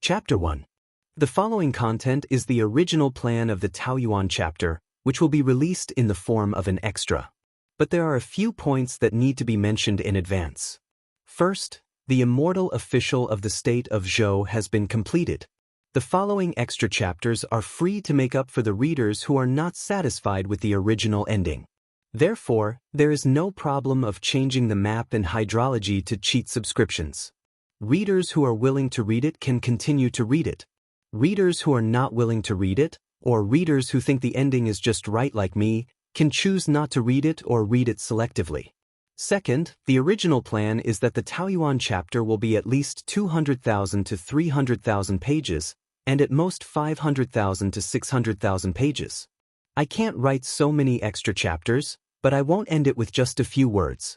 Chapter 1. The following content is the original plan of the Taoyuan chapter, which will be released in the form of an extra. But there are a few points that need to be mentioned in advance. First, the Immortal official of the state of Zhou has been completed. The following extra chapters are free to make up for the readers who are not satisfied with the original ending. Therefore, there is no problem of changing the map and hydrology to cheat subscriptions. Readers who are willing to read it can continue to read it. Readers who are not willing to read it, or readers who think the ending is just right like me, can choose not to read it or read it selectively. Second, the original plan is that the Taoyuan chapter will be at least 200,000 to 300,000 pages, and at most 500,000 to 600,000 pages. I can't write so many extra chapters, but I won't end it with just a few words.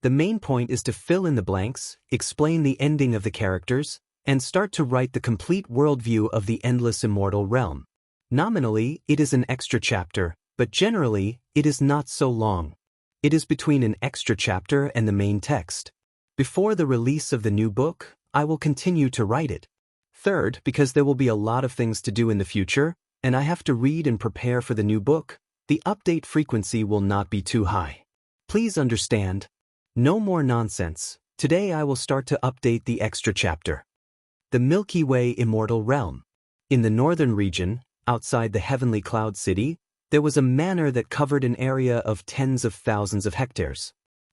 The main point is to fill in the blanks, explain the ending of the characters, and start to write the complete worldview of the endless immortal realm. Nominally, it is an extra chapter, but generally, it is not so long. It is between an extra chapter and the main text. Before the release of the new book, I will continue to write it. Third, because there will be a lot of things to do in the future, and I have to read and prepare for the new book, the update frequency will not be too high. Please understand. No more nonsense. Today I will start to update the extra chapter. The Milky Way Immortal Realm. In the northern region, outside the heavenly cloud city, there was a manor that covered an area of tens of thousands of hectares.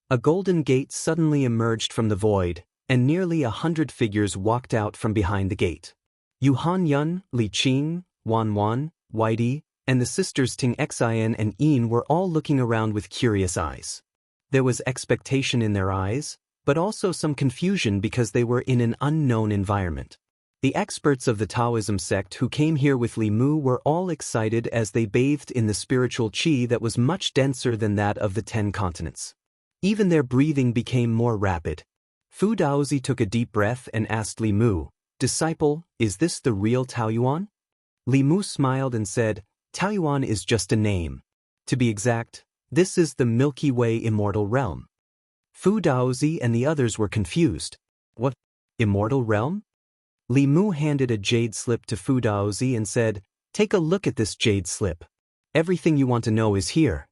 A golden gate suddenly emerged from the void, and nearly 100 figures walked out from behind the gate. Yu Han-yun, Li Qing, Wan Wan, Whitey, and the sisters Ting Xian and Yin were all looking around with curious eyes. There was expectation in their eyes, but also some confusion because they were in an unknown environment. The experts of the Taoism sect who came here with Li Mu were all excited as they bathed in the spiritual qi that was much denser than that of the 10 continents. Even their breathing became more rapid. Fu Daozi took a deep breath and asked Li Mu, "Disciple, is this the real Taoyuan?" Li Mu smiled and said, "Taoyuan is just a name. To be exact, this is the Milky Way Immortal Realm." Fu Daozi and the others were confused. What? Immortal Realm? Li Mu handed a jade slip to Fu Daozi and said, "Take a look at this jade slip. Everything you want to know is here."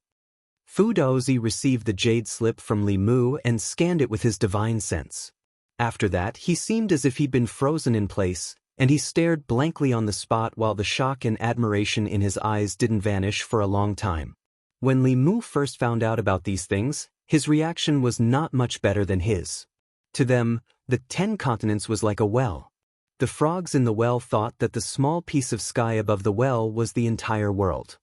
Fu Daozi received the jade slip from Li Mu and scanned it with his divine sense. After that, he seemed as if he'd been frozen in place, and he stared blankly on the spot while the shock and admiration in his eyes didn't vanish for a long time. When Li Mu first found out about these things, his reaction was not much better than his. To them, the 10 continents was like a well. The frogs in the well thought that the small piece of sky above the well was the entire world.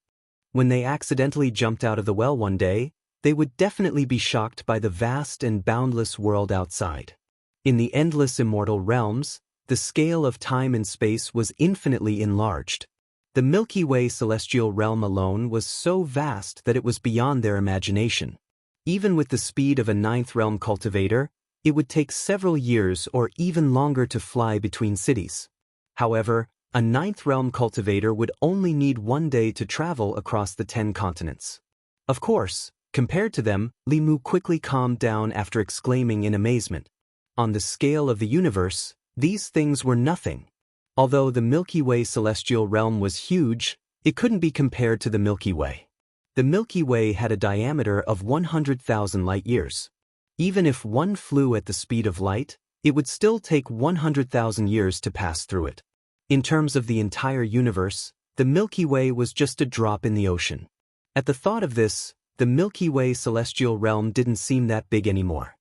When they accidentally jumped out of the well one day, they would definitely be shocked by the vast and boundless world outside. In the endless immortal realms, the scale of time and space was infinitely enlarged. The Milky Way celestial realm alone was so vast that it was beyond their imagination. Even with the speed of a 9th realm cultivator, it would take several years or even longer to fly between cities. However, a 9th realm cultivator would only need 1 day to travel across the 10 continents. Of course, compared to them, Li Mu quickly calmed down after exclaiming in amazement. On the scale of the universe, these things were nothing. Although the Milky Way celestial realm was huge, it couldn't be compared to the Milky Way. The Milky Way had a diameter of 100,000 light-years. Even if one flew at the speed of light, it would still take 100,000 years to pass through it. In terms of the entire universe, the Milky Way was just a drop in the ocean. At the thought of this, the Milky Way celestial realm didn't seem that big anymore.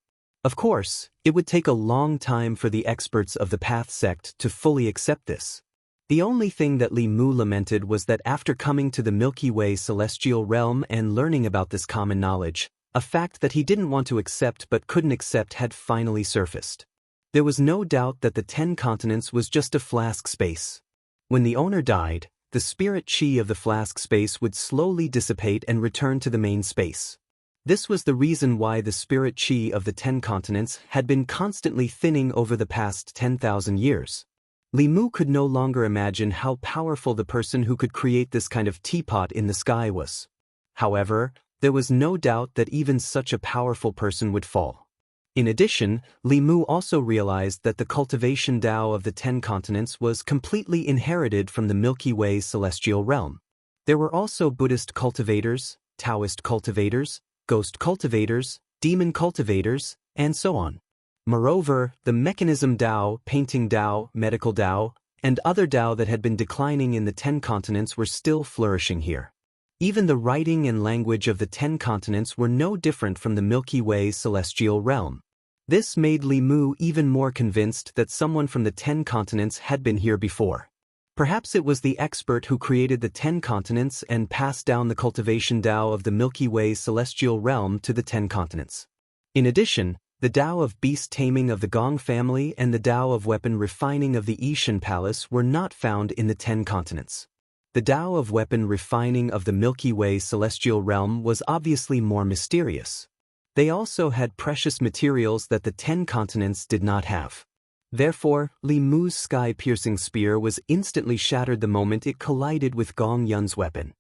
Of course, it would take a long time for the experts of the Path sect to fully accept this. The only thing that Li Mu lamented was that after coming to the Milky Way celestial realm and learning about this common knowledge, a fact that he didn't want to accept but couldn't accept had finally surfaced. There was no doubt that the 10 continents was just a flask space. When the owner died, the spirit chi of the flask space would slowly dissipate and return to the main space. This was the reason why the spirit chi of the 10 continents had been constantly thinning over the past 10,000 years. Li Mu could no longer imagine how powerful the person who could create this kind of teapot in the sky was. However, there was no doubt that even such a powerful person would fall. In addition, Li Mu also realized that the cultivation Tao of the 10 continents was completely inherited from the Milky Way celestial realm. There were also Buddhist cultivators, Taoist cultivators, ghost cultivators, demon cultivators, and so on. Moreover, the mechanism Tao, painting Tao, medical Tao, and other Tao that had been declining in the 10 continents were still flourishing here. Even the writing and language of the 10 continents were no different from the Milky Way celestial realm. This made Li Mu even more convinced that someone from the 10 continents had been here before. Perhaps it was the expert who created the 10 continents and passed down the cultivation Tao of the Milky Way celestial realm to the 10 continents. In addition, the Tao of beast taming of the Gong family and the Tao of weapon refining of the Ishan Palace were not found in the 10 continents. The Tao of weapon refining of the Milky Way celestial realm was obviously more mysterious. They also had precious materials that the 10 continents did not have. Therefore, Li Mu's sky-piercing spear was instantly shattered the moment it collided with Gong Yun's weapon.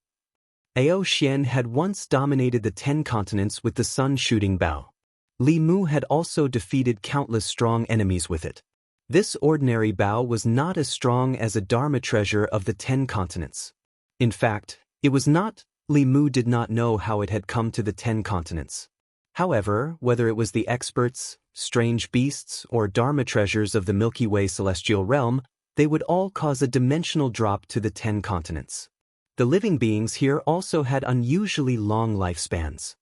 Ao Xian had once dominated the 10 continents with the sun-shooting bow. Li Mu had also defeated countless strong enemies with it. This ordinary bow was not as strong as a Dharma treasure of the 10 continents. In fact, it was not. Li Mu did not know how it had come to the 10 continents. However, whether it was the experts, strange beasts, or Dharma treasures of the Milky Way celestial realm, they would all cause a dimensional drop to the 10 continents. The living beings here also had unusually long lifespans.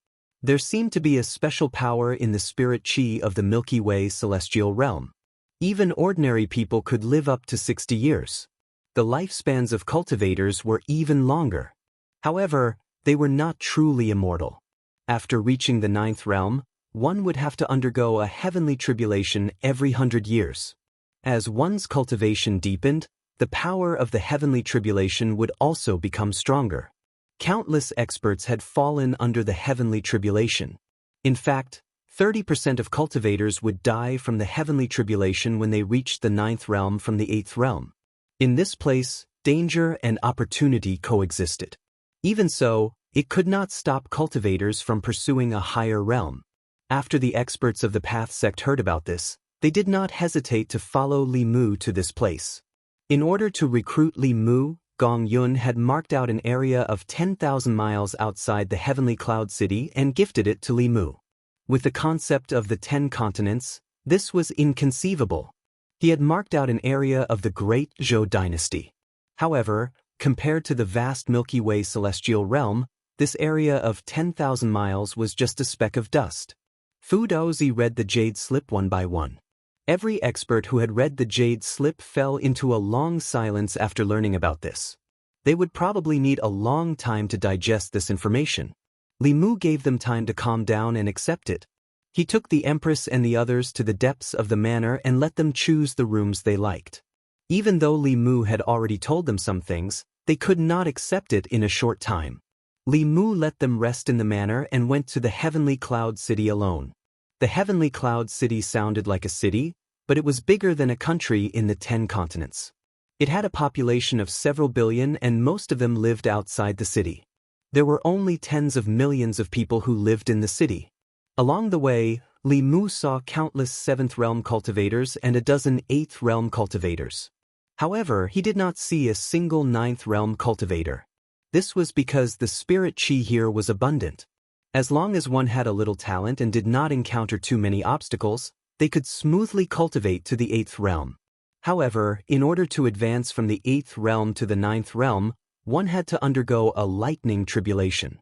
There seemed to be a special power in the spirit chi of the Milky Way celestial realm. Even ordinary people could live up to 60 years. The lifespans of cultivators were even longer. However, they were not truly immortal. After reaching the 9th realm, one would have to undergo a heavenly tribulation every 100 years. As one's cultivation deepened, the power of the heavenly tribulation would also become stronger. Countless experts had fallen under the heavenly tribulation. In fact, 30% of cultivators would die from the heavenly tribulation when they reached the 9th realm from the 8th realm. In this place, danger and opportunity coexisted. Even so, it could not stop cultivators from pursuing a higher realm. After the experts of the Path sect heard about this, they did not hesitate to follow Li Mu to this place. In order to recruit Li Mu, Gong Yun had marked out an area of 10,000 miles outside the heavenly cloud city and gifted it to Li Mu. With the concept of the 10 continents, this was inconceivable. He had marked out an area of the great Zhou dynasty. However, compared to the vast Milky Way celestial realm, this area of 10,000 miles was just a speck of dust. Fu Daozi read the jade slip one by one. Every expert who had read the jade slip fell into a long silence after learning about this. They would probably need a long time to digest this information. Li Mu gave them time to calm down and accept it. He took the Empress and the others to the depths of the manor and let them choose the rooms they liked. Even though Li Mu had already told them some things, they could not accept it in a short time. Li Mu let them rest in the manor and went to the heavenly cloud city alone. The heavenly cloud city sounded like a city, but it was bigger than a country in the 10 continents. It had a population of several billion and most of them lived outside the city. There were only tens of millions of people who lived in the city. Along the way, Li Mu saw countless 7th realm cultivators and a dozen 8th realm cultivators. However, he did not see a single 9th realm cultivator. This was because the spirit chi here was abundant. As long as one had a little talent and did not encounter too many obstacles, they could smoothly cultivate to the 8th realm. However, in order to advance from the 8th realm to the 9th realm, one had to undergo a lightning tribulation.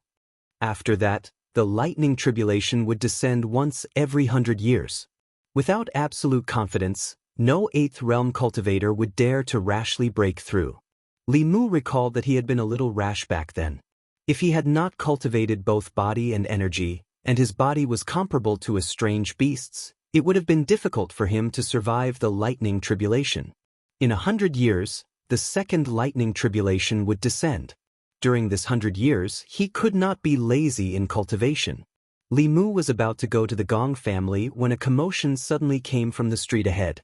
After that, the lightning tribulation would descend once every 100 years. Without absolute confidence, no 8th realm cultivator would dare to rashly break through. Li Mu recalled that he had been a little rash back then. If he had not cultivated both body and energy, and his body was comparable to a strange beast's, it would have been difficult for him to survive the lightning tribulation. In 100 years, the second lightning tribulation would descend. During this 100 years, he could not be lazy in cultivation. Li Mu was about to go to the Gong family when a commotion suddenly came from the street ahead.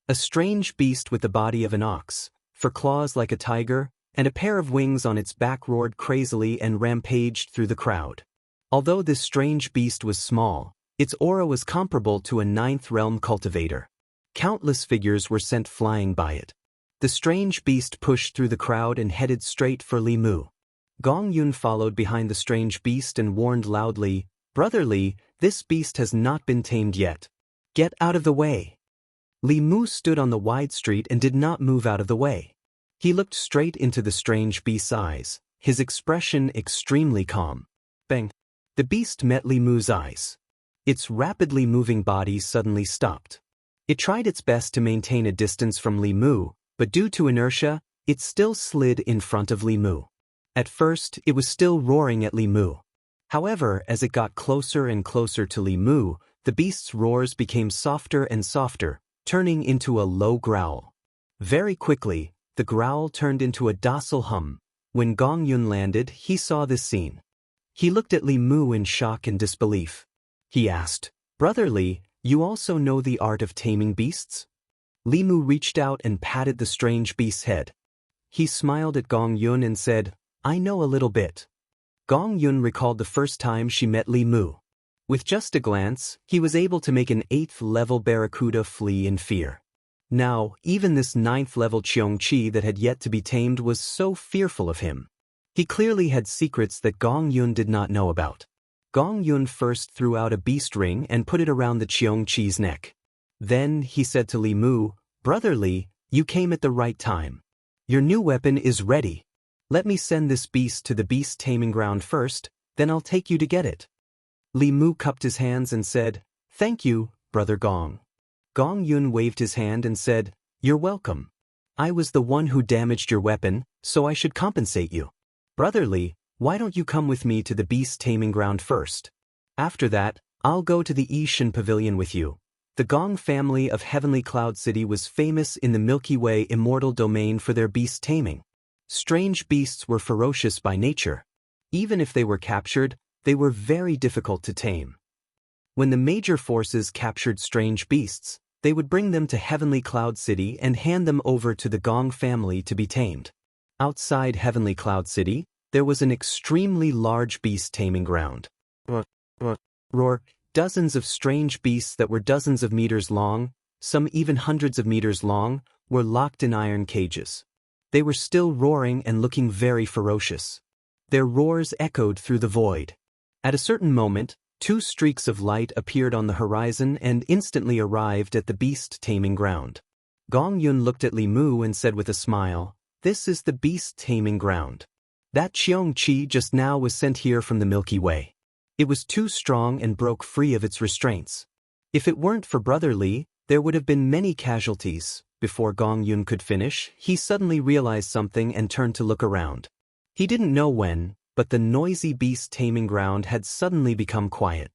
A strange beast with the body of an ox, for claws like a tiger, and a pair of wings on its back roared crazily and rampaged through the crowd. Although this strange beast was small, Its aura was comparable to a ninth realm cultivator. Countless figures were sent flying by it. The strange beast pushed through the crowd and headed straight for Li Mu. Gong Yun followed behind the strange beast and warned loudly, "Brother Li, this beast has not been tamed yet. Get out of the way." Li Mu stood on the wide street and did not move out of the way. He looked straight into the strange beast's eyes, his expression extremely calm. Bang! The beast met Li Mu's eyes. Its rapidly moving body suddenly stopped. It tried its best to maintain a distance from Li Mu, but due to inertia, it still slid in front of Li Mu. At first, it was still roaring at Li Mu. However, as it got closer and closer to Li Mu, the beast's roars became softer and softer, turning into a low growl. Very quickly, the growl turned into a docile hum. When Gong Yun landed, he saw this scene. He looked at Li Mu in shock and disbelief. He asked, "Brother Li, you also know the art of taming beasts?" Li Mu reached out and patted the strange beast's head. He smiled at Gong Yun and said, "I know a little bit." Gong Yun recalled the first time she met Li Mu. With just a glance, he was able to make an 8th-level barracuda flee in fear. Now, even this 9th-level Cheongqi that had yet to be tamed was so fearful of him. He clearly had secrets that Gong Yun did not know about. Gong Yun first threw out a beast ring and put it around the Cheongqi's neck. Then, he said to Li Mu, "Brother Li, you came at the right time. Your new weapon is ready. Let me send this beast to the beast taming ground first, then I'll take you to get it." Li Mu cupped his hands and said, "Thank you, Brother Gong." Gong Yun waved his hand and said, "You're welcome. I was the one who damaged your weapon, so I should compensate you. Brother Li, why don't you come with me to the beast taming ground first? After that, I'll go to the Yishan Pavilion with you." The Gong family of Heavenly Cloud City was famous in the Milky Way Immortal domain for their beast taming. Strange beasts were ferocious by nature. Even if they were captured, they were very difficult to tame. When the major forces captured strange beasts, they would bring them to Heavenly Cloud City and hand them over to the Gong family to be tamed. Outside Heavenly Cloud City, there was an extremely large beast taming ground. Roar, dozens of strange beasts that were dozens of meters long, some even hundreds of meters long, were locked in iron cages. They were still roaring and looking very ferocious. Their roars echoed through the void. At a certain moment, 2 streaks of light appeared on the horizon and instantly arrived at the beast taming ground. Gong Yun looked at Li Mu and said with a smile, "This is the beast taming ground. That Cheongqi just now was sent here from the Milky Way. It was too strong and broke free of its restraints. If it weren't for Brother Li, there would have been many casualties." Before Gong Yun could finish, he suddenly realized something and turned to look around. He didn't know when, but the noisy beast taming ground had suddenly become quiet.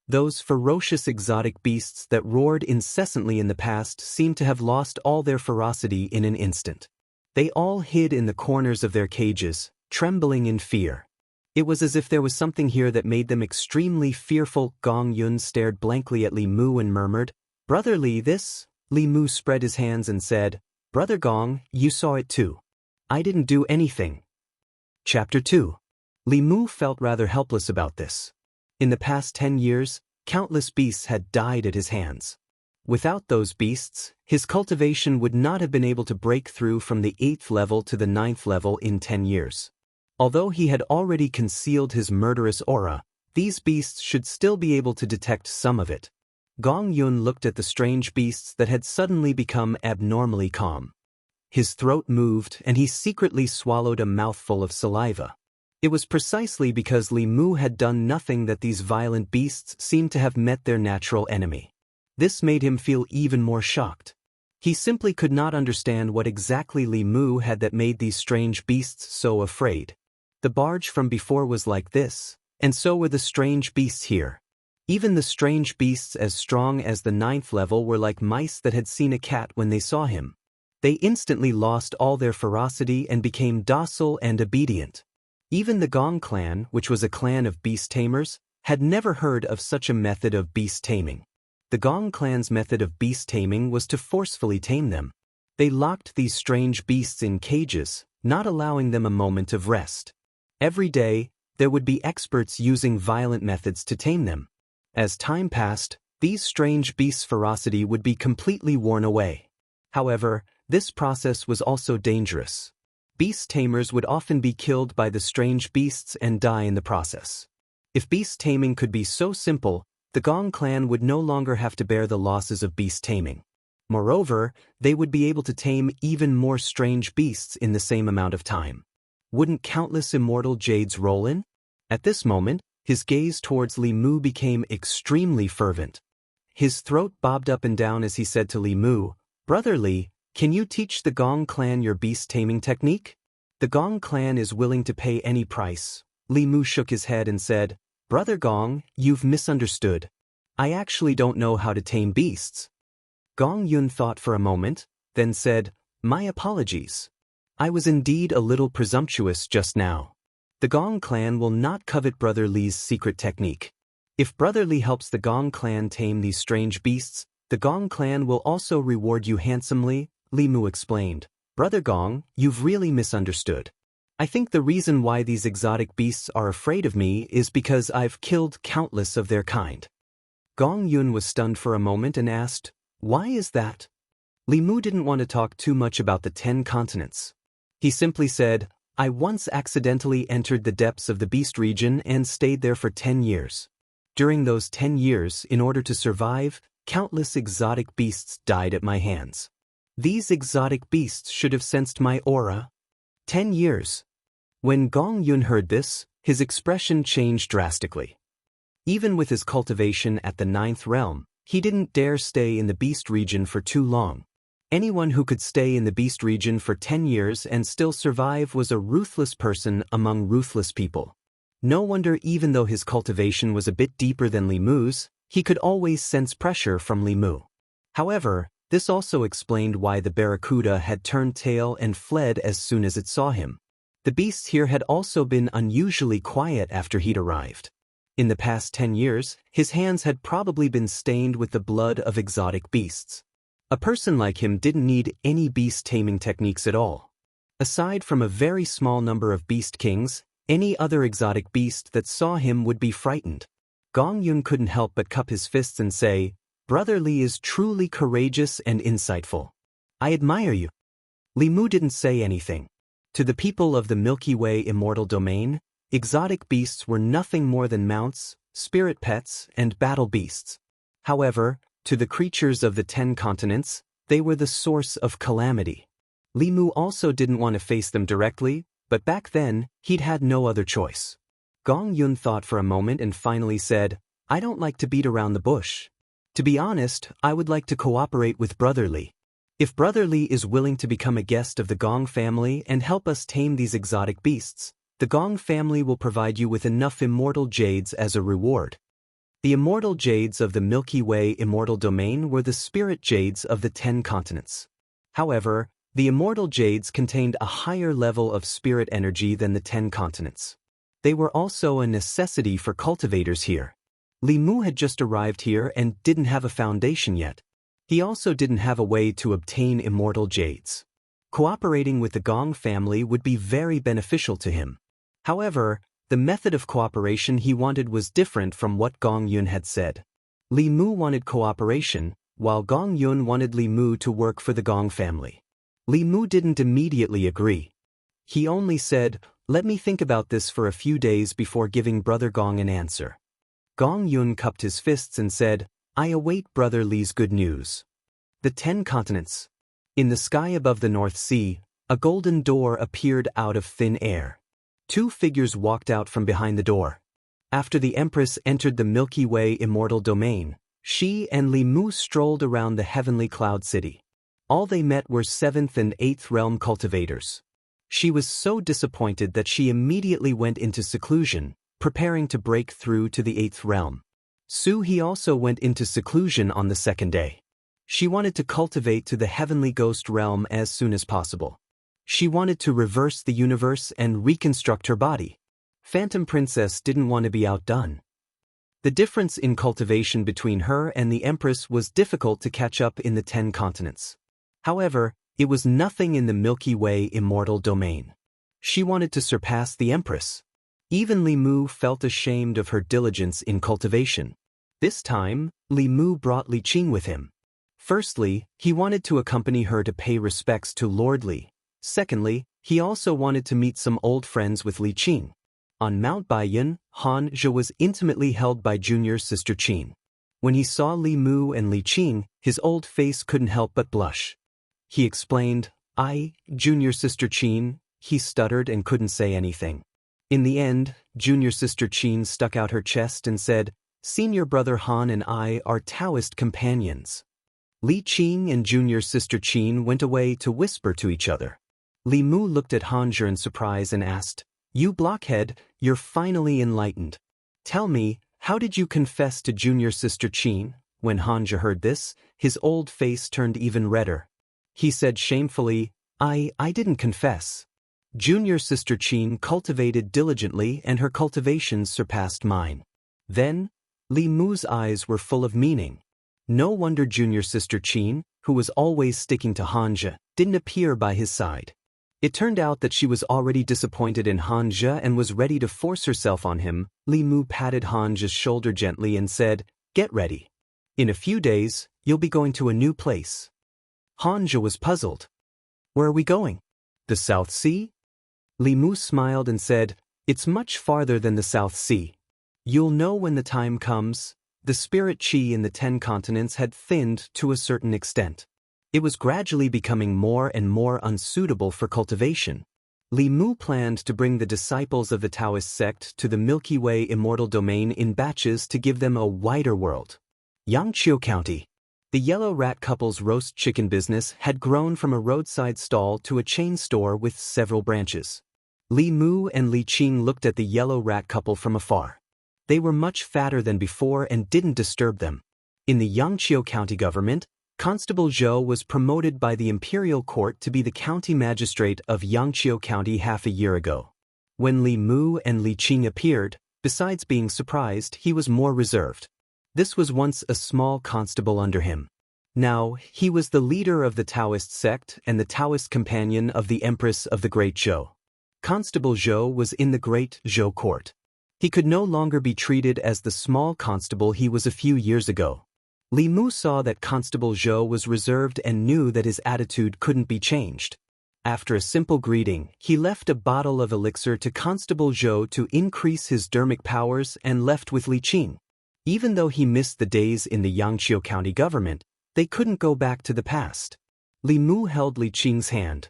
Those ferocious exotic beasts that roared incessantly in the past seemed to have lost all their ferocity in an instant. They all hid in the corners of their cages, trembling in fear. It was as if there was something here that made them extremely fearful. Gong Yun stared blankly at Li Mu and murmured, "Brother Li, this?" Li Mu spread his hands and said, "Brother Gong, you saw it too. I didn't do anything." Chapter 2. Li Mu felt rather helpless about this. In the past 10 years, countless beasts had died at his hands. Without those beasts, his cultivation would not have been able to break through from the 8th level to the 9th level in 10 years. Although he had already concealed his murderous aura, these beasts should still be able to detect some of it. Gong Yun looked at the strange beasts that had suddenly become abnormally calm. His throat moved and he secretly swallowed a mouthful of saliva. It was precisely because Li Mu had done nothing that these violent beasts seemed to have met their natural enemy. This made him feel even more shocked. He simply could not understand what exactly Li Mu had that made these strange beasts so afraid. The barge from before was like this, and so were the strange beasts here. Even the strange beasts as strong as the 9th level were like mice that had seen a cat when they saw him. They instantly lost all their ferocity and became docile and obedient. Even the Gong clan, which was a clan of beast tamers, had never heard of such a method of beast taming. The Gong clan's method of beast taming was to forcefully tame them. They locked these strange beasts in cages, not allowing them a moment of rest. Every day, there would be experts using violent methods to tame them. As time passed, these strange beasts' ferocity would be completely worn away. However, this process was also dangerous. Beast tamers would often be killed by the strange beasts and die in the process. If beast taming could be so simple, the Gong clan would no longer have to bear the losses of beast taming. Moreover, they would be able to tame even more strange beasts in the same amount of time. Wouldn't countless immortal jades roll in? At this moment, his gaze towards Li Mu became extremely fervent. His throat bobbed up and down as he said to Li Mu, "Brother Li, can you teach the Gong clan your beast-taming technique?" "The Gong clan is willing to pay any price." Li Mu shook his head and said, "Brother Gong, you've misunderstood. I actually don't know how to tame beasts." Gong Yun thought for a moment, then said, "My apologies. I was indeed a little presumptuous just now. The Gong clan will not covet Brother Li's secret technique. If Brother Li helps the Gong clan tame these strange beasts, the Gong clan will also reward you handsomely," Li Mu explained. "Brother Gong, you've really misunderstood. I think the reason why these exotic beasts are afraid of me is because I've killed countless of their kind." Gong Yun was stunned for a moment and asked, "Why is that?" Li Mu didn't want to talk too much about the 10 continents. He simply said, "I once accidentally entered the depths of the beast region and stayed there for 10 years. During those 10 years, in order to survive, countless exotic beasts died at my hands. These exotic beasts should have sensed my aura. 10 years. When Gong Yun heard this, his expression changed drastically. Even with his cultivation at the 9th realm, he didn't dare stay in the beast region for too long. Anyone who could stay in the beast region for 10 years and still survive was a ruthless person among ruthless people. No wonder even though his cultivation was a bit deeper than Li Mu's, he could always sense pressure from Li Mu. However, this also explained why the barracuda had turned tail and fled as soon as it saw him. The beasts here had also been unusually quiet after he'd arrived. In the past 10 years, his hands had probably been stained with the blood of exotic beasts. A person like him didn't need any beast-taming techniques at all. Aside from a very small number of beast kings, any other exotic beast that saw him would be frightened. Gong Yun couldn't help but cup his fists and say, "Brother Li is truly courageous and insightful. I admire you." Li Mu didn't say anything. To the people of the Milky Way immortal domain, exotic beasts were nothing more than mounts, spirit pets, and battle beasts. However, to the creatures of the 10 continents, they were the source of calamity. Li Mu also didn't want to face them directly, but back then, he'd had no other choice. Gong Yun thought for a moment and finally said, "I don't like to beat around the bush. To be honest, I would like to cooperate with Brother Li. If Brother Li is willing to become a guest of the Gong family and help us tame these exotic beasts, the Gong family will provide you with enough immortal jades as a reward." The immortal jades of the Milky Way immortal domain were the spirit jades of the 10 continents. However, the immortal jades contained a higher level of spirit energy than the 10 continents. They were also a necessity for cultivators here. Li Mu had just arrived here and didn't have a foundation yet. He also didn't have a way to obtain immortal jades. Cooperating with the Gong family would be very beneficial to him. However, the method of cooperation he wanted was different from what Gong Yun had said. Li Mu wanted cooperation, while Gong Yun wanted Li Mu to work for the Gong family. Li Mu didn't immediately agree. He only said, "Let me think about this for a few days before giving Brother Gong an answer." Gong Yun cupped his fists and said, "I await Brother Li's good news." The 10 continents. In the sky above the North Sea, a golden door appeared out of thin air. 2 figures walked out from behind the door. After the Empress entered the Milky Way immortal domain, she and Li Mu strolled around the heavenly cloud city. All they met were 7th and 8th realm cultivators. She was so disappointed that she immediately went into seclusion, preparing to break through to the 8th realm. Su He also went into seclusion on the 2nd day. She wanted to cultivate to the heavenly ghost realm as soon as possible. She wanted to reverse the universe and reconstruct her body. Phantom Princess didn't want to be outdone. The difference in cultivation between her and the Empress was difficult to catch up in the 10 continents. However, it was nothing in the Milky Way immortal domain. She wanted to surpass the Empress. Even Li Mu felt ashamed of her diligence in cultivation. This time, Li Mu brought Li Qing with him. Firstly, he wanted to accompany her to pay respects to Lord Li. Secondly, he also wanted to meet some old friends with Li Qing. On Mount Baiyan, Han Zhe was intimately held by junior sister Qin. When he saw Li Mu and Li Qing, his old face couldn't help but blush. He explained, junior sister Qin, he stuttered and couldn't say anything. In the end, junior sister Qin stuck out her chest and said, senior brother Han and I are Taoist companions. Li Qing and junior sister Qin went away to whisper to each other. Li Mu looked at Han Zhe in surprise and asked, you blockhead, you're finally enlightened. Tell me, how did you confess to junior sister Qin? When Han Zhe heard this, his old face turned even redder. He said shamefully, I didn't confess. Junior sister Qin cultivated diligently and her cultivations surpassed mine. Then, Li Mu's eyes were full of meaning. No wonder junior sister Qin, who was always sticking to Han Zhe, didn't appear by his side. It turned out that she was already disappointed in Han Zhe and was ready to force herself on him. Li Mu patted Han Zhe's shoulder gently and said, get ready. In a few days, you'll be going to a new place. Han Zhe was puzzled. Where are we going? The South Sea? Li Mu smiled and said, it's much farther than the South Sea. You'll know when the time comes. The spirit qi in the 10 continents had thinned to a certain extent. It was gradually becoming more and more unsuitable for cultivation. Li Mu planned to bring the disciples of the Taoist sect to the Milky Way immortal domain in batches to give them a wider world. Jianghu County. The yellow rat couple's roast chicken business had grown from a roadside stall to a chain store with several branches. Li Mu and Li Qing looked at the yellow rat couple from afar. They were much fatter than before and didn't disturb them. In the Jianghu County government, Constable Zhou was promoted by the imperial court to be the county magistrate of Jianghu County half a year ago. When Li Mu and Li Qing appeared, besides being surprised, he was more reserved. This was once a small constable under him. Now, he was the leader of the Taoist sect and the Taoist companion of the Empress of the Great Zhou. Constable Zhou was in the Great Zhou court. He could no longer be treated as the small constable he was a few years ago. Li Mu saw that Constable Zhou was reserved and knew that his attitude couldn't be changed. After a simple greeting, he left a bottle of elixir to Constable Zhou to increase his dermic powers and left with Li Qing. Even though he missed the days in the Jianghu County government, they couldn't go back to the past. Li Mu held Li Qing's hand.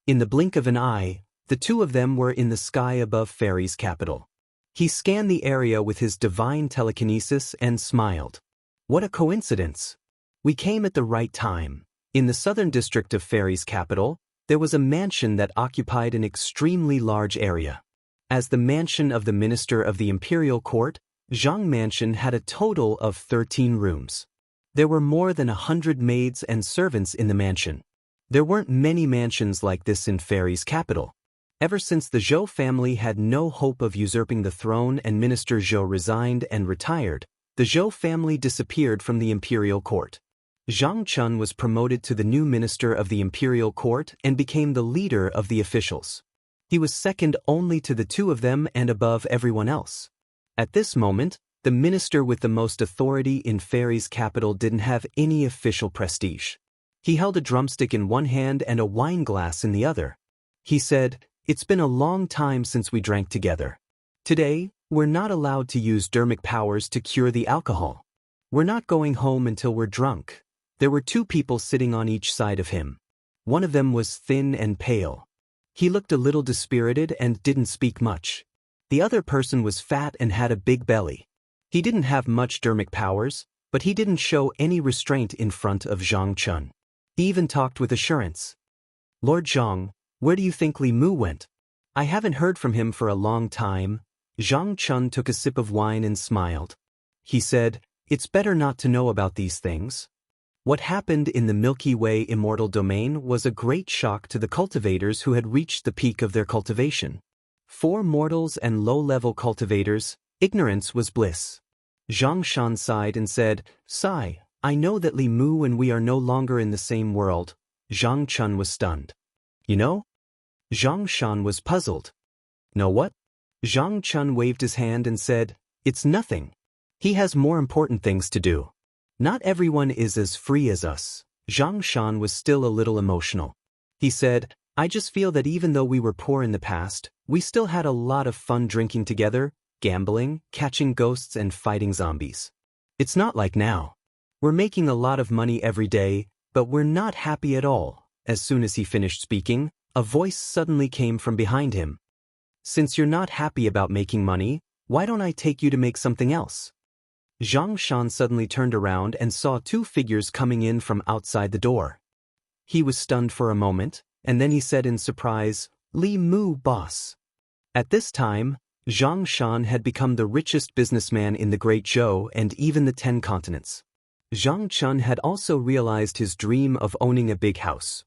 In the blink of an eye, the two of them were in the sky above Fairy's capital. He scanned the area with his divine telekinesis and smiled. What a coincidence! We came at the right time. In the southern district of Fairy's capital, there was a mansion that occupied an extremely large area. As the mansion of the minister of the imperial court, Zhang Mansion had a total of 13 rooms. There were more than 100 maids and servants in the mansion. There weren't many mansions like this in Fairy's capital. Ever since the Zhou family had no hope of usurping the throne and Minister Zhou resigned and retired, the Zhou family disappeared from the imperial court. Zhang Chun was promoted to the new minister of the imperial court and became the leader of the officials. He was second only to the two of them and above everyone else. At this moment, the minister with the most authority in Fairy's capital didn't have any official prestige. He held a drumstick in one hand and a wine glass in the other. He said, "It's been a long time since we drank together. Today, we're not allowed to use dermic powers to cure the alcohol. We're not going home until we're drunk." There were two people sitting on each side of him. One of them was thin and pale. He looked a little dispirited and didn't speak much. The other person was fat and had a big belly. He didn't have much dermic powers, but he didn't show any restraint in front of Zhang Chun. He even talked with assurance. "Lord Zhang, where do you think Li Mu went? I haven't heard from him for a long time." Zhang Chun took a sip of wine and smiled. He said, "It's better not to know about these things." What happened in the Milky Way immortal domain was a great shock to the cultivators who had reached the peak of their cultivation. For mortals and low-level cultivators, ignorance was bliss. Zhang Shan sighed and said, "Sigh, I know that Li Mu and we are no longer in the same world." Zhang Chun was stunned. "You know?" Zhang Shan was puzzled. "Know what?" Zhang Chun waved his hand and said, "It's nothing." He has more important things to do. Not everyone is as free as us. Zhang Shan was still a little emotional. He said, I just feel that even though we were poor in the past, we still had a lot of fun drinking together, gambling, catching ghosts and fighting zombies. It's not like now. We're making a lot of money every day, but we're not happy at all. As soon as he finished speaking, a voice suddenly came from behind him. Since you're not happy about making money, why don't I take you to make something else? Zhang Shan suddenly turned around and saw two figures coming in from outside the door. He was stunned for a moment, and then he said in surprise, Li Mu, boss. At this time, Zhang Shan had become the richest businessman in the Great Zhou and even the 10 continents. Zhang Chun had also realized his dream of owning a big house.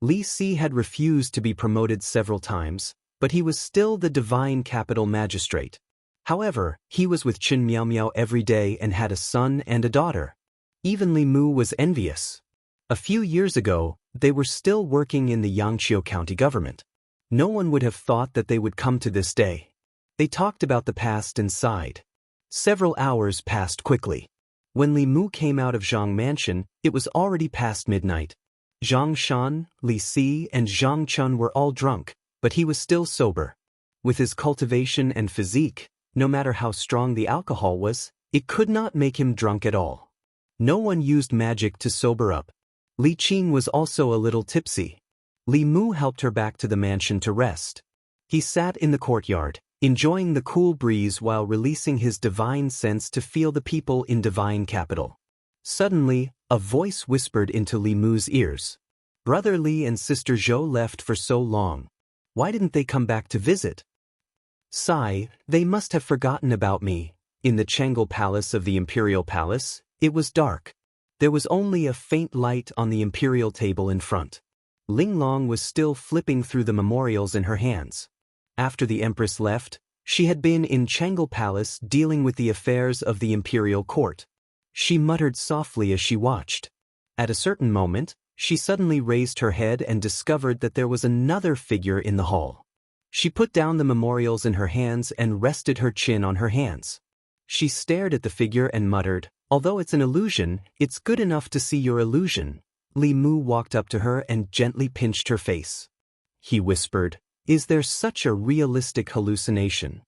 Li Si had refused to be promoted several times, but he was still the divine capital magistrate. However, he was with Qin Miao Miao every day and had a son and a daughter. Even Li Mu was envious. A few years ago, they were still working in the Yangqiu County government. No one would have thought that they would come to this day. They talked about the past and sighed. Several hours passed quickly. When Li Mu came out of Zhang Mansion, it was already past midnight. Zhang Shan, Li Si, and Zhang Chun were all drunk, but he was still sober. With his cultivation and physique, no matter how strong the alcohol was, it could not make him drunk at all. No one used magic to sober up. Li Qing was also a little tipsy. Li Mu helped her back to the mansion to rest. He sat in the courtyard, enjoying the cool breeze while releasing his divine sense to feel the people in divine capital. Suddenly, a voice whispered into Li Mu's ears. Brother Li and sister Zhou left for so long. Why didn't they come back to visit? Sigh, they must have forgotten about me. In the Chang'e Palace of the Imperial Palace, it was dark. There was only a faint light on the imperial table in front. Ling Long was still flipping through the memorials in her hands. After the Empress left, she had been in Chang'e Palace dealing with the affairs of the imperial court. She muttered softly as she watched. At a certain moment, she suddenly raised her head and discovered that there was another figure in the hall. She put down the memorials in her hands and rested her chin on her hands. She stared at the figure and muttered, although it's an illusion, it's good enough to see your illusion. Li Mu walked up to her and gently pinched her face. He whispered, is there such a realistic hallucination?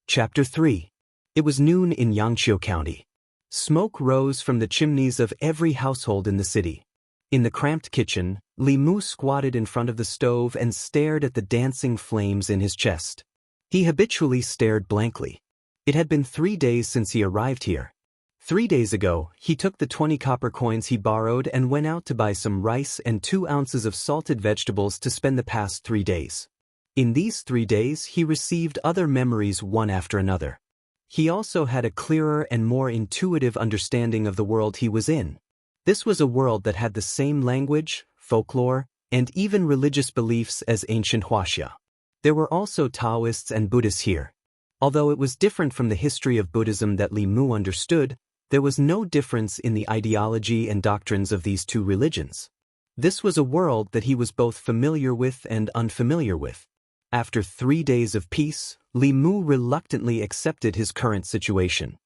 Chapter 3. It was noon in Yangqiu County. Smoke rose from the chimneys of every household in the city. In the cramped kitchen, Li Mu squatted in front of the stove and stared at the dancing flames in his chest. He habitually stared blankly. It had been 3 days since he arrived here. 3 days ago, he took the 20 copper coins he borrowed and went out to buy some rice and 2 ounces of salted vegetables to spend the past 3 days. In these 3 days, he received other memories one after another. He also had a clearer and more intuitive understanding of the world he was in. This was a world that had the same language, folklore, and even religious beliefs as ancient Wuxia. There were also Taoists and Buddhists here. Although it was different from the history of Buddhism that Li Mu understood, there was no difference in the ideology and doctrines of these two religions. This was a world that he was both familiar with and unfamiliar with. After 3 days of peace, Li Mu reluctantly accepted his current situation.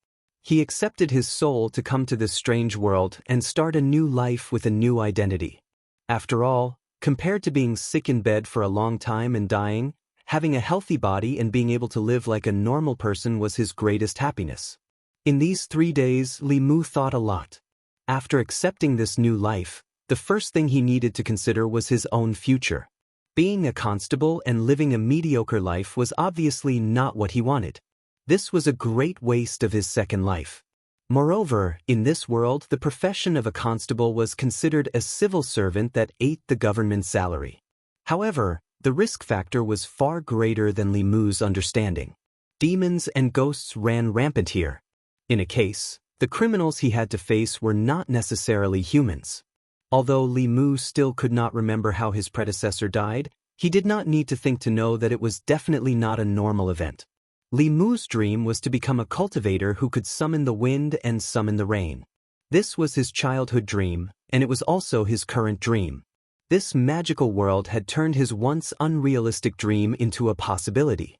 He accepted his soul to come to this strange world and start a new life with a new identity. After all, compared to being sick in bed for a long time and dying, having a healthy body and being able to live like a normal person was his greatest happiness. In these 3 days, Li Mu thought a lot. After accepting this new life, the first thing he needed to consider was his own future. Being a constable and living a mediocre life was obviously not what he wanted. This was a great waste of his second life. Moreover, in this world, the profession of a constable was considered a civil servant that ate the government's salary. However, the risk factor was far greater than Li Mu's understanding. Demons and ghosts ran rampant here. In a case, the criminals he had to face were not necessarily humans. Although Li Mu still could not remember how his predecessor died, he did not need to think to know that it was definitely not a normal event. Li Mu's dream was to become a cultivator who could summon the wind and summon the rain. This was his childhood dream, and it was also his current dream. This magical world had turned his once unrealistic dream into a possibility.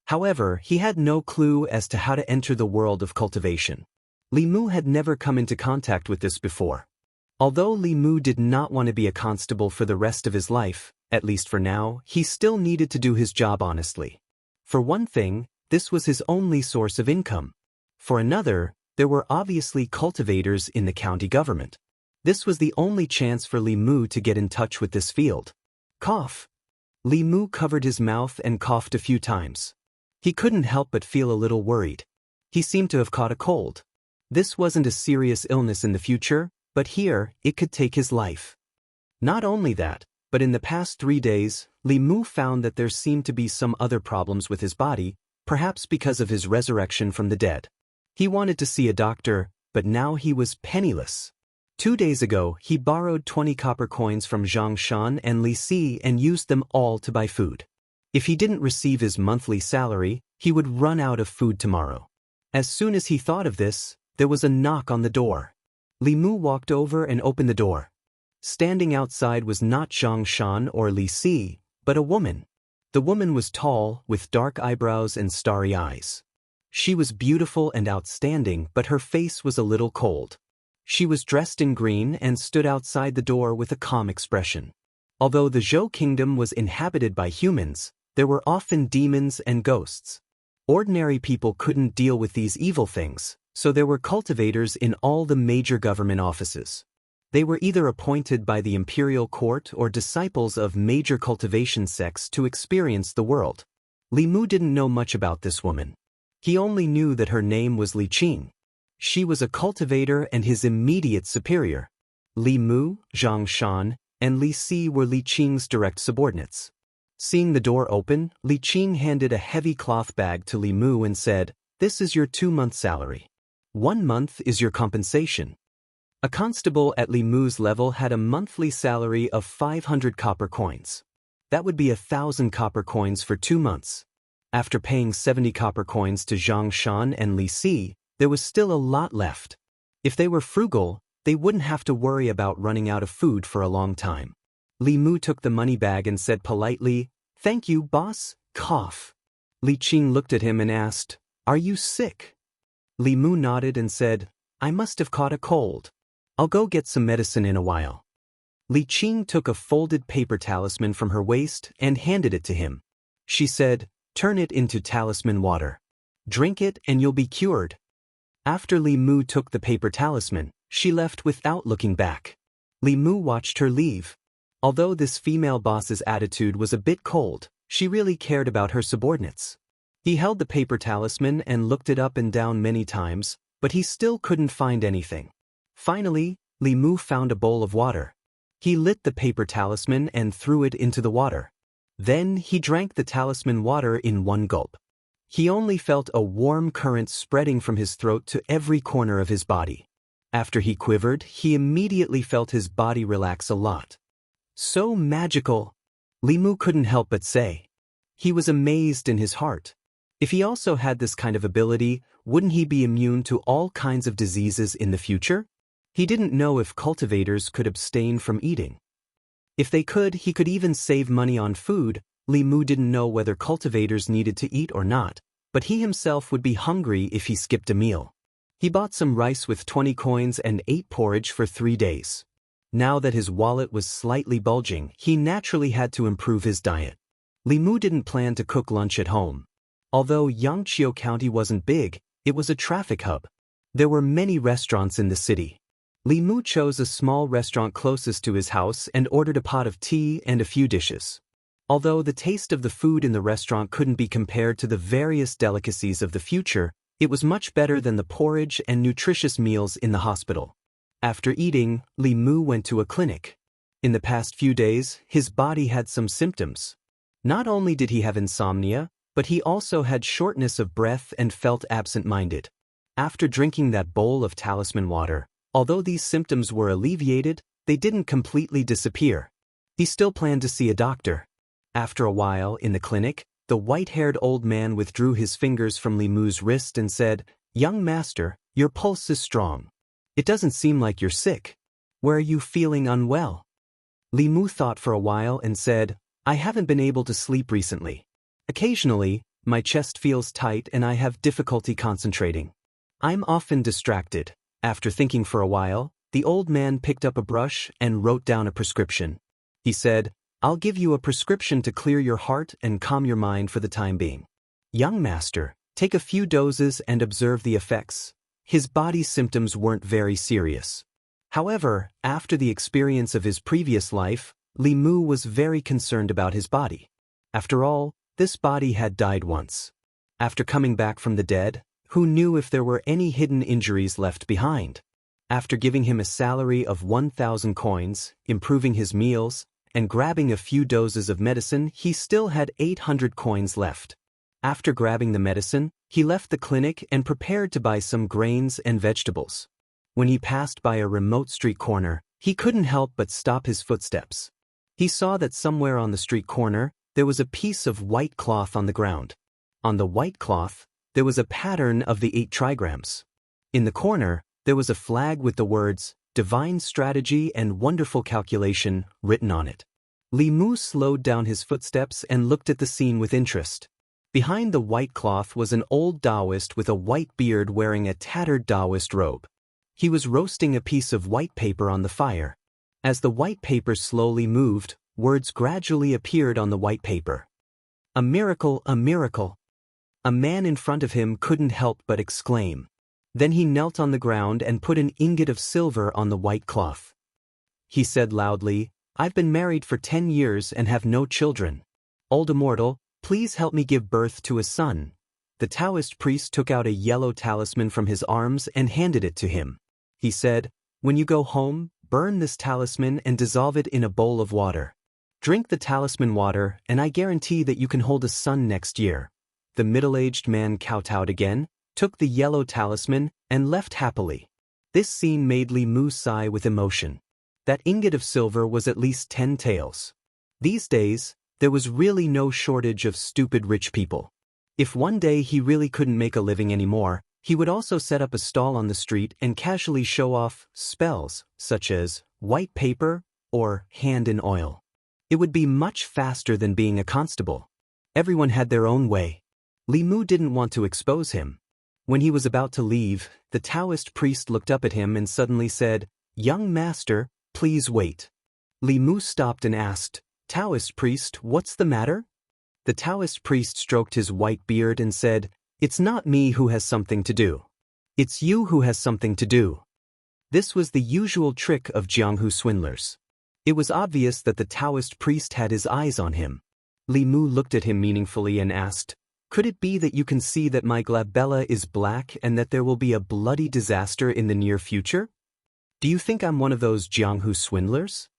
However, he had no clue as to how to enter the world of cultivation. Li Mu had never come into contact with this before. Although Li Mu did not want to be a constable for the rest of his life, at least for now, he still needed to do his job honestly. For one thing, this was his only source of income. For another, there were obviously cultivators in the county government. This was the only chance for Li Mu to get in touch with this field. Cough. Li Mu covered his mouth and coughed a few times. He couldn't help but feel a little worried. He seemed to have caught a cold. This wasn't a serious illness in the future, but here, it could take his life. Not only that, but in the past 3 days, Li Mu found that there seemed to be some other problems with his body, perhaps because of his resurrection from the dead. He wanted to see a doctor, but now he was penniless. 2 days ago, he borrowed 20 copper coins from Jianghu and Li Si and used them all to buy food. If he didn't receive his monthly salary, he would run out of food tomorrow. As soon as he thought of this, there was a knock on the door. Li Mu walked over and opened the door. Standing outside was not Jianghu or Li Si, but a woman. The woman was tall, with dark eyebrows and starry eyes. She was beautiful and outstanding, but her face was a little cold. She was dressed in green and stood outside the door with a calm expression. Although the Zhou kingdom was inhabited by humans, there were often demons and ghosts. Ordinary people couldn't deal with these evil things, so there were cultivators in all the major government offices. They were either appointed by the imperial court or disciples of major cultivation sects to experience the world. Li Mu didn't know much about this woman. He only knew that her name was Li Qing. She was a cultivator and his immediate superior. Li Mu, Jianghu, and Li Si were Li Qing's direct subordinates. Seeing the door open, Li Qing handed a heavy cloth bag to Li Mu and said, "This is your 2-month salary. 1 month is your compensation." A constable at Li Mu's level had a monthly salary of 500 copper coins. That would be 1,000 copper coins for 2 months. After paying 70 copper coins to Jianghu and Li Si, there was still a lot left. If they were frugal, they wouldn't have to worry about running out of food for a long time. Li Mu took the money bag and said politely, "Thank you, boss." Cough. Li Qing looked at him and asked, "Are you sick?" Li Mu nodded and said, "I must have caught a cold. I'll go get some medicine in a while." Li Qing took a folded paper talisman from her waist and handed it to him. She said, "Turn it into talisman water. Drink it and you'll be cured." After Li Mu took the paper talisman, she left without looking back. Li Mu watched her leave. Although this female boss's attitude was a bit cold, she really cared about her subordinates. He held the paper talisman and looked it up and down many times, but he still couldn't find anything. Finally, Li Mu found a bowl of water. He lit the paper talisman and threw it into the water. Then he drank the talisman water in 1 gulp. He only felt a warm current spreading from his throat to every corner of his body. After he quivered, he immediately felt his body relax a lot. "So magical," Li Mu couldn't help but say. He was amazed in his heart. If he also had this kind of ability, wouldn't he be immune to all kinds of diseases in the future? He didn't know if cultivators could abstain from eating. If they could, he could even save money on food. Li Mu didn't know whether cultivators needed to eat or not, but he himself would be hungry if he skipped a meal. He bought some rice with 20 coins and ate porridge for 3 days. Now that his wallet was slightly bulging, he naturally had to improve his diet. Li Mu didn't plan to cook lunch at home. Although Yangqiu County wasn't big, it was a traffic hub. There were many restaurants in the city. Li Mu chose a small restaurant closest to his house and ordered a pot of tea and a few dishes. Although the taste of the food in the restaurant couldn't be compared to the various delicacies of the future, it was much better than the porridge and nutritious meals in the hospital. After eating, Li Mu went to a clinic. In the past few days, his body had some symptoms. Not only did he have insomnia, but he also had shortness of breath and felt absent-minded. After drinking that bowl of talisman water, although these symptoms were alleviated, they didn't completely disappear. He still planned to see a doctor. After a while, in the clinic, the white-haired old man withdrew his fingers from Li Mu's wrist and said, "Young master, your pulse is strong. It doesn't seem like you're sick. Where are you feeling unwell?" Li Mu thought for a while and said, "I haven't been able to sleep recently. Occasionally, My chest feels tight and I have difficulty concentrating. I'm often distracted. After thinking for a while, the old man picked up a brush and wrote down a prescription. He said, "I'll give you a prescription to clear your heart and calm your mind for the time being. Young master, take a few doses and observe the effects." His body's symptoms weren't very serious. However, after the experience of his previous life, Li Mu was very concerned about his body. After all, this body had died once. After coming back from the dead, who knew if there were any hidden injuries left behind? After giving him a salary of 1,000 coins, improving his meals, and grabbing a few doses of medicine, he still had 800 coins left. After grabbing the medicine, he left the clinic and prepared to buy some grains and vegetables. When he passed by a remote street corner, he couldn't help but stop his footsteps. He saw that somewhere on the street corner, there was a piece of white cloth on the ground. On the white cloth, there was a pattern of the 8 trigrams. In the corner, there was a flag with the words, "Divine Strategy and Wonderful Calculation," written on it. Li Mu slowed down his footsteps and looked at the scene with interest. Behind the white cloth was an old Taoist with a white beard wearing a tattered Taoist robe. He was roasting a piece of white paper on the fire. As the white paper slowly moved, words gradually appeared on the white paper. "A miracle, a miracle." A man in front of him couldn't help but exclaim. Then he knelt on the ground and put an ingot of silver on the white cloth. He said loudly, "I've been married for 10 years and have no children. Old Immortal, please help me give birth to a son." The Taoist priest took out a yellow talisman from his arms and handed it to him. He said, "When you go home, burn this talisman and dissolve it in a bowl of water. Drink the talisman water and I guarantee that you can hold a son next year." The middle-aged man kowtowed again, took the yellow talisman, and left happily. This scene made Li Mu sigh with emotion. That ingot of silver was at least 10 taels. These days, there was really no shortage of stupid rich people. If one day he really couldn't make a living anymore, he would also set up a stall on the street and casually show off spells, such as white paper or hand in oil. It would be much faster than being a constable. Everyone had their own way. Li Mu didn't want to expose him. When he was about to leave, the Taoist priest looked up at him and suddenly said, "Young master, please wait." Li Mu stopped and asked, "Taoist priest, what's the matter?" The Taoist priest stroked his white beard and said, "It's not me who has something to do. It's you who has something to do." This was the usual trick of Jianghu swindlers. It was obvious that the Taoist priest had his eyes on him. Li Mu looked at him meaningfully and asked, "Could it be that you can see that my glabella is black and that there will be a bloody disaster in the near future? Do you think I'm one of those Jianghu swindlers?"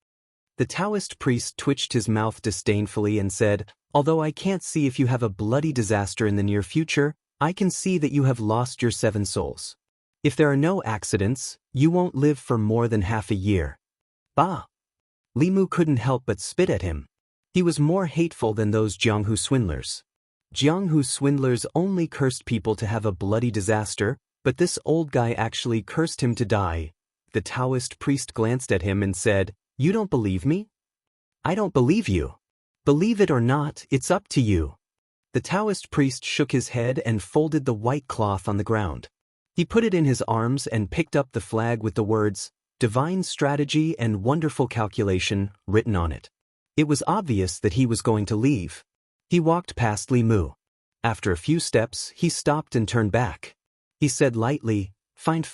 The Taoist priest twitched his mouth disdainfully and said, "Although I can't see if you have a bloody disaster in the near future, I can see that you have lost your 7 souls. If there are no accidents, you won't live for more than half a year." Bah! Li Mu couldn't help but spit at him. He was more hateful than those Jianghu swindlers. Jianghu swindlers only cursed people to have a bloody disaster, but this old guy actually cursed him to die. The Taoist priest glanced at him and said, "You don't believe me? I don't believe you. Believe it or not, it's up to you." The Taoist priest shook his head and folded the white cloth on the ground. He put it in his arms and picked up the flag with the words, "Divine Strategy and Wonderful Calculation," written on it. It was obvious that he was going to leave. He walked past Li Mu. After a few steps, he stopped and turned back. He said lightly, Fine.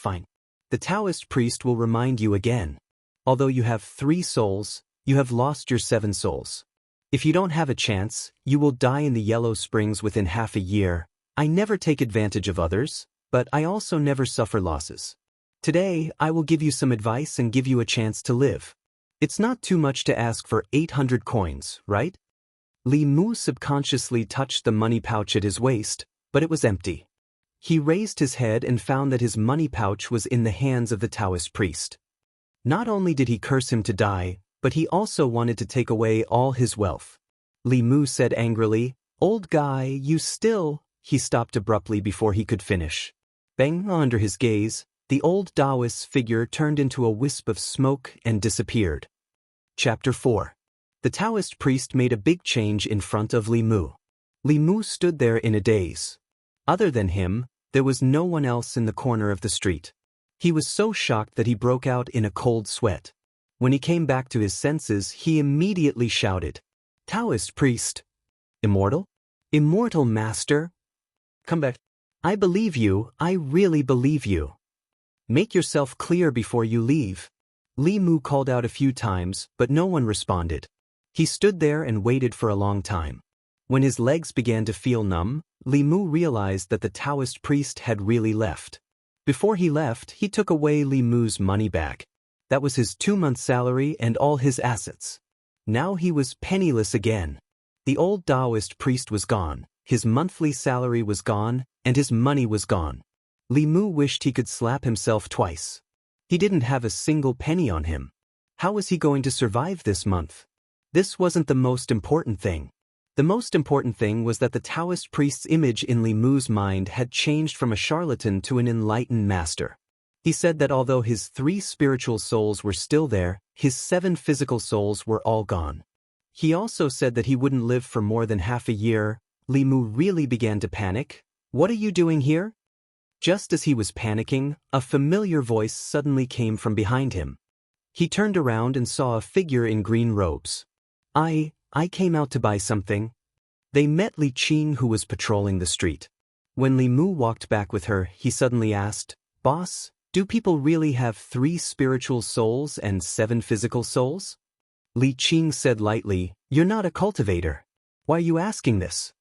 The Taoist priest will remind you again. Although you have 3 souls, you have lost your 7 souls. If you don't have a chance, you will die in the Yellow Springs within half a year. I never take advantage of others, but I also never suffer losses. Today, I will give you some advice and give you a chance to live. It's not too much to ask for 800 coins, right? Li Mu subconsciously touched the money pouch at his waist, but it was empty. He raised his head and found that his money pouch was in the hands of the Taoist priest. Not only did he curse him to die, but he also wanted to take away all his wealth. Li Mu said angrily, "Old guy, you still—" He stopped abruptly before he could finish. Bang! Under his gaze, the old Taoist's figure turned into a wisp of smoke and disappeared. Chapter 4. The Taoist priest made a big change in front of Li Mu. Li Mu stood there in a daze. Other than him, there was no one else in the corner of the street. He was so shocked that he broke out in a cold sweat. When he came back to his senses, he immediately shouted, "Taoist priest! Immortal? Immortal master? Come back. I believe you, I really believe you. Make yourself clear before you leave." Li Mu called out a few times, but no one responded. He stood there and waited for a long time. When his legs began to feel numb, Li Mu realized that the Taoist priest had really left. Before he left, he took away Li Mu's money bag. That was his 2-month salary and all his assets. Now he was penniless again. The old Taoist priest was gone, his monthly salary was gone, and his money was gone. Li Mu wished he could slap himself twice. He didn't have a single penny on him. How was he going to survive this month? This wasn't the most important thing. The most important thing was that the Taoist priest's image in Li Mu's mind had changed from a charlatan to an enlightened master. He said that although his 3 spiritual souls were still there, his 7 physical souls were all gone. He also said that he wouldn't live for more than half a year. Li Mu really began to panic. "What are you doing here?" Just as he was panicking, a familiar voice suddenly came from behind him. He turned around and saw a figure in green robes. I came out to buy something." They met Li Qing, who was patrolling the street. When Li Mu walked back with her, he suddenly asked, "Boss, do people really have 3 spiritual souls and 7 physical souls?" Li Qing said lightly, "You're not a cultivator. Why are you asking this?"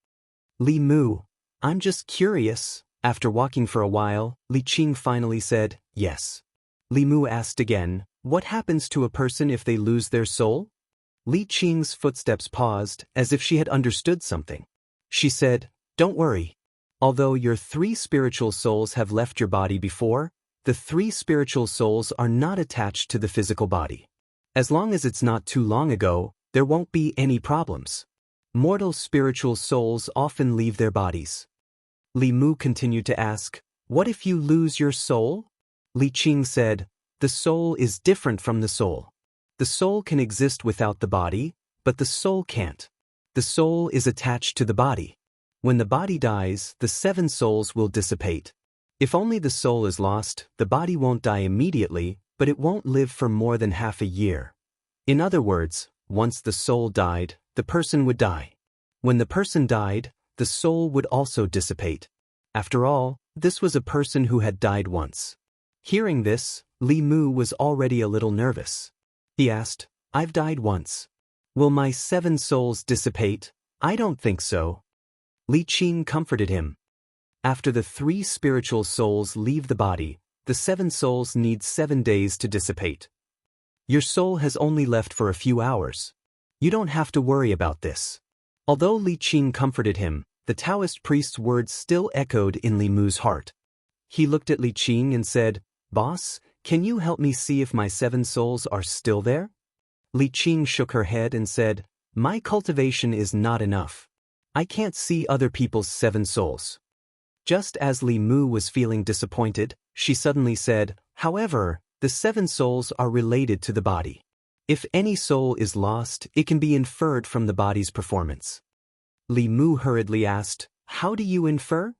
"Li Mu, I'm just curious." After walking for a while, Li Qing finally said, "Yes." Li Mu asked again, "What happens to a person if they lose their soul?" Li Qing's footsteps paused, as if she had understood something. She said, "Don't worry. Although your 3 spiritual souls have left your body before, the 3 spiritual souls are not attached to the physical body. As long as it's not too long ago, there won't be any problems. Mortal spiritual souls often leave their bodies." Li Mu continued to ask, "What if you lose your soul?" Li Qing said, "The soul is different from the soul. The soul can exist without the body, but the soul can't. The soul is attached to the body. When the body dies, the 7 souls will dissipate. If only the soul is lost, the body won't die immediately, but it won't live for more than half a year. In other words, once the soul died, the person would die. When the person died, the soul would also dissipate. After all, this was a person who had died once." Hearing this, Li Mu was already a little nervous. He asked, "I've died once. Will my 7 souls dissipate?" "I don't think so." Li Qing comforted him. "After the 3 spiritual souls leave the body, the 7 souls need 7 days to dissipate. Your soul has only left for a few hours. You don't have to worry about this." Although Li Qing comforted him, the Taoist priest's words still echoed in Li Mu's heart. He looked at Li Qing and said, "Boss, can you help me see if my 7 souls are still there?" Li Qing shook her head and said, "My cultivation is not enough. I can't see other people's 7 souls." Just as Li Mu was feeling disappointed, she suddenly said, "However, the 7 souls are related to the body. If any soul is lost, it can be inferred from the body's performance." Li Mu hurriedly asked, "How do you infer?"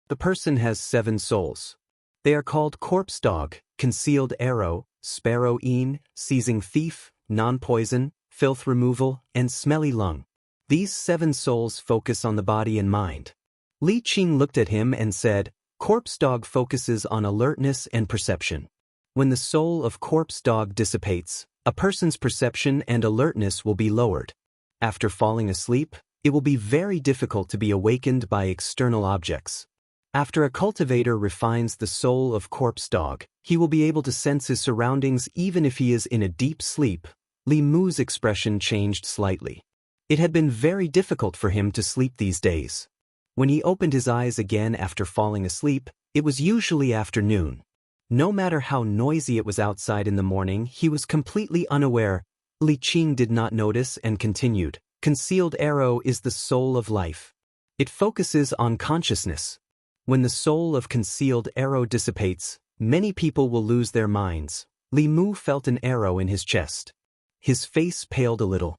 "The person has 7 souls. They are called corpse dog, concealed arrow, sparrow-een, seizing thief, non-poison, filth removal, and smelly lung. These 7 souls focus on the body and mind." Li Qing looked at him and said, "Corpse dog focuses on alertness and perception. When the soul of corpse dog dissipates, a person's perception and alertness will be lowered. After falling asleep, it will be very difficult to be awakened by external objects. After a cultivator refines the soul of corpse dog, he will be able to sense his surroundings even if he is in a deep sleep." Li Mu's expression changed slightly. It had been very difficult for him to sleep these days. When he opened his eyes again after falling asleep, it was usually afternoon. No matter how noisy it was outside in the morning, he was completely unaware. Li Qing did not notice and continued, "Concealed arrow is the soul of life. It focuses on consciousness. When the soul of concealed arrow dissipates, many people will lose their minds." Li Mu felt an arrow in his chest. His face paled a little.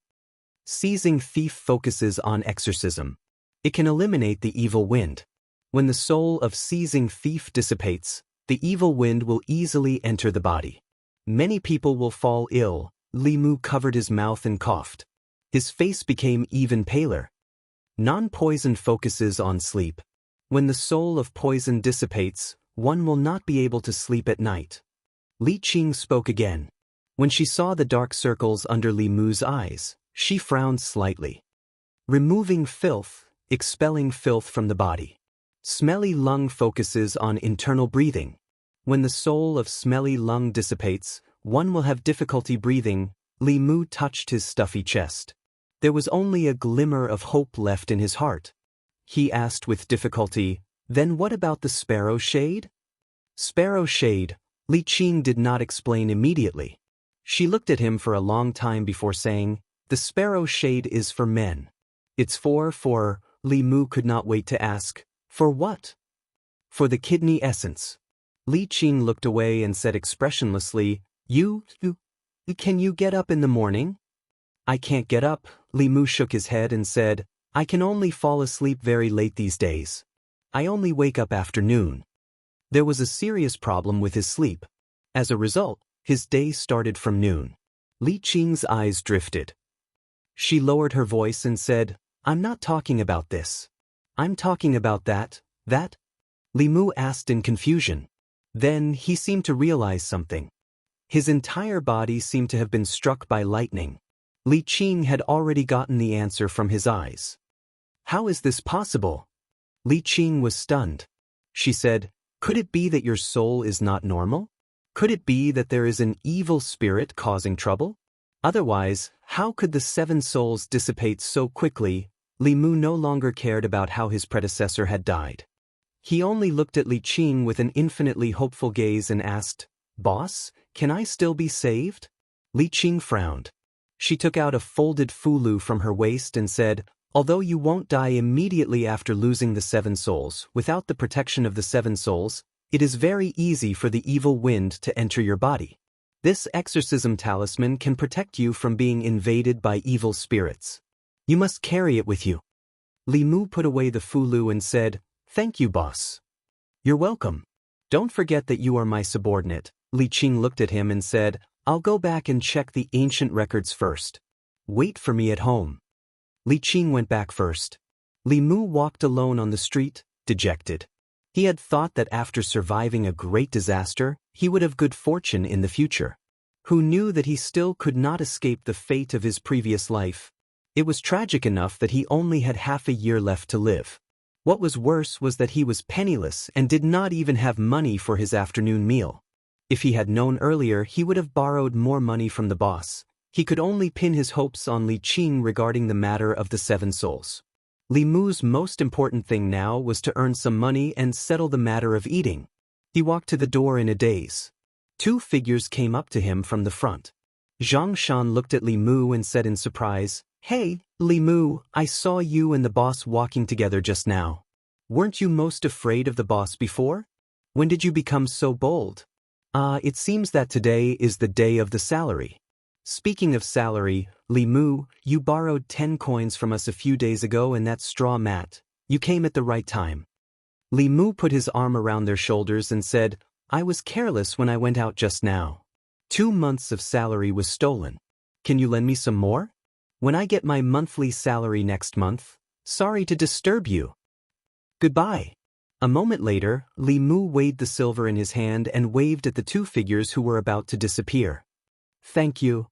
"Seizing thief focuses on exorcism. It can eliminate the evil wind. When the soul of seizing thief dissipates, the evil wind will easily enter the body. Many people will fall ill. Li Mu covered his mouth and coughed. His face became even paler. Non-poison focuses on sleep. When the soul of poison dissipates, one will not be able to sleep at night. Li Qing spoke again. When she saw the dark circles under Li Mu's eyes, she frowned slightly. Removing filth, expelling filth from the body. Smelly lung focuses on internal breathing. When the soul of smelly lung dissipates, one will have difficulty breathing. Li Mu touched his stuffy chest. There was only a glimmer of hope left in his heart. He asked with difficulty, "Then what about the sparrow shade?" Sparrow shade, Li Qing did not explain immediately. She looked at him for a long time before saying, "The sparrow shade is for men." "It's for, Li Mu could not wait to ask, "For what?" "For the kidney essence." Li Qing looked away and said expressionlessly, Can you get up in the morning?" "I can't get up." Li Mu shook his head and said, "I can only fall asleep very late these days. I only wake up after noon." There was a serious problem with his sleep. As a result, his day started from noon. Li Qing's eyes drifted. She lowered her voice and said, "I'm not talking about this. I'm talking about that. Li Mu asked in confusion. Then he seemed to realize something. His entire body seemed to have been struck by lightning. Li Qing had already gotten the answer from his eyes. "How is this possible?" Li Qing was stunned. She said, "Could it be that your soul is not normal? Could it be that there is an evil spirit causing trouble? Otherwise, how could the 7 souls dissipate so quickly?" Li Mu no longer cared about how his predecessor had died. He only looked at Li Qing with an infinitely hopeful gaze and asked, "Boss, can I still be saved?" Li Qing frowned. She took out a folded fulu from her waist and said, "Although you won't die immediately after losing the 7 souls, without the protection of the 7 souls, it is very easy for the evil wind to enter your body. This exorcism talisman can protect you from being invaded by evil spirits. You must carry it with you." Li Mu put away the fulu and said, "Thank you, boss." "You're welcome. Don't forget that you are my subordinate." Li Qing looked at him and said, "I'll go back and check the ancient records first. Wait for me at home." Li Qing went back first. Li Mu walked alone on the street, dejected. He had thought that after surviving a great disaster, he would have good fortune in the future. Who knew that he still could not escape the fate of his previous life? It was tragic enough that he only had half a year left to live. What was worse was that he was penniless and did not even have money for his afternoon meal. If he had known earlier, he would have borrowed more money from the boss. He could only pin his hopes on Li Qing regarding the matter of the 7 souls. Li Mu's most important thing now was to earn some money and settle the matter of eating. He walked to the door in a daze. 2 figures came up to him from the front. Zhang Shan looked at Li Mu and said in surprise, "Hey, Li Mu, I saw you and the boss walking together just now. Weren't you most afraid of the boss before? When did you become so bold?" It seems that today is the day of the salary." "Speaking of salary, Li Mu, you borrowed 10 coins from us a few days ago in that straw mat. You came at the right time." Li Mu put his arm around their shoulders and said, "I was careless when I went out just now. 2 months of salary was stolen. Can you lend me some more? When I get my monthly salary next month. Sorry to disturb you. Goodbye." A moment later, Li Mu weighed the silver in his hand and waved at the 2 figures who were about to disappear. "Thank you."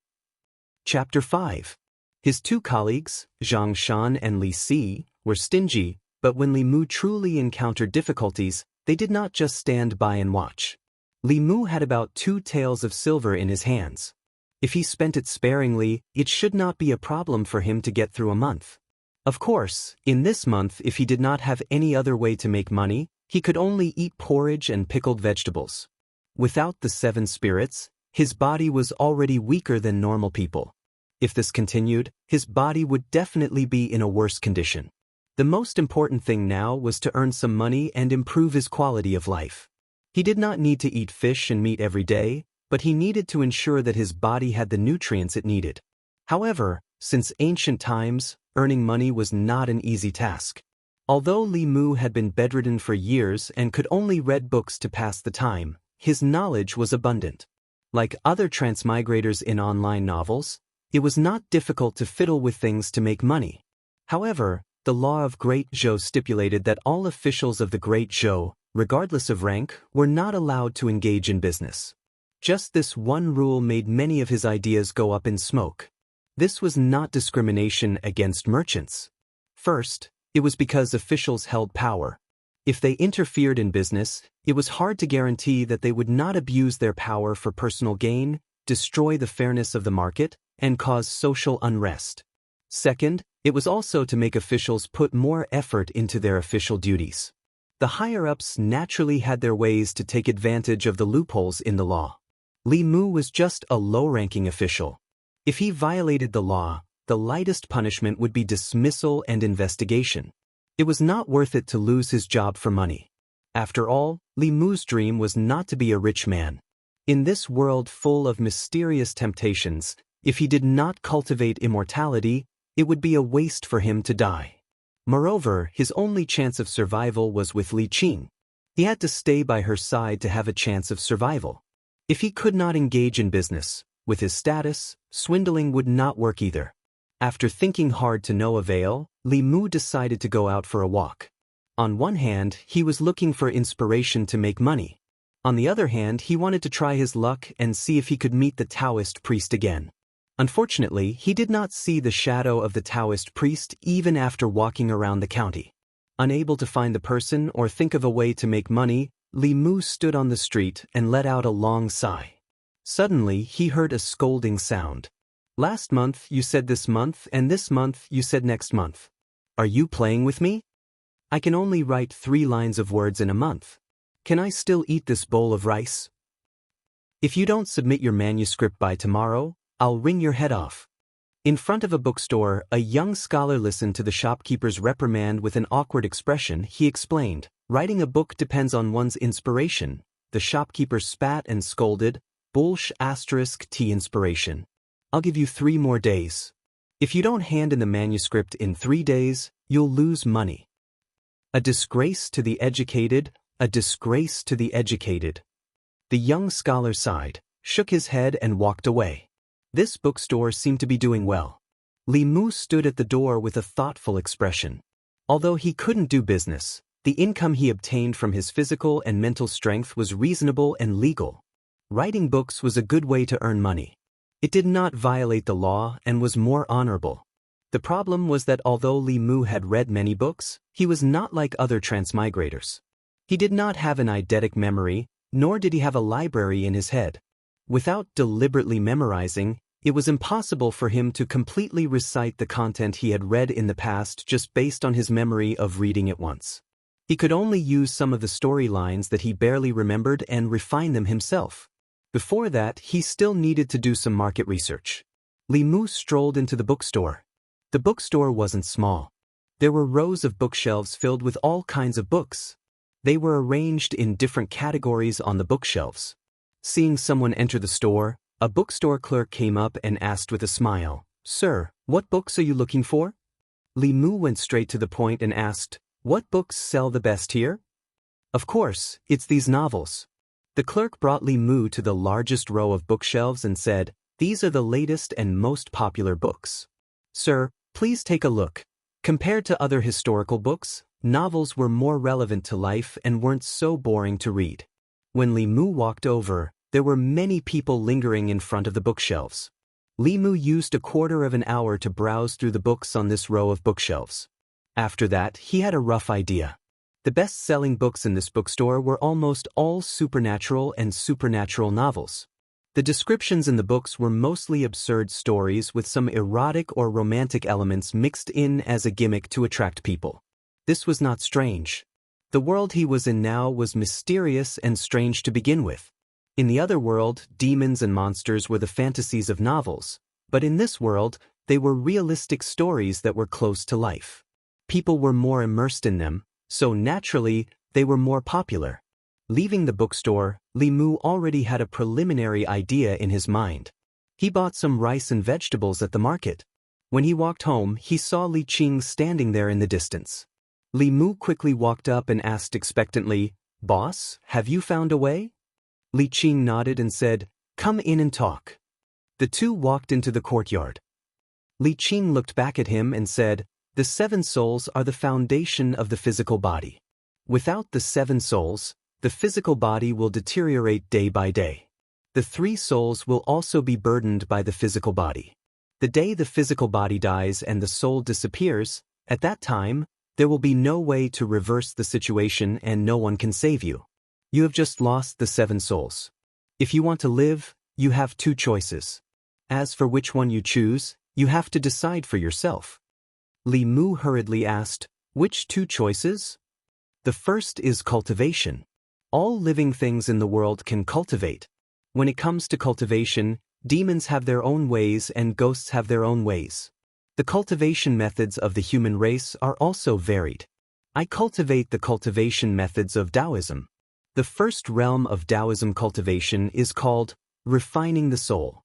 Chapter 5. His 2 colleagues, Zhang Shan and Li Si, were stingy, but when Li Mu truly encountered difficulties, they did not just stand by and watch. Li Mu had about 2 taels of silver in his hands. If he spent it sparingly, it should not be a problem for him to get through a month. Of course, in this month, if he did not have any other way to make money, he could only eat porridge and pickled vegetables. Without the 7 spirits, his body was already weaker than normal people. If this continued, his body would definitely be in a worse condition. The most important thing now was to earn some money and improve his quality of life. He did not need to eat fish and meat every day, but he needed to ensure that his body had the nutrients it needed. However, since ancient times, earning money was not an easy task. Although Li Mu had been bedridden for years and could only read books to pass the time, his knowledge was abundant. Like other transmigrators in online novels, it was not difficult to fiddle with things to make money. However, the law of Great Zhou stipulated that all officials of the Great Zhou, regardless of rank, were not allowed to engage in business. Just this one rule made many of his ideas go up in smoke. This was not discrimination against merchants. First, it was because officials held power. If they interfered in business, it was hard to guarantee that they would not abuse their power for personal gain, destroy the fairness of the market, and cause social unrest. Second, it was also to make officials put more effort into their official duties. The higher-ups naturally had their ways to take advantage of the loopholes in the law. Li Mu was just a low-ranking official. If he violated the law, the lightest punishment would be dismissal and investigation. It was not worth it to lose his job for money. After all, Li Mu's dream was not to be a rich man. In this world full of mysterious temptations, if he did not cultivate immortality, it would be a waste for him to die. Moreover, his only chance of survival was with Li Qing. He had to stay by her side to have a chance of survival. If he could not engage in business, with his status, swindling would not work either. After thinking hard to no avail, Li Mu decided to go out for a walk. On one hand, he was looking for inspiration to make money. On the other hand, he wanted to try his luck and see if he could meet the Taoist priest again. Unfortunately, he did not see the shadow of the Taoist priest even after walking around the county. Unable to find the person or think of a way to make money, Li Mu stood on the street and let out a long sigh. Suddenly, he heard a scolding sound. "Last month you said this month, and this month you said next month. Are you playing with me? I can only write 3 lines of words in a month. Can I still eat this bowl of rice? If you don't submit your manuscript by tomorrow, I'll wring your head off." In front of a bookstore, a young scholar listened to the shopkeeper's reprimand with an awkward expression. He explained, "Writing a book depends on one's inspiration." The shopkeeper spat and scolded, "T inspiration. I'll give you 3 more days. If you don't hand in the manuscript in 3 days, you'll lose money." A disgrace to the educated, a disgrace to the educated. The young scholar sighed, shook his head and walked away. This bookstore seemed to be doing well. Li Mu stood at the door with a thoughtful expression. Although he couldn't do business, the income he obtained from his physical and mental strength was reasonable and legal. Writing books was a good way to earn money. It did not violate the law and was more honorable. The problem was that although Li Mu had read many books, he was not like other transmigrators. He did not have an eidetic memory, nor did he have a library in his head. Without deliberately memorizing, it was impossible for him to completely recite the content he had read in the past just based on his memory of reading it once. He could only use some of the storylines that he barely remembered and refine them himself. Before that, he still needed to do some market research. Li Mu strolled into the bookstore. The bookstore wasn't small. There were rows of bookshelves filled with all kinds of books. They were arranged in different categories on the bookshelves. Seeing someone enter the store, a bookstore clerk came up and asked with a smile, "Sir, what books are you looking for?" Li Mu went straight to the point and asked, "What books sell the best here?" "Of course, it's these novels." The clerk brought Li Mu to the largest row of bookshelves and said, "These are the latest and most popular books. Sir, please take a look. Compared to other historical books, novels were more relevant to life and weren't so boring to read." When Li Mu walked over, there were many people lingering in front of the bookshelves. Li Mu used a quarter of an hour to browse through the books on this row of bookshelves. After that, he had a rough idea. The best-selling books in this bookstore were almost all supernatural and supernatural novels. The descriptions in the books were mostly absurd stories with some erotic or romantic elements mixed in as a gimmick to attract people. This was not strange. The world he was in now was mysterious and strange to begin with. In the other world, demons and monsters were the fantasies of novels, but in this world, they were realistic stories that were close to life. People were more immersed in them, so naturally, they were more popular. Leaving the bookstore, Li Mu already had a preliminary idea in his mind. He bought some rice and vegetables at the market. When he walked home, he saw Li Qing standing there in the distance. Li Mu quickly walked up and asked expectantly, "Boss, have you found a way?" Li Qing nodded and said, "Come in and talk." The two walked into the courtyard. Li Qing looked back at him and said, "The 7 souls are the foundation of the physical body. Without the 7 souls, the physical body will deteriorate day by day. The 3 souls will also be burdened by the physical body. The day the physical body dies and the soul disappears, at that time, there will be no way to reverse the situation and no one can save you. You have just lost the 7 souls. If you want to live, you have 2 choices. As for which one you choose, you have to decide for yourself." Li Mu hurriedly asked, "Which 2 choices?" "The first is cultivation. All living things in the world can cultivate. When it comes to cultivation, demons have their own ways and ghosts have their own ways. The cultivation methods of the human race are also varied. I cultivate the cultivation methods of Taoism. The first realm of Taoism cultivation is called refining the soul."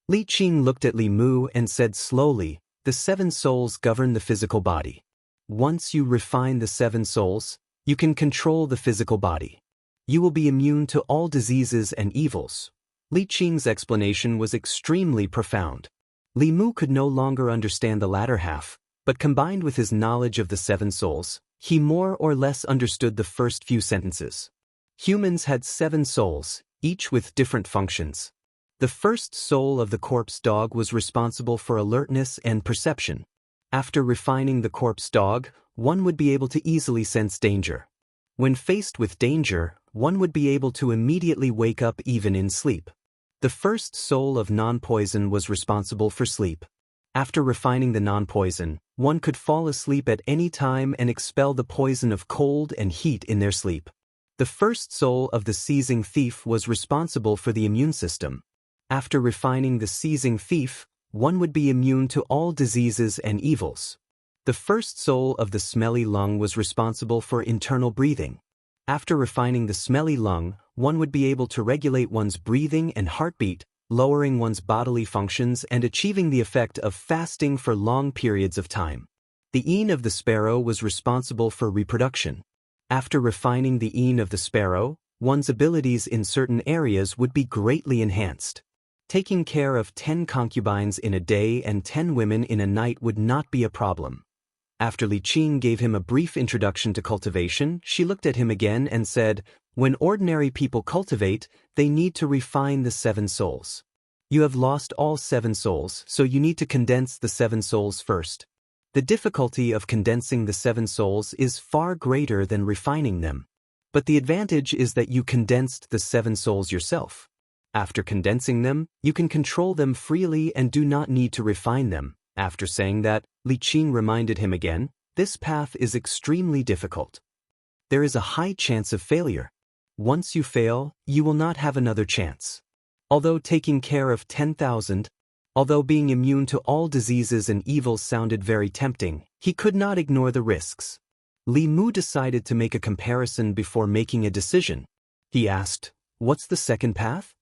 Li Qing looked at Li Mu and said slowly, "The 7 souls govern the physical body. Once you refine the 7 souls, you can control the physical body. You will be immune to all diseases and evils." Li Qing's explanation was extremely profound. Li Mu could no longer understand the latter half, but combined with his knowledge of the 7 souls, he more or less understood the first few sentences. Humans had 7 souls, each with different functions. The first soul of the corpse dog was responsible for alertness and perception. After refining the corpse dog, one would be able to easily sense danger. When faced with danger, one would be able to immediately wake up even in sleep. The first soul of non-poison was responsible for sleep. After refining the non-poison, one could fall asleep at any time and expel the poison of cold and heat in their sleep. The first soul of the seizing thief was responsible for the immune system. After refining the seizing thief, one would be immune to all diseases and evils. The first soul of the smelly lung was responsible for internal breathing. After refining the smelly lung, one would be able to regulate one's breathing and heartbeat, lowering one's bodily functions and achieving the effect of fasting for long periods of time. The een of the sparrow was responsible for reproduction. After refining the een of the sparrow, one's abilities in certain areas would be greatly enhanced. Taking care of 10 concubines in a day and 10 women in a night would not be a problem. After Li Qing gave him a brief introduction to cultivation, she looked at him again and said, "When ordinary people cultivate, they need to refine the 7 souls. You have lost all 7 souls, so you need to condense the 7 souls first. The difficulty of condensing the 7 souls is far greater than refining them. But the advantage is that you condensed the 7 souls yourself. After condensing them, you can control them freely and do not need to refine them." After saying that, Li Qing reminded him again, "This path is extremely difficult. There is a high chance of failure. Once you fail, you will not have another chance." Although taking care of 10,000, although being immune to all diseases and evils sounded very tempting, he could not ignore the risks. Li Mu decided to make a comparison before making a decision. He asked, "What's the second path?"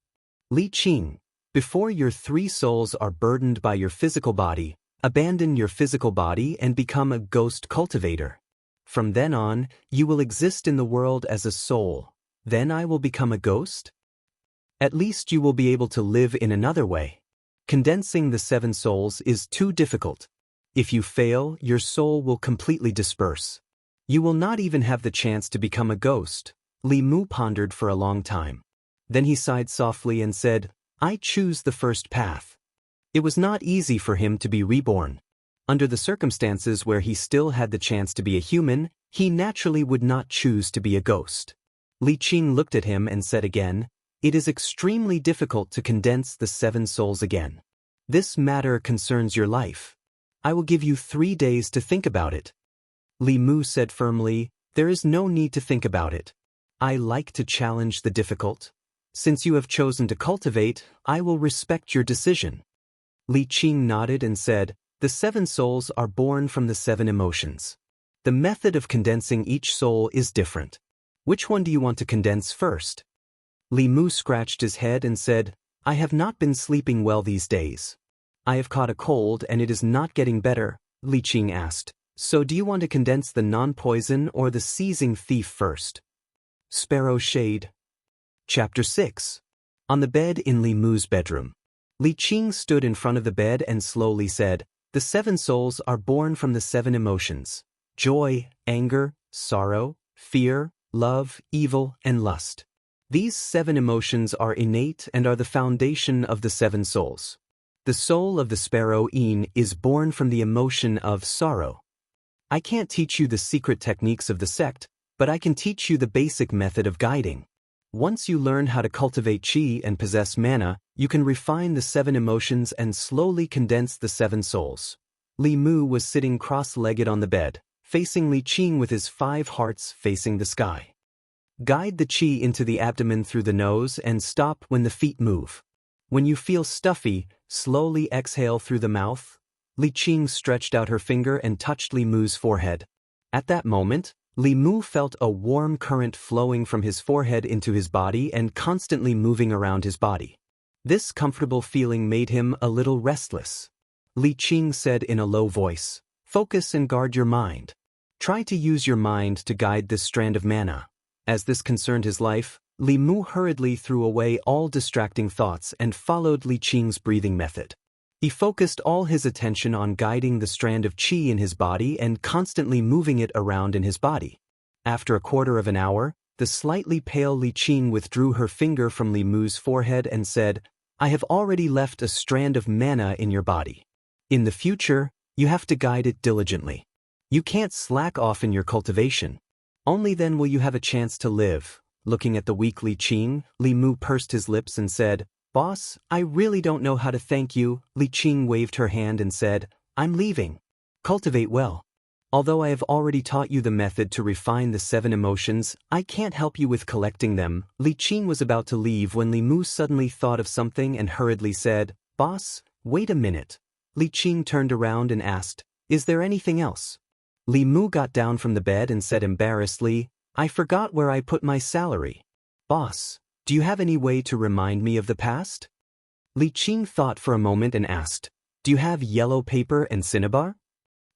"Li Qing, before your 3 souls are burdened by your physical body, abandon your physical body and become a ghost cultivator. From then on, you will exist in the world as a soul. Then I will become a ghost? At least you will be able to live in another way. Condensing the 7 souls is too difficult. If you fail, your soul will completely disperse. You will not even have the chance to become a ghost." Li Mu pondered for a long time. Then he sighed softly and said, "I choose the first path." It was not easy for him to be reborn. Under the circumstances where he still had the chance to be a human, he naturally would not choose to be a ghost. Li Qing looked at him and said again, "It is extremely difficult to condense the 7 souls again. This matter concerns your life. I will give you 3 days to think about it." Li Mu said firmly, "There is no need to think about it. I like to challenge the difficult. Since you have chosen to cultivate, I will respect your decision." Li Qing nodded and said, "The 7 souls are born from the 7 emotions. The method of condensing each soul is different. Which one do you want to condense first?" Li Mu scratched his head and said, "I have not been sleeping well these days. I have caught a cold and it is not getting better." Li Qing asked, So do you want to condense the non-poison or the seizing thief first? Sparrow Shade. Chapter 6. On the bed in Li Mu's bedroom. Li Qing stood in front of the bed and slowly said, "The 7 souls are born from the 7 emotions: joy, anger, sorrow, fear, love, evil, and lust. These 7 emotions are innate and are the foundation of the 7 souls. The soul of the sparrow Yin is born from the emotion of sorrow. I can't teach you the secret techniques of the sect, but I can teach you the basic method of guiding. Once you learn how to cultivate qi and possess mana, you can refine the 7 emotions and slowly condense the 7 souls." Li Mu was sitting cross-legged on the bed, facing Li Qing with his 5 hearts facing the sky. Guide the qi into the abdomen through the nose and stop when the feet move. When you feel stuffy, slowly exhale through the mouth. Li Qing stretched out her finger and touched Li Mu's forehead. At that moment, Li Mu felt a warm current flowing from his forehead into his body and constantly moving around his body. This comfortable feeling made him a little restless. Li Qing said in a low voice, "Focus and guard your mind. Try to use your mind to guide this strand of mana." As this concerned his life, Li Mu hurriedly threw away all distracting thoughts and followed Li Qing's breathing method. He focused all his attention on guiding the strand of qi in his body and constantly moving it around in his body. After a quarter of an hour, the slightly pale Li Qing withdrew her finger from Li Mu's forehead and said, "I have already left a strand of mana in your body. In the future, you have to guide it diligently. You can't slack off in your cultivation. Only then will you have a chance to live." Looking at the weak Li Qing, Li Mu pursed his lips and said, "Boss, I really don't know how to thank you." Li Qing waved her hand and said, "I'm leaving. Cultivate well. Although I have already taught you the method to refine the 7 emotions, I can't help you with collecting them." Li Qing was about to leave when Li Mu suddenly thought of something and hurriedly said, "Boss, wait a minute." Li Qing turned around and asked, "Is there anything else?" Li Mu got down from the bed and said embarrassedly, "I forgot where I put my salary. Boss, do you have any way to remind me of the past?" Li Qing thought for a moment and asked, "Do you have yellow paper and cinnabar?"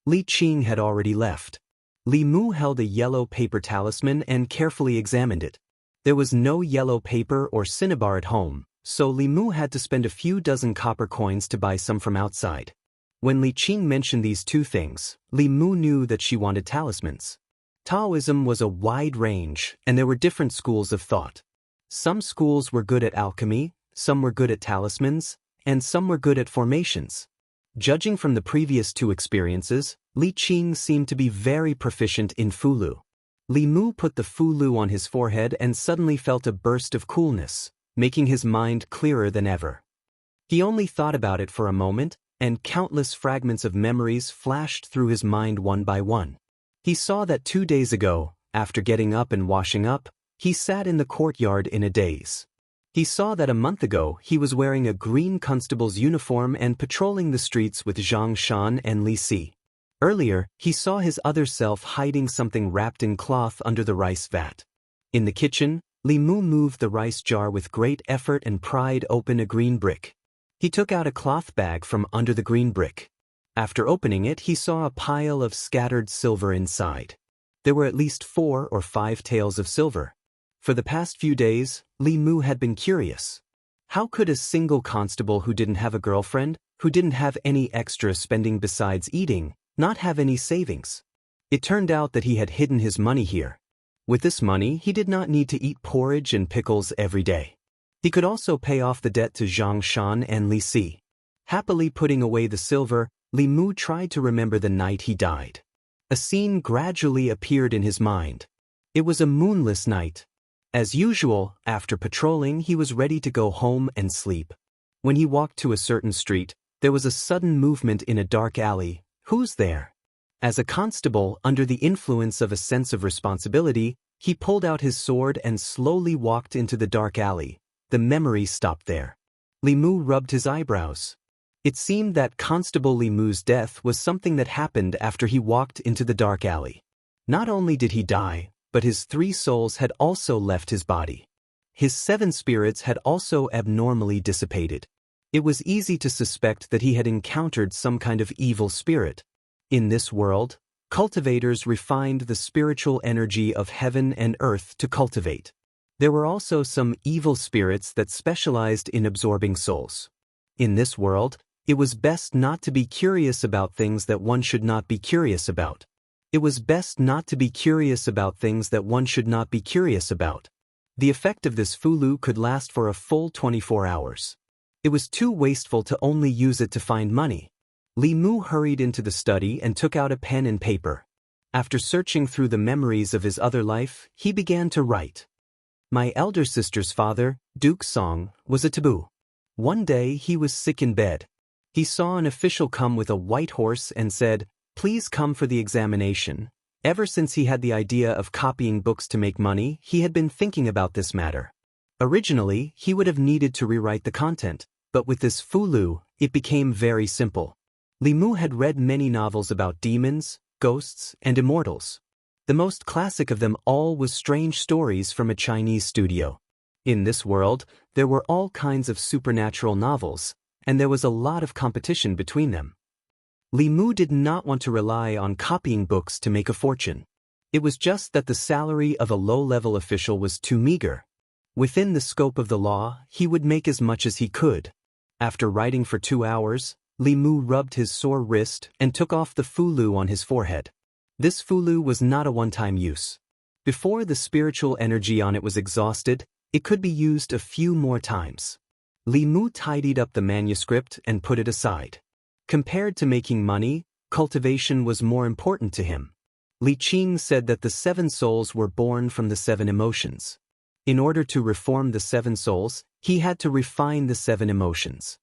Li Qing had already left. Li Mu held a yellow paper talisman and carefully examined it. There was no yellow paper or cinnabar at home, so Li Mu had to spend a few dozen copper coins to buy some from outside. When Li Qing mentioned these 2 things, Li Mu knew that she wanted talismans. Taoism was a wide range, and there were different schools of thought. Some schools were good at alchemy, some were good at talismans, and some were good at formations. Judging from the previous 2 experiences, Li Qing seemed to be very proficient in Fulu. Li Mu put the Fulu on his forehead and suddenly felt a burst of coolness, making his mind clearer than ever. He only thought about it for a moment, and countless fragments of memories flashed through his mind one by one. He saw that 2 days ago, after getting up and washing up, he sat in the courtyard in a daze. He saw that a month ago he was wearing a green constable's uniform and patrolling the streets with Zhang Shan and Li Si. Earlier, he saw his other self hiding something wrapped in cloth under the rice vat. In the kitchen, Li Mu moved the rice jar with great effort and pried open a green brick. He took out a cloth bag from under the green brick. After opening it, he saw a pile of scattered silver inside. There were at least 4 or 5 taels of silver. For the past few days, Li Mu had been curious. How could a single constable who didn't have a girlfriend, who didn't have any extra spending besides eating, not have any savings? It turned out that he had hidden his money here. With this money, he did not need to eat porridge and pickles every day. He could also pay off the debt to Zhang Shan and Li Si. Happily putting away the silver, Li Mu tried to remember the night he died. A scene gradually appeared in his mind. It was a moonless night. As usual, after patrolling, he was ready to go home and sleep. When he walked to a certain street, there was a sudden movement in a dark alley. Who's there? As a constable, under the influence of a sense of responsibility, he pulled out his sword and slowly walked into the dark alley. The memory stopped there. Li Mu rubbed his eyebrows. It seemed that Constable Li Mu's death was something that happened after he walked into the dark alley. Not only did he die, but his 3 souls had also left his body. His 7 spirits had also abnormally dissipated. It was easy to suspect that he had encountered some kind of evil spirit. In this world, Cultivators refined the spiritual energy of heaven and earth to cultivate. There were also some evil spirits that specialized in absorbing souls. In this world, it was best not to be curious about things that one should not be curious about. It was best not to be curious about things that one should not be curious about. The effect of this fulu could last for a full 24 hours. It was too wasteful to only use it to find money. Li Mu hurried into the study and took out a pen and paper. After searching through the memories of his other life, he began to write. My elder sister's father, Duke Song, was a taboo. One day he was sick in bed. He saw an official come with a white horse and said, "Please come for the examination." Ever since he had the idea of copying books to make money, he had been thinking about this matter. Originally, he would have needed to rewrite the content, but with this fulu, it became very simple. Li Mu had read many novels about demons, ghosts, and immortals. The most classic of them all was Strange Stories from a Chinese studio. In this world, there were all kinds of supernatural novels, and there was a lot of competition between them. Li Mu did not want to rely on copying books to make a fortune. It was just that the salary of a low-level official was too meager. Within the scope of the law, he would make as much as he could. After writing for 2 hours, Li Mu rubbed his sore wrist and took off the fulu on his forehead. This fulu was not a one-time use. Before the spiritual energy on it was exhausted, it could be used a few more times. Li Mu tidied up the manuscript and put it aside. Compared to making money, cultivation was more important to him. Li Qing said that the 7 souls were born from the 7 emotions. In order to reform the 7 souls, he had to refine the 7 emotions.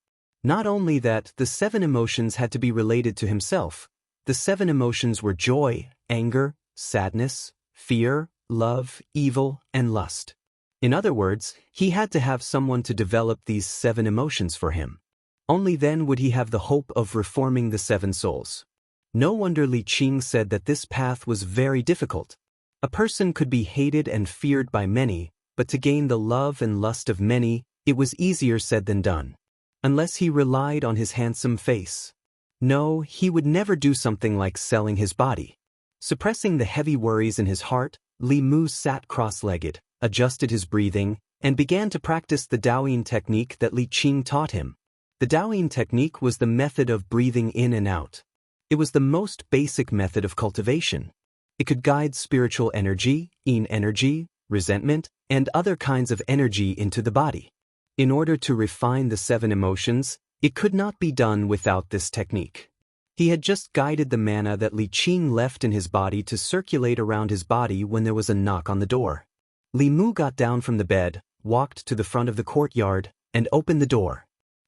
Not only that, the 7 emotions had to be related to himself. The 7 emotions were joy, anger, sadness, fear, love, evil, and lust. In other words, he had to have someone to develop these 7 emotions for him. Only then would he have the hope of reforming the 7 souls. No wonder Li Qing said that this path was very difficult. A person could be hated and feared by many, but to gain the love and lust of many, it was easier said than done. Unless he relied on his handsome face. No, he would never do something like selling his body. Suppressing the heavy worries in his heart, Li Mu sat cross-legged, adjusted his breathing, and began to practice the Daoyin technique that Li Qing taught him. The Daoyin technique was the method of breathing in and out. It was the most basic method of cultivation. It could guide spiritual energy, yin energy, resentment, and other kinds of energy into the body. In order to refine the 7 emotions, it could not be done without this technique. He had just guided the mana that Li Qing left in his body to circulate around his body when there was a knock on the door. Li Mu got down from the bed, walked to the front of the courtyard, and opened the door.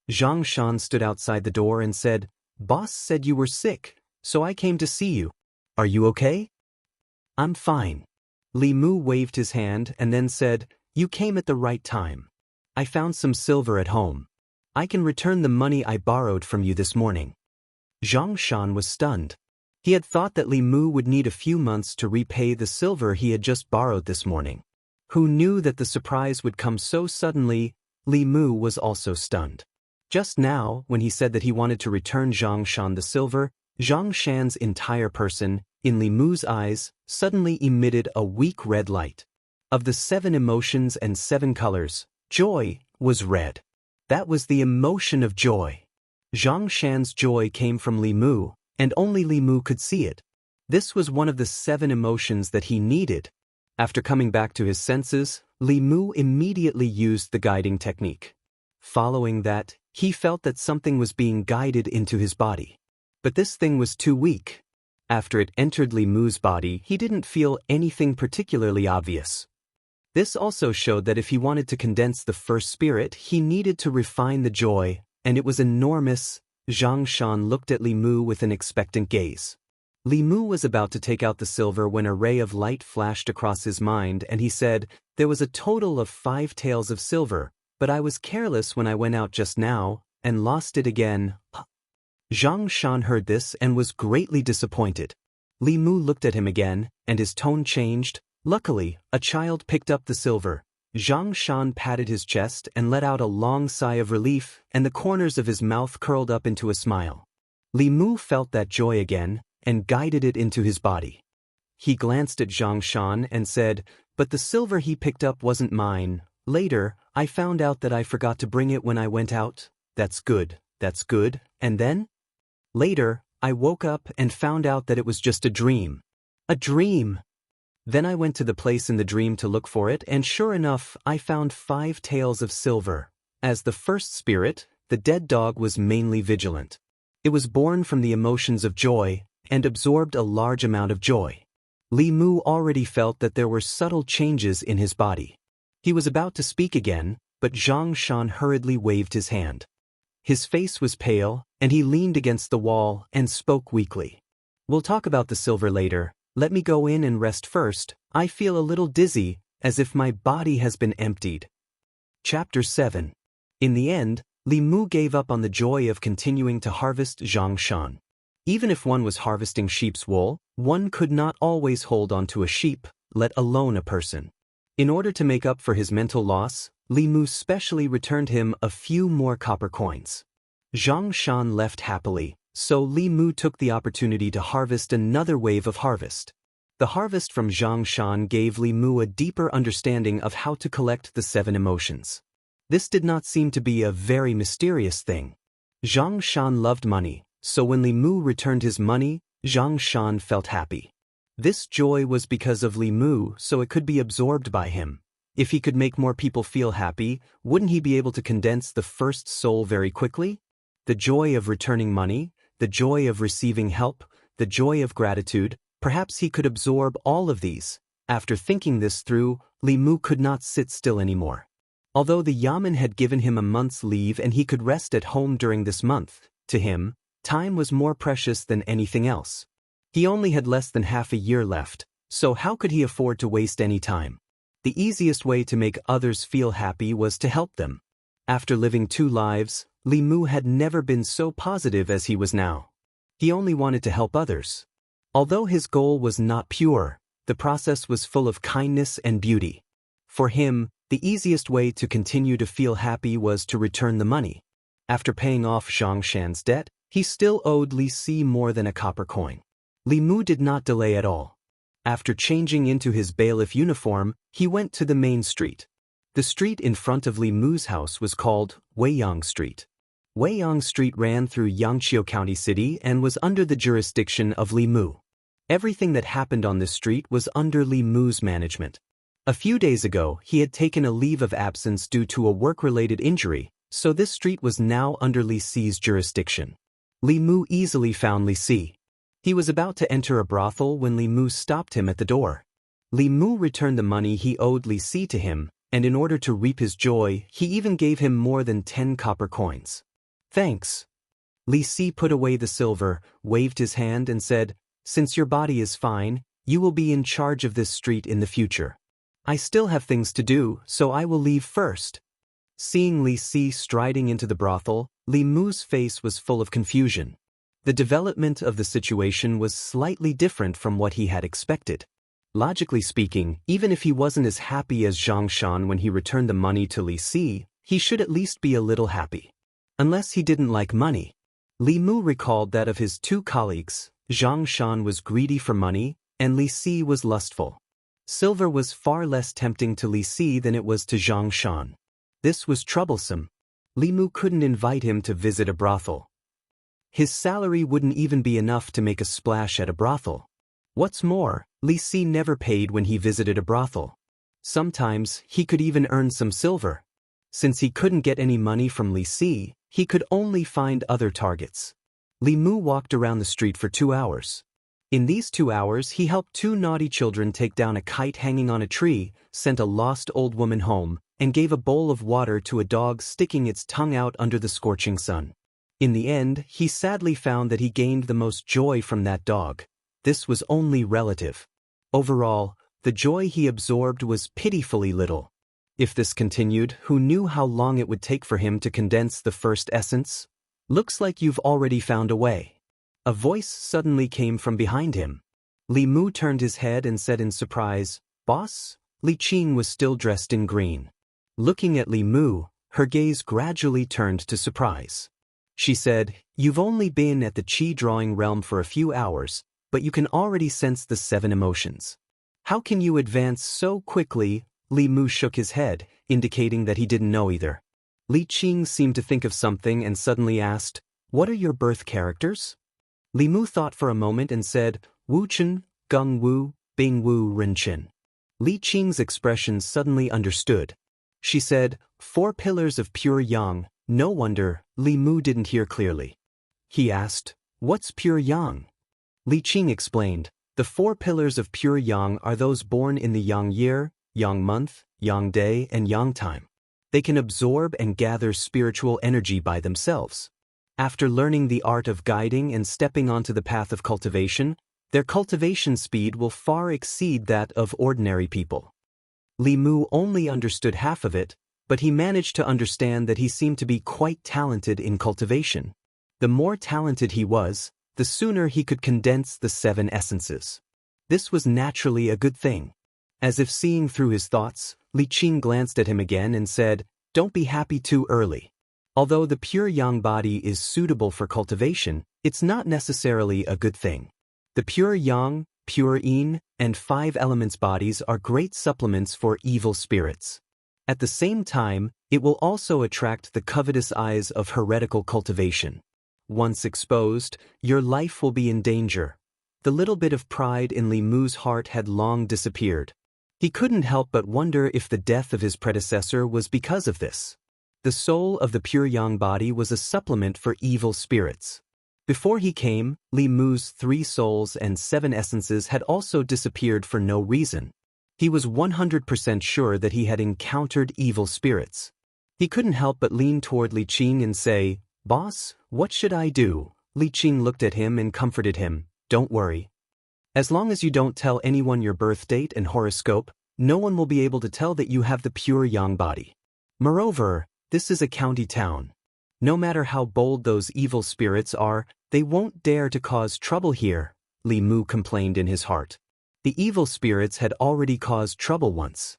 Zhang Shan stood outside the door and said, "Boss said you were sick, so I came to see you. Are you okay?" "I'm fine." Li Mu waved his hand and then said, "You came at the right time. I found some silver at home. I can return the money I borrowed from you this morning." Zhang Shan was stunned. He had thought that Li Mu would need a few months to repay the silver he had just borrowed this morning. Who knew that the surprise would come so suddenly? Li Mu was also stunned. Just now, when he said that he wanted to return Zhang Shan the silver, Zhang Shan's entire person, in Li Mu's eyes, suddenly emitted a weak red light. Of the 7 emotions and 7 colors, joy was red. That was the emotion of joy. Zhang Shan's joy came from Li Mu, and only Li Mu could see it. This was one of the 7 emotions that he needed. After coming back to his senses, Li Mu immediately used the guiding technique. Following that, he felt that something was being guided into his body. But this thing was too weak. After it entered Li Mu's body, he didn't feel anything particularly obvious. This also showed that if he wanted to condense the first spirit, he needed to refine the joy, and it was enormous. Zhang Shan looked at Li Mu with an expectant gaze. Li Mu was about to take out the silver when a ray of light flashed across his mind and he said, "There was a total of 5 taels of silver, but I was careless when I went out just now, and lost it again." Zhang Shan heard this and was greatly disappointed. Li Mu looked at him again, and his tone changed. Luckily, a child picked up the silver. Zhang Shan patted his chest and let out a long sigh of relief, and the corners of his mouth curled up into a smile. Li Mu felt that joy again, and guided it into his body. He glanced at Zhang Shan and said, "But the silver he picked up wasn't mine. Later, I found out that I forgot to bring it when I went out. That's good, that's good, and then? Later, I woke up and found out that it was just a dream. A dream! Then I went to the place in the dream to look for it, and sure enough, I found 5 taels of silver. As the first spirit, the dead dog was mainly vigilant. It was born from the emotions of joy, and absorbed a large amount of joy. Li Mu already felt that there were subtle changes in his body. He was about to speak again, but Zhang Shan hurriedly waved his hand. His face was pale, and he leaned against the wall and spoke weakly. "We'll talk about the silver later. Let me go in and rest first. I feel a little dizzy, as if my body has been emptied." Chapter 7. In the end, Li Mu gave up on the joy of continuing to harvest Zhang Shan. Even if one was harvesting sheep's wool, one could not always hold on to a sheep, let alone a person. In order to make up for his mental loss, Li Mu specially returned him a few more copper coins. Zhang Shan left happily, so Li Mu took the opportunity to harvest another wave of harvest. The harvest from Zhang Shan gave Li Mu a deeper understanding of how to collect the 7 emotions. This did not seem to be a very mysterious thing. Zhang Shan loved money, so when Li Mu returned his money, Zhang Shan felt happy. This joy was because of Li Mu, so it could be absorbed by him. If he could make more people feel happy, wouldn't he be able to condense the first soul very quickly? The joy of returning money, the joy of receiving help, the joy of gratitude, perhaps he could absorb all of these. After thinking this through, Li Mu could not sit still anymore. Although the Yamen had given him a month's leave and he could rest at home during this month, to him, time was more precious than anything else. He only had less than half a year left, so how could he afford to waste any time? The easiest way to make others feel happy was to help them. After living 2 lives, Li Mu had never been so positive as he was now. He only wanted to help others. Although his goal was not pure, the process was full of kindness and beauty. For him, the easiest way to continue to feel happy was to return the money. After paying off Zhang Shan's debt, he still owed Li Si more than a copper coin. Li Mu did not delay at all. After changing into his bailiff uniform, he went to the main street. The street in front of Li Mu's house was called Weiyang Street. Weiyang Street ran through Yangqiu County City and was under the jurisdiction of Li Mu. Everything that happened on this street was under Li Mu's management. A few days ago, he had taken a leave of absence due to a work-related injury, so this street was now under Li Si's jurisdiction. Li Mu easily found Li Si. He was about to enter a brothel when Li Mu stopped him at the door. Li Mu returned the money he owed Li Si to him, and in order to reap his joy, he even gave him more than 10 copper coins. "Thanks." Li Si put away the silver, waved his hand and said, "Since your body is fine, you will be in charge of this street in the future. I still have things to do, so I will leave first." Seeing Li Si striding into the brothel, Li Mu's face was full of confusion. The development of the situation was slightly different from what he had expected. Logically speaking, even if he wasn't as happy as Zhang Shan when he returned the money to Li Si, he should at least be a little happy. Unless he didn't like money. Li Mu recalled that of his 2 colleagues, Zhang Shan was greedy for money, and Li Si was lustful. Silver was far less tempting to Li Si than it was to Zhang Shan. This was troublesome. Li Mu couldn't invite him to visit a brothel. His salary wouldn't even be enough to make a splash at a brothel. What's more, Li Si never paid when he visited a brothel. Sometimes, he could even earn some silver. Since he couldn't get any money from Li Si, he could only find other targets. Li Mu walked around the street for 2 hours. In these 2 hours, he helped 2 naughty children take down a kite hanging on a tree, sent a lost old woman home, and gave a bowl of water to a dog sticking its tongue out under the scorching sun. In the end, he sadly found that he gained the most joy from that dog. This was only relative. Overall, the joy he absorbed was pitifully little. If this continued, who knew how long it would take for him to condense the first essence? "Looks like you've already found a way." A voice suddenly came from behind him. Li Mu turned his head and said in surprise, "Boss?" Li Qing was still dressed in green. Looking at Li Mu, her gaze gradually turned to surprise. She said, "You've only been at the Qi drawing realm for a few hours, but you can already sense the 7 emotions. How can you advance so quickly? Li Mu shook his head, indicating that he didn't know either. Li Qing seemed to think of something and suddenly asked, "What are your birth characters?" Li Mu thought for a moment and said, "Wu Chen, Gung Wu, Bing Wu Ren Chen." Li Qing's expression suddenly understood. She said, 4 pillars of pure yang." No wonder Li Mu didn't hear clearly. He asked, "What's pure yang?" Li Qing explained, "The 4 pillars of pure yang are those born in the yang year, yang month, yang day, and yang time. They can absorb and gather spiritual energy by themselves. After learning the art of guiding and stepping onto the path of cultivation, their cultivation speed will far exceed that of ordinary people." Li Mu only understood half of it, but he managed to understand that he seemed to be quite talented in cultivation. The more talented he was, the sooner he could condense the 7 essences. This was naturally a good thing. As if seeing through his thoughts, Li Qing glanced at him again and said, "Don't be happy too early. Although the pure yang body is suitable for cultivation, it's not necessarily a good thing. The pure yang, pure yin, and 5 elements bodies are great supplements for evil spirits. At the same time, it will also attract the covetous eyes of heretical cultivation. Once exposed, your life will be in danger." The little bit of pride in Li Mu's heart had long disappeared. He couldn't help but wonder if the death of his predecessor was because of this. The soul of the pure yang body was a supplement for evil spirits. Before he came, Li Mu's 3 souls and 7 essences had also disappeared for no reason. He was 100% sure that he had encountered evil spirits. He couldn't help but lean toward Li Qing and say, "Boss, what should I do?" Li Qing looked at him and comforted him, "Don't worry. As long as you don't tell anyone your birth date and horoscope, no one will be able to tell that you have the pure yang body. Moreover, this is a county town. No matter how bold those evil spirits are, they won't dare to cause trouble here," Li Mu complained in his heart. The evil spirits had already caused trouble once.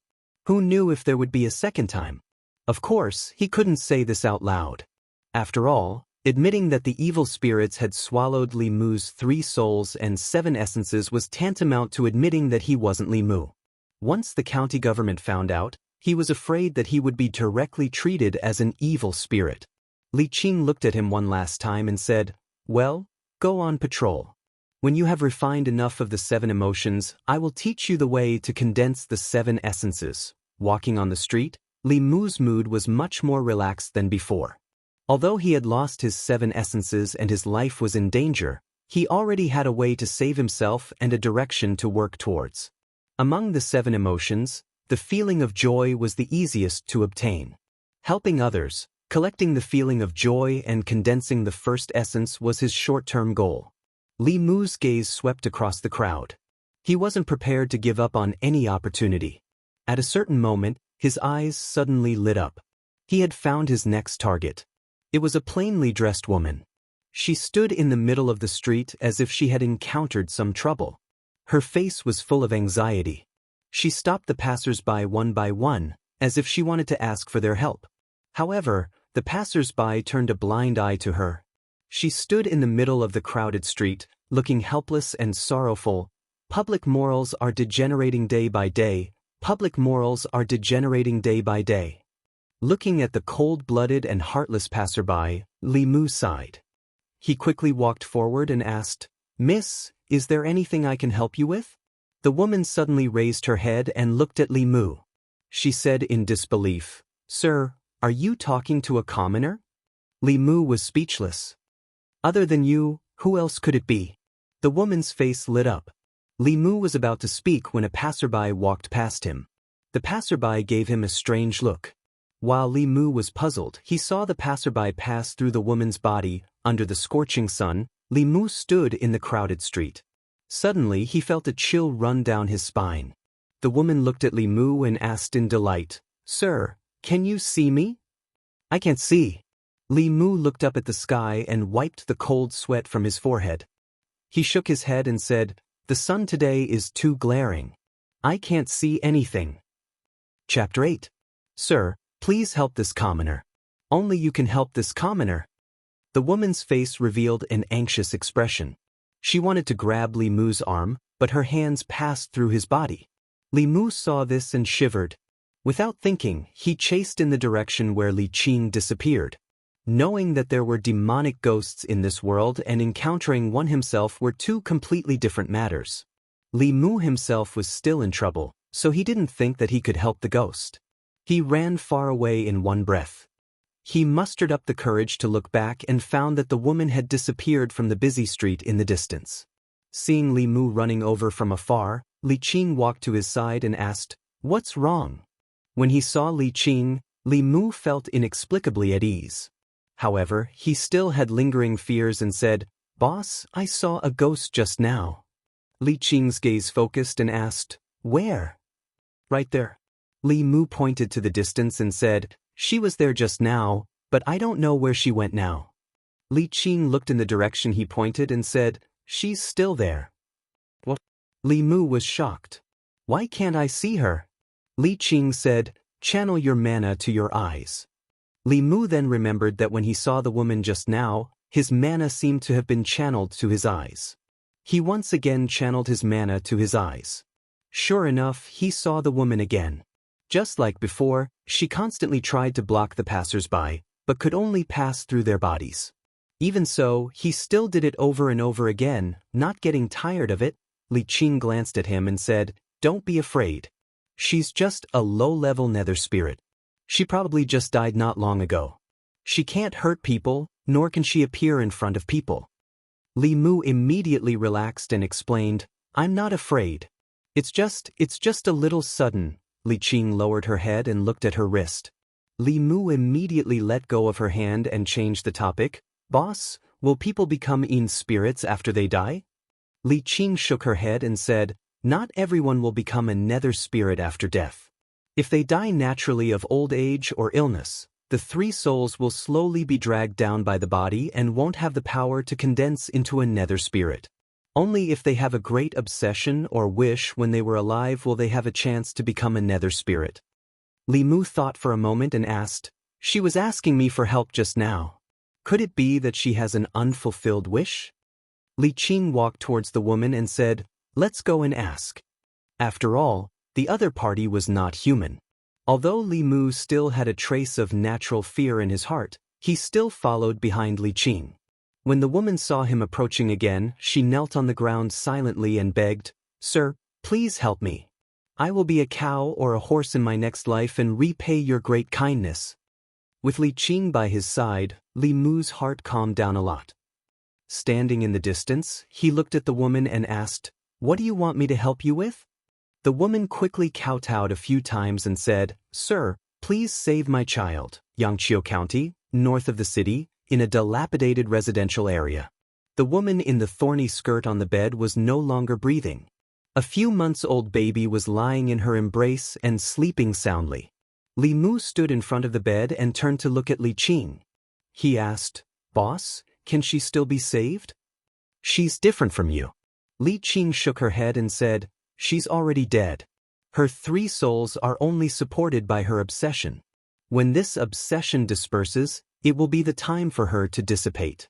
Who knew if there would be a second time? Of course, he couldn't say this out loud. After all, admitting that the evil spirits had swallowed Li Mu's 3 souls and 7 essences was tantamount to admitting that he wasn't Li Mu. Once the county government found out, he was afraid that he would be directly treated as an evil spirit. Li Qing looked at him one last time and said, "Well, go on patrol. When you have refined enough of the 7 emotions, I will teach you the way to condense the 7 essences." Walking on the street, Li Mu's mood was much more relaxed than before. Although he had lost his 7 essences and his life was in danger, he already had a way to save himself and a direction to work towards. Among the 7 emotions, the feeling of joy was the easiest to obtain. Helping others, collecting the feeling of joy and condensing the first essence was his short-term goal. Li Mu's gaze swept across the crowd. He wasn't prepared to give up on any opportunity. At a certain moment, his eyes suddenly lit up. He had found his next target. It was a plainly dressed woman. She stood in the middle of the street as if she had encountered some trouble. Her face was full of anxiety. She stopped the passers-by one by one, as if she wanted to ask for their help. However, the passers-by turned a blind eye to her. She stood in the middle of the crowded street, looking helpless and sorrowful. Public morals are degenerating day by day. Public morals are degenerating day by day. Looking at the cold-blooded and heartless passerby, Li Mu sighed. He quickly walked forward and asked, "Miss, is there anything I can help you with?" The woman suddenly raised her head and looked at Li Mu. She said in disbelief, "Sir, are you talking to a commoner?" Li Mu was speechless. "Other than you, who else could it be?" The woman's face lit up. Li Mu was about to speak when a passerby walked past him. The passerby gave him a strange look. While Li Mu was puzzled, he saw the passerby pass through the woman's body. Under the scorching sun, Li Mu stood in the crowded street. Suddenly, he felt a chill run down his spine. The woman looked at Li Mu and asked in delight, "Sir, can you see me?" "I can't see." Li Mu looked up at the sky and wiped the cold sweat from his forehead. He shook his head and said, "The sun today is too glaring. I can't see anything." Chapter 8. "Sir, please help this commoner. Only you can help this commoner." The woman's face revealed an anxious expression. She wanted to grab Li Mu's arm, but her hands passed through his body. Li Mu saw this and shivered. Without thinking, he chased in the direction where Li Qing disappeared. Knowing that there were demonic ghosts in this world and encountering one himself were two completely different matters. Li Mu himself was still in trouble, so he didn't think that he could help the ghost. He ran far away in one breath. He mustered up the courage to look back and found that the woman had disappeared from the busy street in the distance. Seeing Li Mu running over from afar, Li Qing walked to his side and asked, "What's wrong?" When he saw Li Qing, Li Mu felt inexplicably at ease. However, he still had lingering fears and said, "Boss, I saw a ghost just now." Li Qing's gaze focused and asked, "Where?" "Right there." Li Mu pointed to the distance and said, "She was there just now, but I don't know where she went now." Li Qing looked in the direction he pointed and said, "She's still there." "What?" Li Mu was shocked. "Why can't I see her?" Li Qing said, "Channel your mana to your eyes." Li Mu then remembered that when he saw the woman just now, his mana seemed to have been channeled to his eyes. He once again channeled his mana to his eyes. Sure enough, he saw the woman again. Just like before, she constantly tried to block the passers-by, but could only pass through their bodies. Even so, he still did it over and over again, not getting tired of it. Li Qing glanced at him and said, "Don't be afraid. She's just a low-level nether spirit. She probably just died not long ago. She can't hurt people, nor can she appear in front of people." Li Mu immediately relaxed and explained, "I'm not afraid. It's just a little sudden." Li Qing lowered her head and looked at her wrist. Li Mu immediately let go of her hand and changed the topic. "Boss, will people become spirits after they die?" Li Qing shook her head and said, "Not everyone will become a nether spirit after death. If they die naturally of old age or illness, the three souls will slowly be dragged down by the body and won't have the power to condense into a nether spirit. Only if they have a great obsession or wish when they were alive will they have a chance to become a nether spirit." Li Mu thought for a moment and asked, "She was asking me for help just now. Could it be that she has an unfulfilled wish?" Li Qing walked towards the woman and said, "Let's go and ask." After all, the other party was not human. Although Li Mu still had a trace of natural fear in his heart, he still followed behind Li Qing. When the woman saw him approaching again, she knelt on the ground silently and begged, "Sir, please help me. I will be a cow or a horse in my next life and repay your great kindness." With Li Qing by his side, Li Mu's heart calmed down a lot. Standing in the distance, he looked at the woman and asked, "What do you want me to help you with?" The woman quickly kowtowed a few times and said, "Sir, please save my child, Yangqiu County, north of the city, in a dilapidated residential area." The woman in the thorny skirt on the bed was no longer breathing. A few months-old baby was lying in her embrace and sleeping soundly. Li Mu stood in front of the bed and turned to look at Li Qing. He asked, "Boss, can she still be saved?" "She's different from you." Li Qing shook her head and said, "She's already dead. Her three souls are only supported by her obsession. When this obsession disperses, it will be the time for her to dissipate."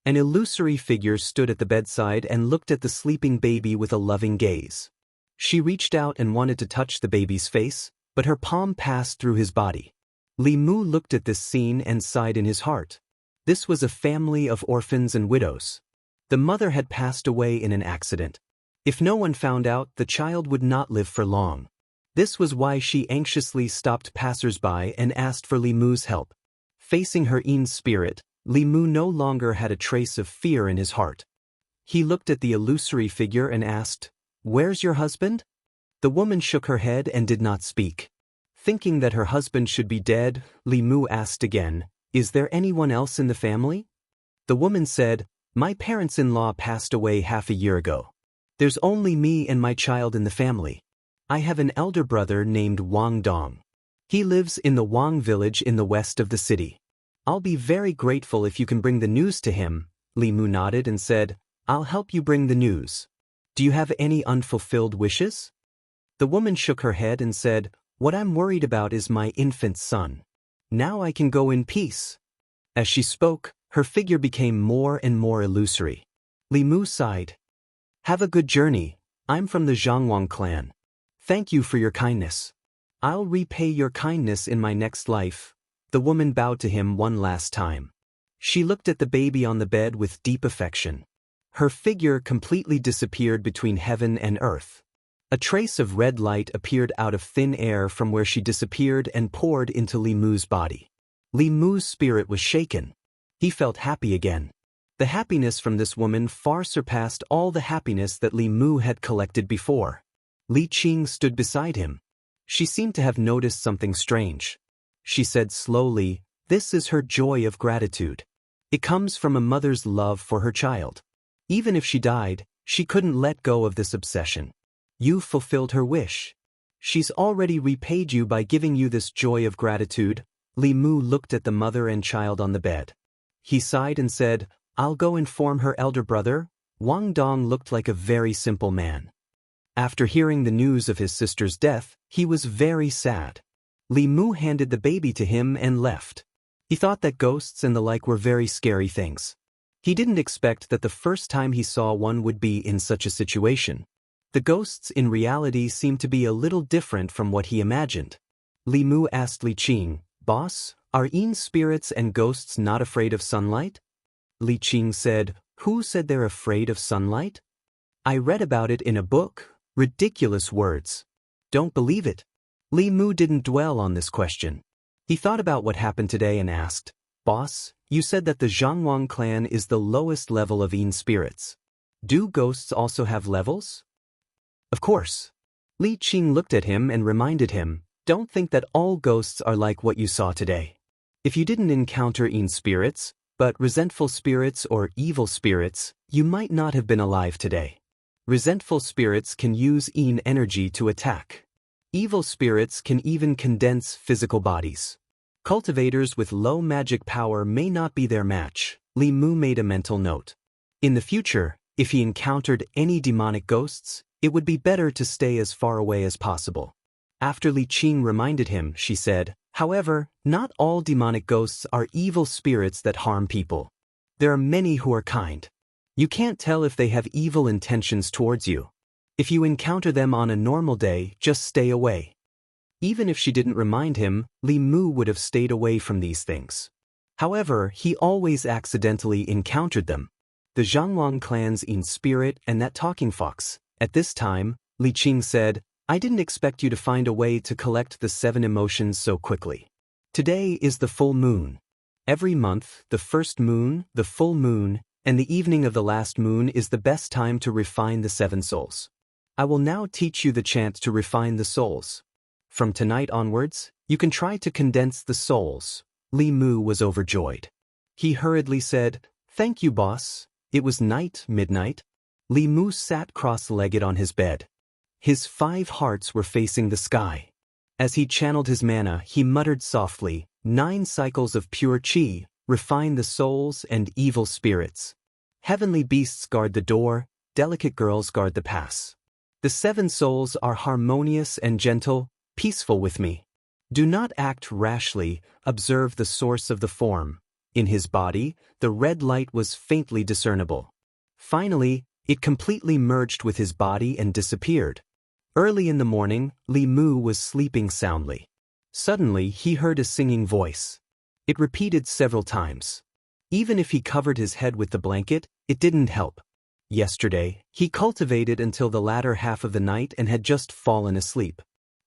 An illusory figure stood at the bedside and looked at the sleeping baby with a loving gaze. She reached out and wanted to touch the baby's face, but her palm passed through his body. Li Mu looked at this scene and sighed in his heart. This was a family of orphans and widows. The mother had passed away in an accident. If no one found out, the child would not live for long. This was why she anxiously stopped passers-by and asked for Li Mu's help. Facing her spirit, Li Mu no longer had a trace of fear in his heart. He looked at the illusory figure and asked, "Where's your husband?" The woman shook her head and did not speak. Thinking that her husband should be dead, Li Mu asked again, "Is there anyone else in the family?" The woman said, "My parents-in-law passed away half a year ago. There's only me and my child in the family. I have an elder brother named Wang Dong. He lives in the Wang village in the west of the city. I'll be very grateful if you can bring the news to him." Li Mu nodded and said, "I'll help you bring the news. Do you have any unfulfilled wishes?" The woman shook her head and said, "What I'm worried about is my infant son. Now I can go in peace." As she spoke, her figure became more and more illusory. Li Mu sighed. Have a good journey. I'm from the Jianghu clan. Thank you for your kindness. I'll repay your kindness in my next life. The woman bowed to him one last time. She looked at the baby on the bed with deep affection. Her figure completely disappeared between heaven and earth. A trace of red light appeared out of thin air from where she disappeared and poured into Li Mu's body. Li Mu's spirit was shaken. He felt happy again. The happiness from this woman far surpassed all the happiness that Li Mu had collected before. Li Qing stood beside him. She seemed to have noticed something strange. She said slowly, "This is her joy of gratitude. It comes from a mother's love for her child. Even if she died, she couldn't let go of this obsession. You fulfilled her wish. She's already repaid you by giving you this joy of gratitude." Li Mu looked at the mother and child on the bed. He sighed and said, "I'll go inform her elder brother." Wang Dong looked like a very simple man. After hearing the news of his sister's death, he was very sad. Li Mu handed the baby to him and left. He thought that ghosts and the like were very scary things. He didn't expect that the first time he saw one would be in such a situation. The ghosts in reality seemed to be a little different from what he imagined. Li Mu asked Li Qing, "Boss, are Yin spirits and ghosts not afraid of sunlight?" Li Qing said, "Who said they're afraid of sunlight? I read about it in a book." Ridiculous words. Don't believe it. Li Mu didn't dwell on this question. He thought about what happened today and asked, "Boss, you said that the Jianghu clan is the lowest level of Yin spirits. Do ghosts also have levels?" "Of course." Li Qing looked at him and reminded him, "Don't think that all ghosts are like what you saw today. If you didn't encounter Yin spirits, but resentful spirits or evil spirits, you might not have been alive today. Resentful spirits can use Yin energy to attack. Evil spirits can even condense physical bodies. Cultivators with low magic power may not be their match." Li Mu made a mental note. In the future, if he encountered any demonic ghosts, it would be better to stay as far away as possible. After Li Qing reminded him, she said, "However, not all demonic ghosts are evil spirits that harm people. There are many who are kind. You can't tell if they have evil intentions towards you. If you encounter them on a normal day, just stay away." Even if she didn't remind him, Li Mu would have stayed away from these things. However, he always accidentally encountered them. The Jianghu clan's Yin spirit and that talking fox. At this time, Li Qing said, "I didn't expect you to find a way to collect the 7 emotions so quickly. Today is the full moon. Every month, the first moon, the full moon, and the evening of the last moon is the best time to refine the 7 souls. I will now teach you the chant to refine the souls. From tonight onwards, you can try to condense the souls." Li Mu was overjoyed. He hurriedly said, "Thank you, boss." It was midnight. Li Mu sat cross-legged on his bed. His 5 hearts were facing the sky. As he channeled his mana, he muttered softly, 9 cycles of pure qi, refine the souls and evil spirits. Heavenly beasts guard the door, delicate girls guard the pass. The 7 souls are harmonious and gentle, peaceful with me. Do not act rashly, observe the source of the form. In his body, the red light was faintly discernible. Finally, it completely merged with his body and disappeared. Early in the morning, Li Mu was sleeping soundly. Suddenly, he heard a singing voice. It repeated several times. Even if he covered his head with the blanket, it didn't help. Yesterday, he cultivated until the latter half of the night and had just fallen asleep.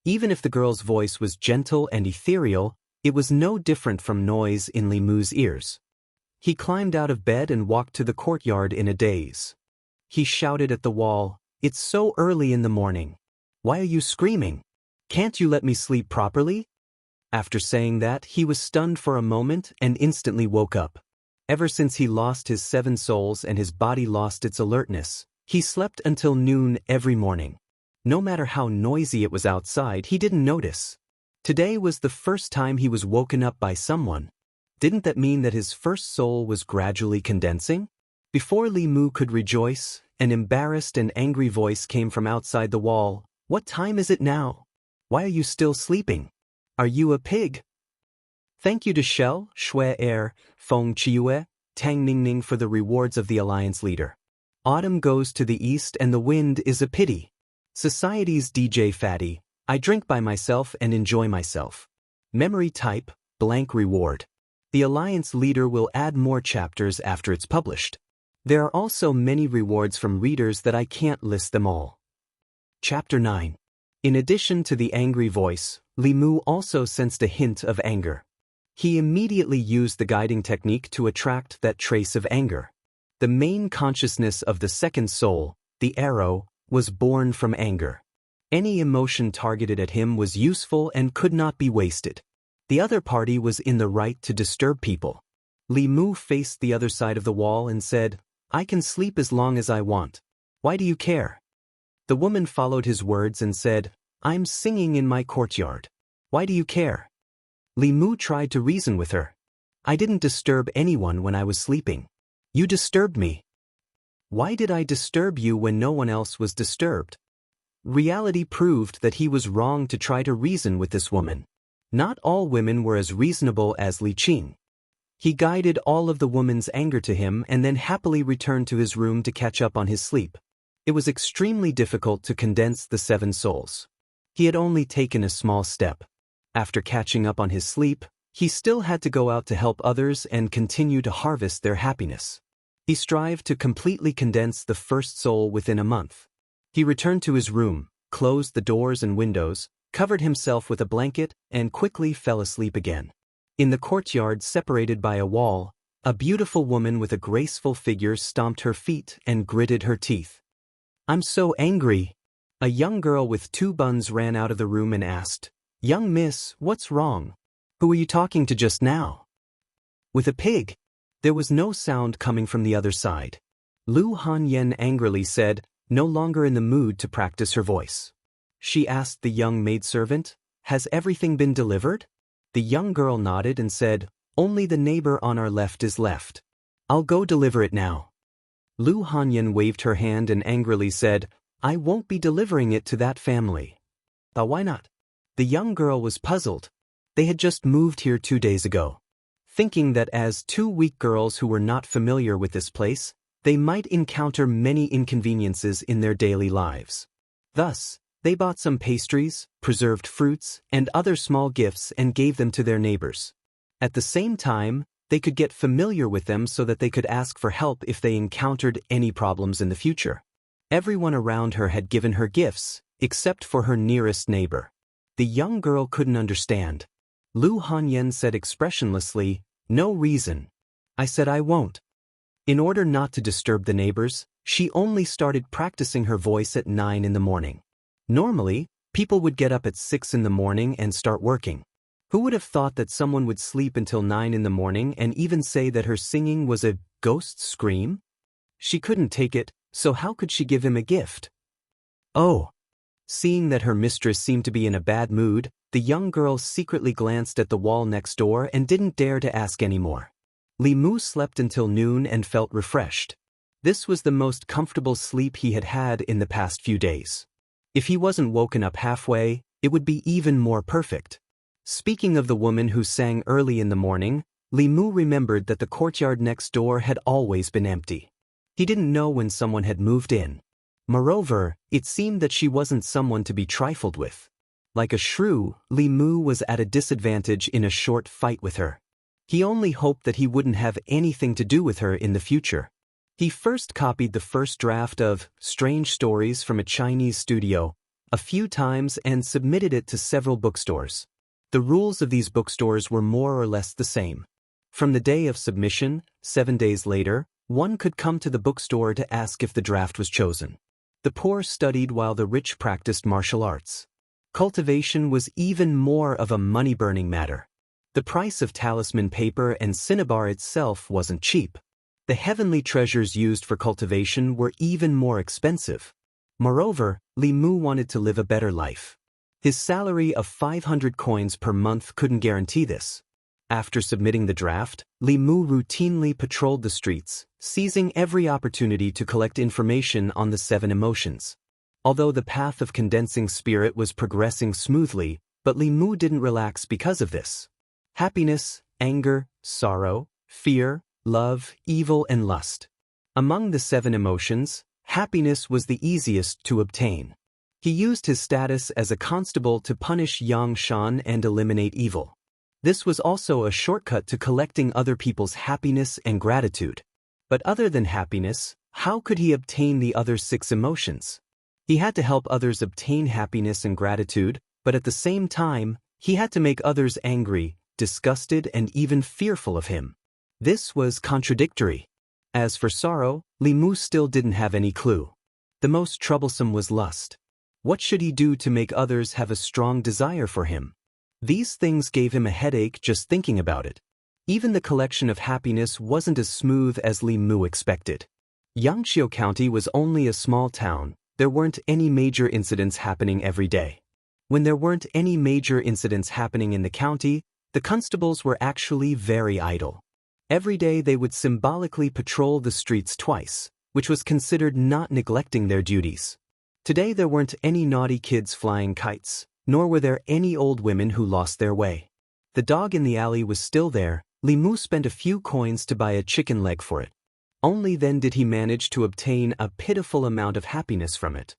Even if the girl's voice was gentle and ethereal, it was no different from noise in Li Mu's ears. He climbed out of bed and walked to the courtyard in a daze. He shouted at the wall, "It's so early in the morning. Why are you screaming? Can't you let me sleep properly?" After saying that, he was stunned for a moment and instantly woke up. Ever since he lost his 7 souls and his body lost its alertness, he slept until noon every morning. No matter how noisy it was outside, he didn't notice. Today was the first time he was woken up by someone. Didn't that mean that his first soul was gradually condensing? Before Li Mu could rejoice, an embarrassed and angry voice came from outside the wall. "What time is it now? Why are you still sleeping? Are you a pig?" Thank you to Shell, Shui Air, Feng Chiue, Tang Ningning for the rewards of the Alliance leader. Autumn goes to the east and the wind is a pity. Society's DJ Fatty, I drink by myself and enjoy myself. Memory type, blank reward. The Alliance leader will add more chapters after it's published. There are also many rewards from readers that I can't list them all. Chapter 9. In addition to the angry voice, Li Mu also sensed a hint of anger. He immediately used the guiding technique to attract that trace of anger. The main consciousness of the second soul, the arrow, was born from anger. Any emotion targeted at him was useful and could not be wasted. The other party was in the right to disturb people. Li Mu faced the other side of the wall and said, "I can sleep as long as I want. Why do you care?" The woman followed his words and said, "I'm singing in my courtyard. Why do you care?" Li Mu tried to reason with her. "I didn't disturb anyone when I was sleeping. You disturbed me. Why did I disturb you when no one else was disturbed?" Reality proved that he was wrong to try to reason with this woman. Not all women were as reasonable as Li Qing. He guided all of the woman's anger to him and then happily returned to his room to catch up on his sleep. It was extremely difficult to condense the 7 souls. He had only taken a small step. After catching up on his sleep, he still had to go out to help others and continue to harvest their happiness. He strived to completely condense the first soul within a month. He returned to his room, closed the doors and windows, covered himself with a blanket, and quickly fell asleep again. In the courtyard separated by a wall, a beautiful woman with a graceful figure stomped her feet and gritted her teeth. "I'm so angry." A young girl with 2 buns ran out of the room and asked, "Young miss, what's wrong? Who were you talking to just now?" "With a pig." There was no sound coming from the other side. Lu Hanyen angrily said, no longer in the mood to practice her voice. She asked the young maidservant, "Has everything been delivered?" The young girl nodded and said, "Only the neighbor on our left is left. I'll go deliver it now." Lu Hanyen waved her hand and angrily said, "I won't be delivering it to that family." Why not?" The young girl was puzzled. They had just moved here 2 days ago. Thinking that as 2 weak girls who were not familiar with this place, they might encounter many inconveniences in their daily lives. Thus, they bought some pastries, preserved fruits, and other small gifts and gave them to their neighbors. At the same time, they could get familiar with them so that they could ask for help if they encountered any problems in the future. Everyone around her had given her gifts, except for her nearest neighbor. The young girl couldn't understand. Lu Hanyen said expressionlessly, "No reason. I said I won't." In order not to disturb the neighbors, she only started practicing her voice at 9 in the morning. Normally, people would get up at 6 in the morning and start working. Who would have thought that someone would sleep until 9 in the morning and even say that her singing was a ghost scream? She couldn't take it, so how could she give him a gift? Oh. Seeing that her mistress seemed to be in a bad mood, the young girl secretly glanced at the wall next door and didn't dare to ask any more. Li Mu slept until noon and felt refreshed. This was the most comfortable sleep he had had in the past few days. If he wasn't woken up halfway, it would be even more perfect. Speaking of the woman who sang early in the morning, Li Mu remembered that the courtyard next door had always been empty. He didn't know when someone had moved in. Moreover, it seemed that she wasn't someone to be trifled with. Like a shrew, Li Mu was at a disadvantage in a short fight with her. He only hoped that he wouldn't have anything to do with her in the future. He first copied the first draft of Strange Stories from a Chinese studio a few times and submitted it to several bookstores. The rules of these bookstores were more or less the same. From the day of submission, 7 days later, one could come to the bookstore to ask if the draft was chosen. The poor studied while the rich practiced martial arts. Cultivation was even more of a money-burning matter. The price of talisman paper and cinnabar itself wasn't cheap. The heavenly treasures used for cultivation were even more expensive. Moreover, Li Mu wanted to live a better life. His salary of 500 coins per month couldn't guarantee this. After submitting the draft, Li Mu routinely patrolled the streets, seizing every opportunity to collect information on the 7 emotions. Although the path of condensing spirit was progressing smoothly, but Li Mu didn't relax because of this. Happiness, anger, sorrow, fear, love, evil, and lust. Among the 7 emotions, happiness was the easiest to obtain. He used his status as a constable to punish Yang Shan and eliminate evil. This was also a shortcut to collecting other people's happiness and gratitude. But other than happiness, how could he obtain the other 6 emotions? He had to help others obtain happiness and gratitude, but at the same time, he had to make others angry, disgusted, and even fearful of him. This was contradictory. As for sorrow, Li Mu still didn't have any clue. The most troublesome was lust. What should he do to make others have a strong desire for him? These things gave him a headache just thinking about it. Even the collection of happiness wasn't as smooth as Li Mu expected. Yangqiu County was only a small town. There weren't any major incidents happening every day. When there weren't any major incidents happening in the county, the constables were actually very idle. Every day they would symbolically patrol the streets twice, which was considered not neglecting their duties. Today there weren't any naughty kids flying kites, nor were there any old women who lost their way. The dog in the alley was still there. Li Mu spent a few coins to buy a chicken leg for it. Only then did he manage to obtain a pitiful amount of happiness from it.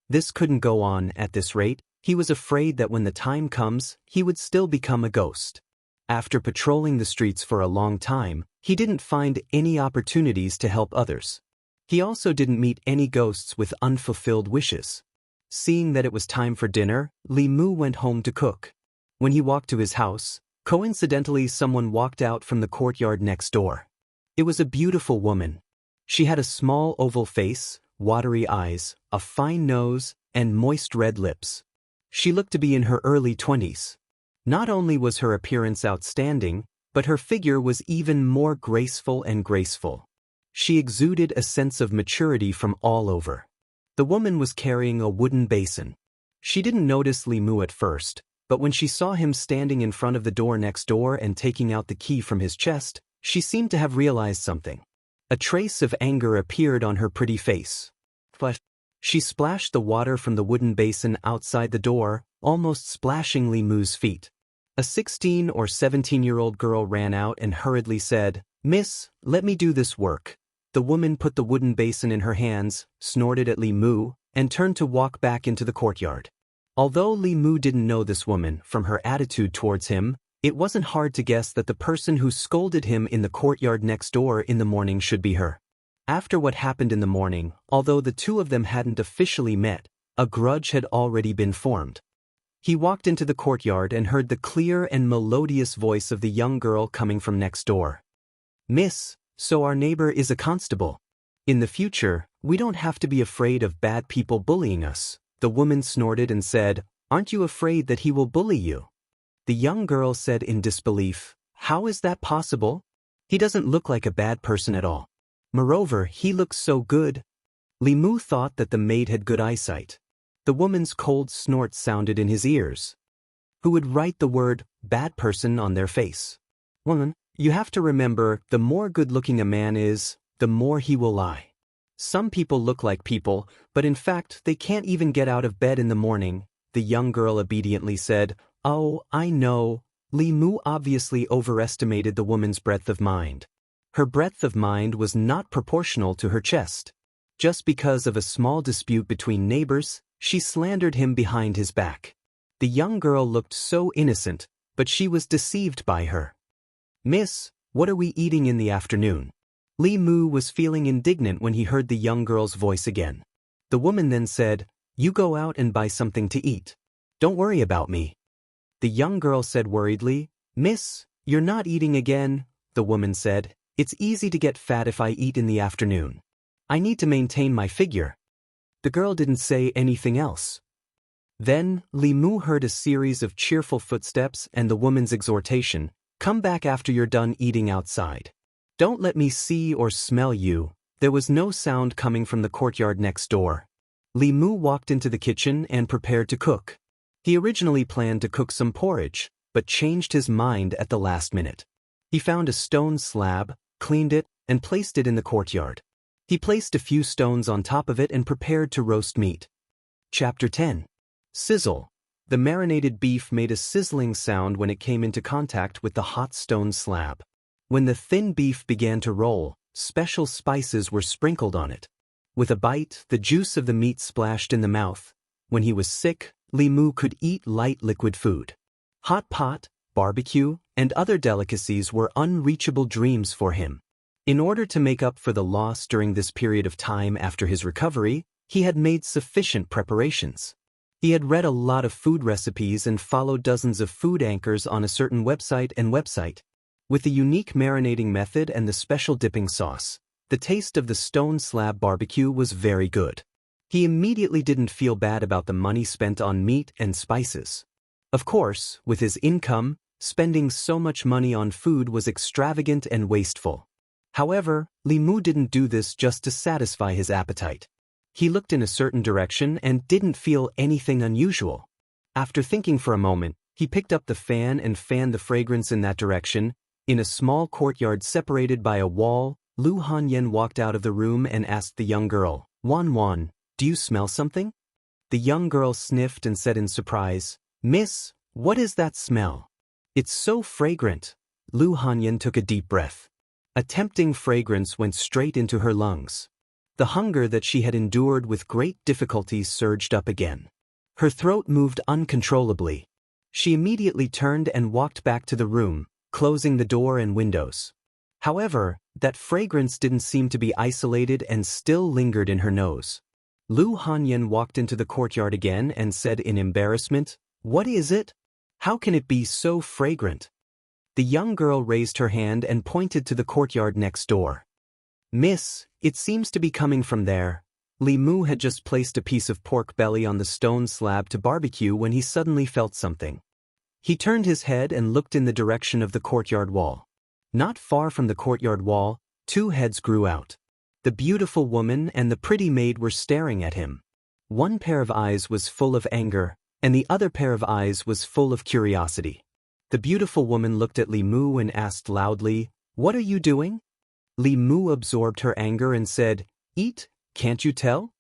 This couldn't go on at this rate. He was afraid that when the time comes, he would still become a ghost. After patrolling the streets for a long time, he didn't find any opportunities to help others. He also didn't meet any ghosts with unfulfilled wishes. Seeing that it was time for dinner, Li Mu went home to cook. When he walked to his house, coincidentally someone walked out from the courtyard next door. It was a beautiful woman. She had a small oval face, watery eyes, a fine nose, and moist red lips. She looked to be in her early 20s. Not only was her appearance outstanding, but her figure was even more graceful and graceful. She exuded a sense of maturity from all over. The woman was carrying a wooden basin. She didn't notice Li Mu at first, but when she saw him standing in front of the door next door and taking out the key from his chest, she seemed to have realized something. A trace of anger appeared on her pretty face. She splashed the water from the wooden basin outside the door, almost splashing Li Mu's feet. A 16 or 17-year-old girl ran out and hurriedly said, "Miss, let me do this work." The woman put the wooden basin in her hands, snorted at Li Mu, and turned to walk back into the courtyard. Although Li Mu didn't know this woman from her attitude towards him, it wasn't hard to guess that the person who scolded him in the courtyard next door in the morning should be her. After what happened in the morning, although the two of them hadn't officially met, a grudge had already been formed. He walked into the courtyard and heard the clear and melodious voice of the young girl coming from next door. "Miss, so our neighbor is a constable. In the future, we don't have to be afraid of bad people bullying us." The woman snorted and said, "Aren't you afraid that he will bully you?" The young girl said in disbelief, "How is that possible? He doesn't look like a bad person at all. Moreover, he looks so good." Li Mu thought that the maid had good eyesight. The woman's cold snort sounded in his ears. Who would write the word, "bad person," on their face? Woman, you have to remember, the more good-looking a man is, the more he will lie. Some people look like people, but in fact they can't even get out of bed in the morning. The young girl obediently said, "Oh, I know." Li Mu obviously overestimated the woman's breadth of mind. Her breadth of mind was not proportional to her chest. Just because of a small dispute between neighbors, she slandered him behind his back. The young girl looked so innocent, but she was deceived by her. "Miss, what are we eating in the afternoon?" Li Mu was feeling indignant when he heard the young girl's voice again. The woman then said, "You go out and buy something to eat. Don't worry about me." The young girl said worriedly, "Miss, you're not eating again." The woman said, "It's easy to get fat if I eat in the afternoon. I need to maintain my figure." The girl didn't say anything else. Then, Li Mu heard a series of cheerful footsteps and the woman's exhortation, "Come back after you're done eating outside. Don't let me see or smell you." There was no sound coming from the courtyard next door. Li Mu walked into the kitchen and prepared to cook. He originally planned to cook some porridge, but changed his mind at the last minute. He found a stone slab, cleaned it, and placed it in the courtyard. He placed a few stones on top of it and prepared to roast meat. Chapter 10. Sizzle. The marinated beef made a sizzling sound when it came into contact with the hot stone slab. When the thin beef began to roll, special spices were sprinkled on it. With a bite, the juice of the meat splashed in the mouth. When he was sick, Li Mu could eat light liquid food. Hot pot, barbecue, and other delicacies were unreachable dreams for him. In order to make up for the loss during this period of time after his recovery, he had made sufficient preparations. He had read a lot of food recipes and followed dozens of food anchors on a certain website. With the unique marinating method and the special dipping sauce, the taste of the stone slab barbecue was very good. He immediately didn't feel bad about the money spent on meat and spices. Of course, with his income, spending so much money on food was extravagant and wasteful. However, Li Mu didn't do this just to satisfy his appetite. He looked in a certain direction and didn't feel anything unusual. After thinking for a moment, he picked up the fan and fanned the fragrance in that direction. In a small courtyard separated by a wall, Lu Hanyan walked out of the room and asked the young girl, "Wan, do you smell something?" The young girl sniffed and said in surprise, "Miss, what is that smell? It's so fragrant." Lu Hanyan took a deep breath. A tempting fragrance went straight into her lungs. The hunger that she had endured with great difficulty surged up again. Her throat moved uncontrollably. She immediately turned and walked back to the room, closing the door and windows. However, that fragrance didn't seem to be isolated and still lingered in her nose. Lu Hanyan walked into the courtyard again and said in embarrassment, "What is it? How can it be so fragrant?" The young girl raised her hand and pointed to the courtyard next door. "Miss, it seems to be coming from there." Li Mu had just placed a piece of pork belly on the stone slab to barbecue when he suddenly felt something. He turned his head and looked in the direction of the courtyard wall. Not far from the courtyard wall, two heads grew out. The beautiful woman and the pretty maid were staring at him. One pair of eyes was full of anger, and the other pair of eyes was full of curiosity. The beautiful woman looked at Li Mu and asked loudly, "What are you doing?" Li Mu absorbed her anger and said, "Eat, can't you tell?"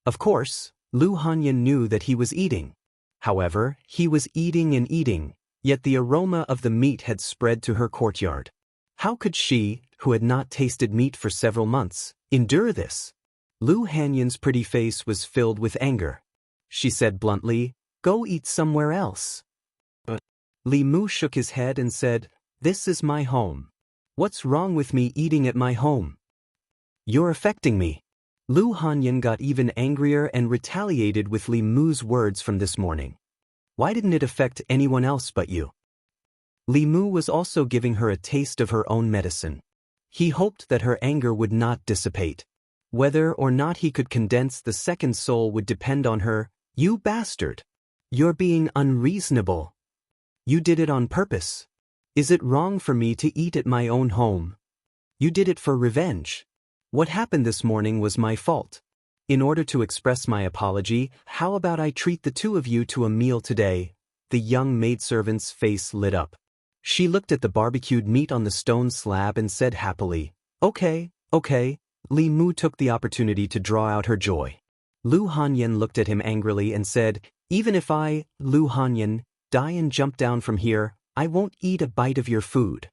Of course, Lu Hanyan knew that he was eating. However, he was eating and eating, yet the aroma of the meat had spread to her courtyard. How could she, who had not tasted meat for several months, endure this? Lu Hanyan's pretty face was filled with anger. She said bluntly, "Go eat somewhere else." But Li Mu shook his head and said, "This is my home. What's wrong with me eating at my home? You're affecting me." Lu Hanyan got even angrier and retaliated with Li Mu's words from this morning. "Why didn't it affect anyone else but you?" Li Mu was also giving her a taste of her own medicine. He hoped that her anger would not dissipate. Whether or not he could condense the second soul would depend on her. "You bastard! You're being unreasonable. You did it on purpose. Is it wrong for me to eat at my own home? You did it for revenge. What happened this morning was my fault. In order to express my apology, how about I treat the two of you to a meal today?" The young maidservant's face lit up. She looked at the barbecued meat on the stone slab and said happily, Okay. Li Mu took the opportunity to draw out her joy. Lu Hanyan looked at him angrily and said, "Even if I, Lu Hanyan, die and jump down from here, I won't eat a bite of your food."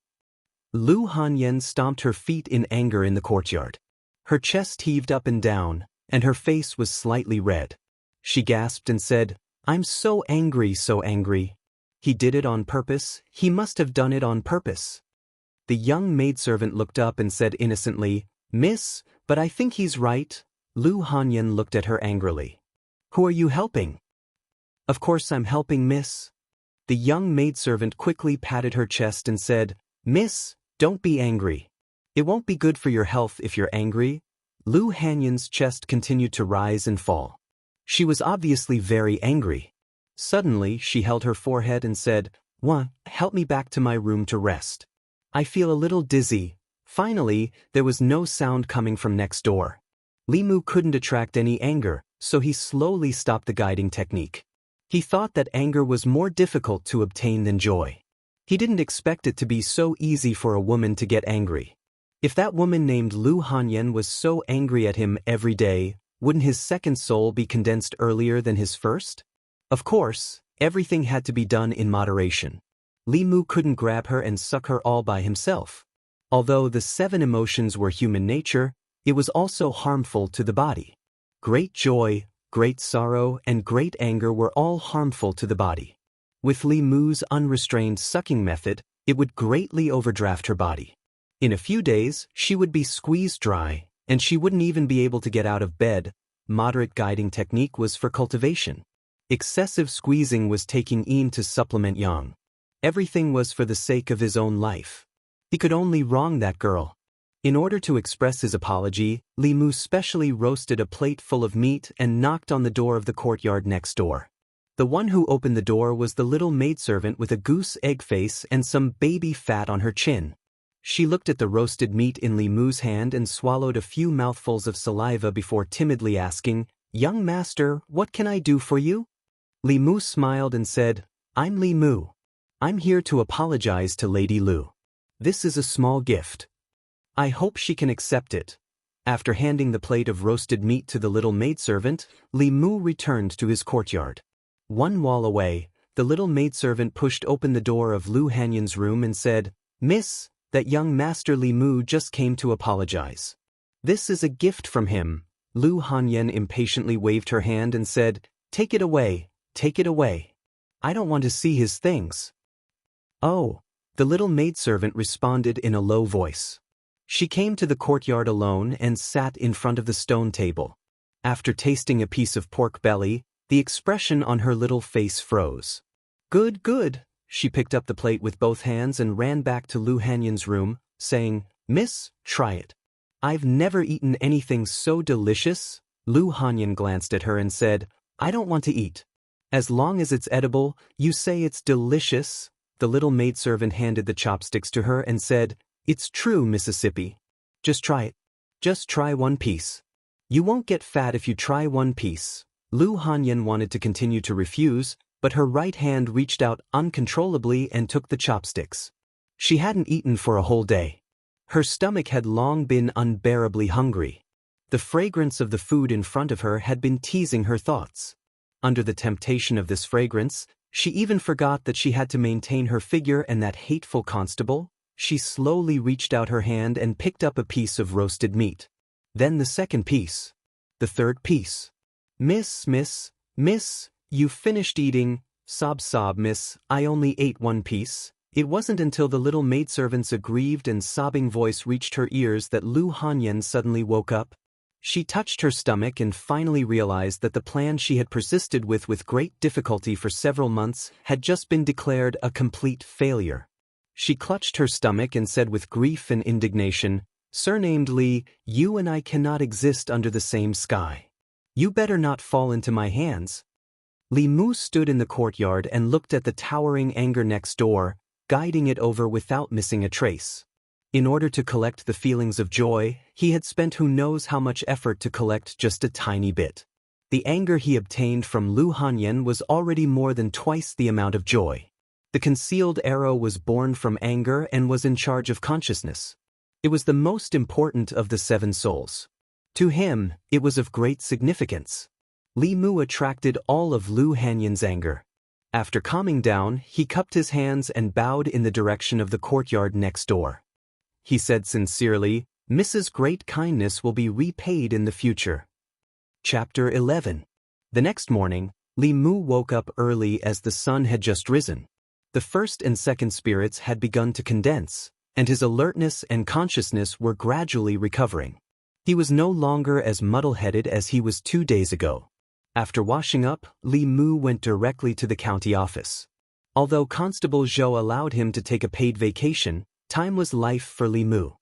Lu Hanyan stomped her feet in anger in the courtyard. Her chest heaved up and down, and her face was slightly red. She gasped and said, "I'm so angry, so angry. He did it on purpose. He must have done it on purpose." The young maidservant looked up and said innocently, "Miss, but I think he's right." Lu Hanyan looked at her angrily. "Who are you helping?" "Of course I'm helping, miss." The young maidservant quickly patted her chest and said, "Miss, don't be angry. It won't be good for your health if you're angry." Lu Hanyan's chest continued to rise and fall. She was obviously very angry. Suddenly, she held her forehead and said, Help me back to my room to rest. I feel a little dizzy." Finally, there was no sound coming from next door. Li Mu couldn't attract any anger, so he slowly stopped the guiding technique. He thought that anger was more difficult to obtain than joy. He didn't expect it to be so easy for a woman to get angry. If that woman named Lu Hanyan was so angry at him every day, wouldn't his second soul be condensed earlier than his first? Of course, everything had to be done in moderation. Li Mu couldn't grab her and suck her all by himself. Although the 7 emotions were human nature, it was also harmful to the body. Great joy, great sorrow, and great anger were all harmful to the body. With Li Mu's unrestrained sucking method, it would greatly overdraft her body. In a few days, she would be squeezed dry, and she wouldn't even be able to get out of bed. Moderate guiding technique was for cultivation. Excessive squeezing was taking in to supplement yang. Everything was for the sake of his own life. He could only wrong that girl. In order to express his apology, Li Mu specially roasted a plate full of meat and knocked on the door of the courtyard next door. The one who opened the door was the little maidservant with a goose egg face and some baby fat on her chin. She looked at the roasted meat in Li Mu's hand and swallowed a few mouthfuls of saliva before timidly asking, "Young master, what can I do for you?" Li Mu smiled and said, "I'm Li Mu. I'm here to apologize to Lady Lu. This is a small gift. I hope she can accept it." After handing the plate of roasted meat to the little maidservant, Li Mu returned to his courtyard. One wall away, the little maidservant pushed open the door of Lu Hanyan's room and said, "Miss, that young master Li Mu just came to apologize. This is a gift from him." Lu Hanyan impatiently waved her hand and said, "Take it away, take it away. I don't want to see his things." "Oh," the little maidservant responded in a low voice. She came to the courtyard alone and sat in front of the stone table. After tasting a piece of pork belly, the expression on her little face froze. "Good, good." She picked up the plate with both hands and ran back to Lu Hanyan's room, saying, "Miss, try it. I've never eaten anything so delicious." Lu Hanyan glanced at her and said, "I don't want to eat. As long as it's edible, you say it's delicious." The little maidservant handed the chopsticks to her and said, "It's true, Mississippi. Just try it. Just try one piece. You won't get fat if you try one piece." Lu Hanyan wanted to continue to refuse, but her right hand reached out uncontrollably and took the chopsticks. She hadn't eaten for a whole day. Her stomach had long been unbearably hungry. The fragrance of the food in front of her had been teasing her thoughts. Under the temptation of this fragrance, she even forgot that she had to maintain her figure and that hateful constable. She slowly reached out her hand and picked up a piece of roasted meat. Then the second piece. The third piece. Miss, you finished eating." "Sob, sob, miss, I only ate one piece." It wasn't until the little maidservant's aggrieved and sobbing voice reached her ears that Lu Hanyan suddenly woke up. She touched her stomach and finally realized that the plan she had persisted with great difficulty for several months had just been declared a complete failure. She clutched her stomach and said with grief and indignation, "Surnamed Li, you and I cannot exist under the same sky. You better not fall into my hands." Li Mu stood in the courtyard and looked at the towering anger next door, guiding it over without missing a trace. In order to collect the feelings of joy, he had spent who knows how much effort to collect just a tiny bit. The anger he obtained from Lu Hanyan was already more than twice the amount of joy. The concealed arrow was born from anger and was in charge of consciousness. It was the most important of the 7 souls. To him, it was of great significance. Li Mu attracted all of Lu Hanyan's anger. After calming down, he cupped his hands and bowed in the direction of the courtyard next door. He said sincerely, "Mrs. Great Kindness will be repaid in the future." Chapter 11. The next morning, Li Mu woke up early as the sun had just risen. The first and second spirits had begun to condense, and his alertness and consciousness were gradually recovering. He was no longer as muddle-headed as he was 2 days ago. After washing up, Li Mu went directly to the county office. Although Constable Zhou allowed him to take a paid vacation, time was life for Li Mu.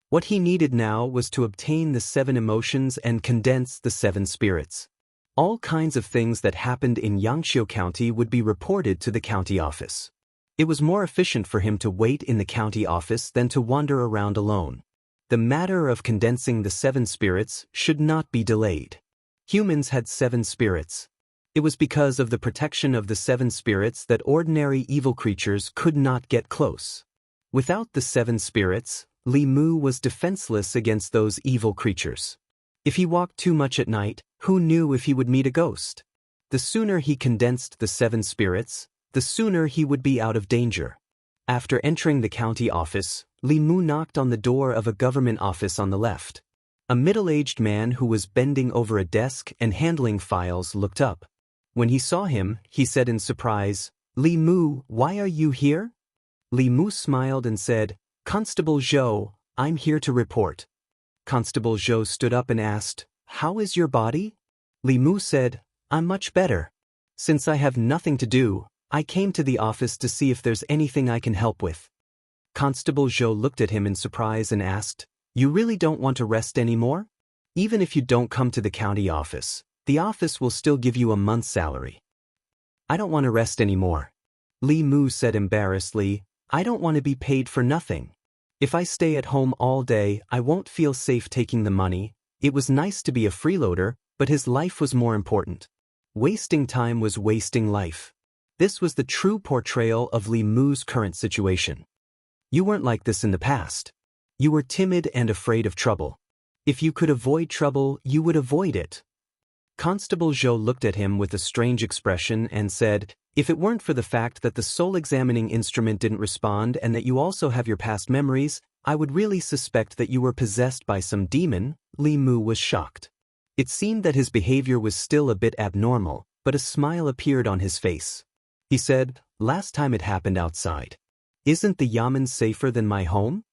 What he needed now was to obtain the 7 emotions and condense the 7 spirits. All kinds of things that happened in Yangqiu County would be reported to the county office. It was more efficient for him to wait in the county office than to wander around alone. The matter of condensing the 7 spirits should not be delayed. Humans had 7 spirits. It was because of the protection of the 7 spirits that ordinary evil creatures could not get close. Without the 7 spirits, Li Mu was defenseless against those evil creatures. If he walked too much at night, who knew if he would meet a ghost? The sooner he condensed the 7 spirits, the sooner he would be out of danger. After entering the county office, Li Mu knocked on the door of a government office on the left. A middle-aged man who was bending over a desk and handling files looked up. When he saw him, he said in surprise, "Li Mu, why are you here?" Li Mu smiled and said, "Constable Zhou, I'm here to report." Constable Zhou stood up and asked, "How is your body?" Li Mu said, "I'm much better. Since I have nothing to do, I came to the office to see if there's anything I can help with." Constable Zhou looked at him in surprise and asked, "You really don't want to rest anymore? Even if you don't come to the county office, the office will still give you a month's salary." "I don't want to rest anymore," Li Mu said embarrassedly. "I don't want to be paid for nothing. If I stay at home all day, I won't feel safe taking the money. It was nice to be a freeloader, but his life was more important. Wasting time was wasting life." This was the true portrayal of Li Mu's current situation. You weren't like this in the past. You were timid and afraid of trouble. If you could avoid trouble, you would avoid it. Constable Zhou looked at him with a strange expression and said, "If it weren't for the fact that the soul examining instrument didn't respond and that you also have your past memories, I would really suspect that you were possessed by some demon." Li Mu was shocked. It seemed that his behavior was still a bit abnormal, but a smile appeared on his face. He said, "Last time it happened outside. Isn't the Yamen safer than my home?"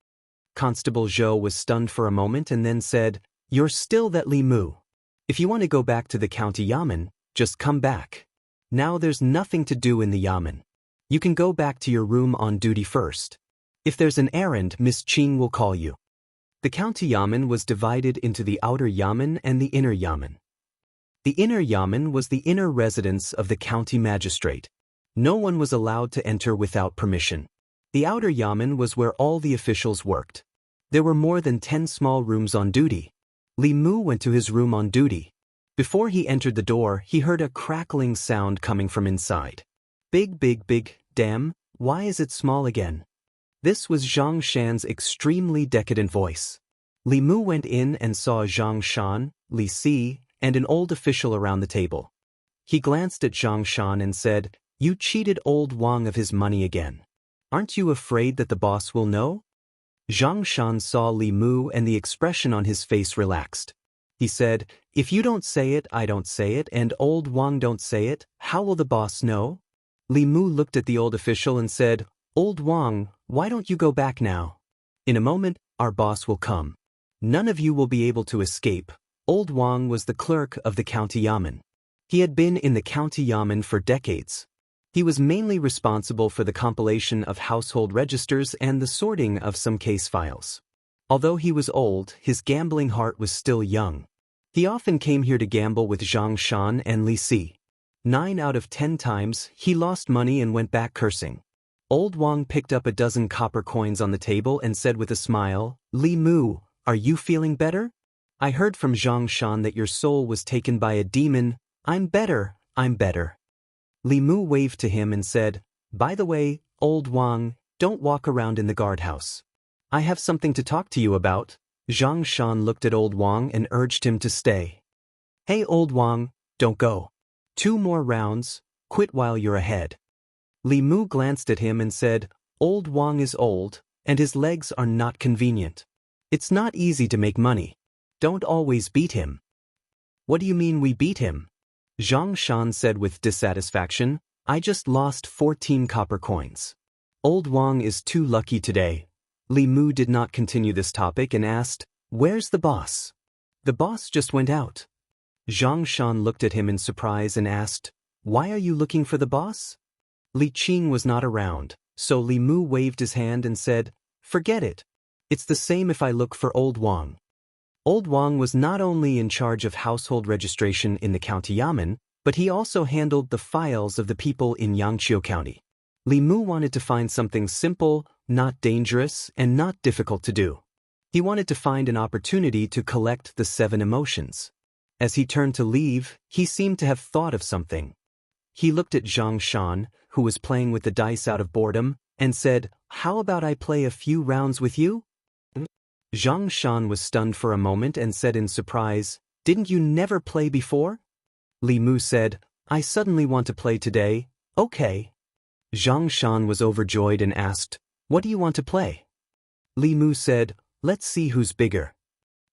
Constable Zhou was stunned for a moment and then said, "You're still that Li Mu. If you want to go back to the county Yamen, just come back. Now there's nothing to do in the Yamen. You can go back to your room on duty first. If there's an errand, Miss Qing will call you." The county Yamen was divided into the outer Yamen and the inner Yamen. The inner Yamen was the inner residence of the county magistrate. No one was allowed to enter without permission. The outer Yamen was where all the officials worked. There were more than 10 small rooms on duty. Li Mu went to his room on duty. Before he entered the door, he heard a crackling sound coming from inside. Big, big, big, damn, why is it small again? This was Zhang Shan's extremely decadent voice. Li Mu went in and saw Zhang Shan, Li Si, and an old official around the table. He glanced at Zhang Shan and said, "You cheated old Wang of his money again. Aren't you afraid that the boss will know?" Zhang Shan saw Li Mu and the expression on his face relaxed. He said, "If you don't say it, I don't say it, and old Wang don't say it, how will the boss know?" Li Mu looked at the old official and said, "Old Wang, why don't you go back now? In a moment, our boss will come. None of you will be able to escape." Old Wang was the clerk of the county Yamen. He had been in the county Yamen for decades. He was mainly responsible for the compilation of household registers and the sorting of some case files. Although he was old, his gambling heart was still young. He often came here to gamble with Zhang Shan and Li Si. 9 out of 10 times, he lost money and went back cursing. Old Wang picked up a dozen copper coins on the table and said with a smile, "Li Mu, are you feeling better? I heard from Zhang Shan that your soul was taken by a demon. I'm better, I'm better." Li Mu waved to him and said, "By the way, old Wang, don't walk around in the guardhouse. I have something to talk to you about." Zhang Shan looked at old Wang and urged him to stay. "Hey old Wang, don't go. 2 more rounds, quit while you're ahead." Li Mu glanced at him and said, "Old Wang is old, and his legs are not convenient. It's not easy to make money. Don't always beat him." "What do you mean we beat him?" Zhang Shan said with dissatisfaction, "I just lost 14 copper coins. Old Wang is too lucky today." Li Mu did not continue this topic and asked, "Where's the boss?" "The boss just went out." Zhang Shan looked at him in surprise and asked, "Why are you looking for the boss?" Li Qing was not around, so Li Mu waved his hand and said, "Forget it. It's the same if I look for old Wang." Old Wang was not only in charge of household registration in the county Yamen, but he also handled the files of the people in Yangqiu County. Li Mu wanted to find something simple, not dangerous, and not difficult to do. He wanted to find an opportunity to collect the 7 emotions. As he turned to leave, he seemed to have thought of something. He looked at Zhang Shan, who was playing with the dice out of boredom, and said, "How about I play a few rounds with you?" Zhang Shan was stunned for a moment and said in surprise, "Didn't you never play before?" Li Mu said, "I suddenly want to play today." "Okay." Zhang Shan was overjoyed and asked, "What do you want to play?" Li Mu said, "Let's see who's bigger."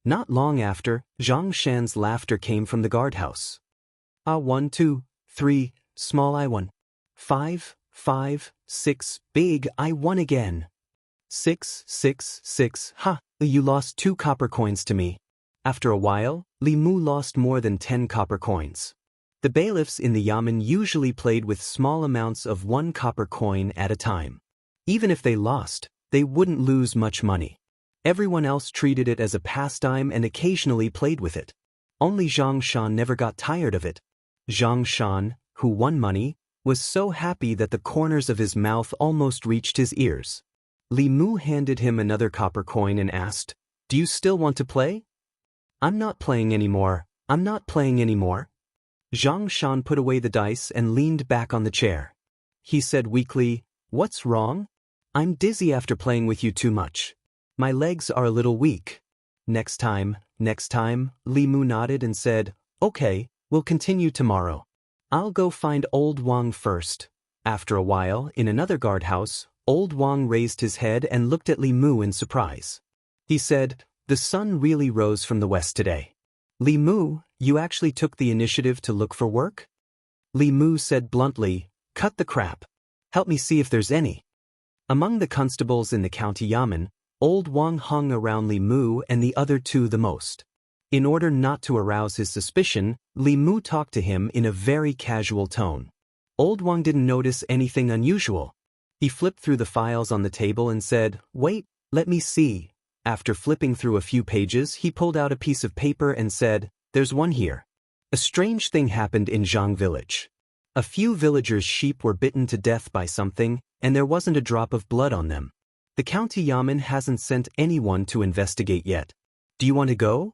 Not long after, Zhang Shan's laughter came from the guardhouse. "Ah, 1, 2, 3, small I won. 5, 5, 6, big I won again. 6, 6, 6, ha, you lost 2 copper coins to me." After a while, Li Mu lost more than 10 copper coins. The bailiffs in the yamen usually played with small amounts of 1 copper coin at a time. Even if they lost, they wouldn't lose much money. Everyone else treated it as a pastime and occasionally played with it. Only Zhang Shan never got tired of it. Zhang Shan, who won money, was so happy that the corners of his mouth almost reached his ears. Li Mu handed him another copper coin and asked, "Do you still want to play?" "I'm not playing anymore. I'm not playing anymore." Zhang Shan put away the dice and leaned back on the chair. He said weakly, "What's wrong? I'm dizzy after playing with you too much. My legs are a little weak." Next time, Li Mu nodded and said, "Okay, we'll continue tomorrow. I'll go find Old Wang first." After a while, in another guardhouse, Old Wang raised his head and looked at Li Mu in surprise. He said, "The sun really rose from the west today. Li Mu, you actually took the initiative to look for work?" Li Mu said bluntly, "Cut the crap. Help me see if there's any." Among the constables in the county yamen, Old Wang hung around Li Mu and the other 2 the most. In order not to arouse his suspicion, Li Mu talked to him in a very casual tone. Old Wang didn't notice anything unusual. He flipped through the files on the table and said, "Wait, let me see." After flipping through a few pages, he pulled out a piece of paper and said, "There's one here. A strange thing happened in Jianghu village. A few villagers' sheep were bitten to death by something, and there wasn't a drop of blood on them. The county yamen hasn't sent anyone to investigate yet. Do you want to go?"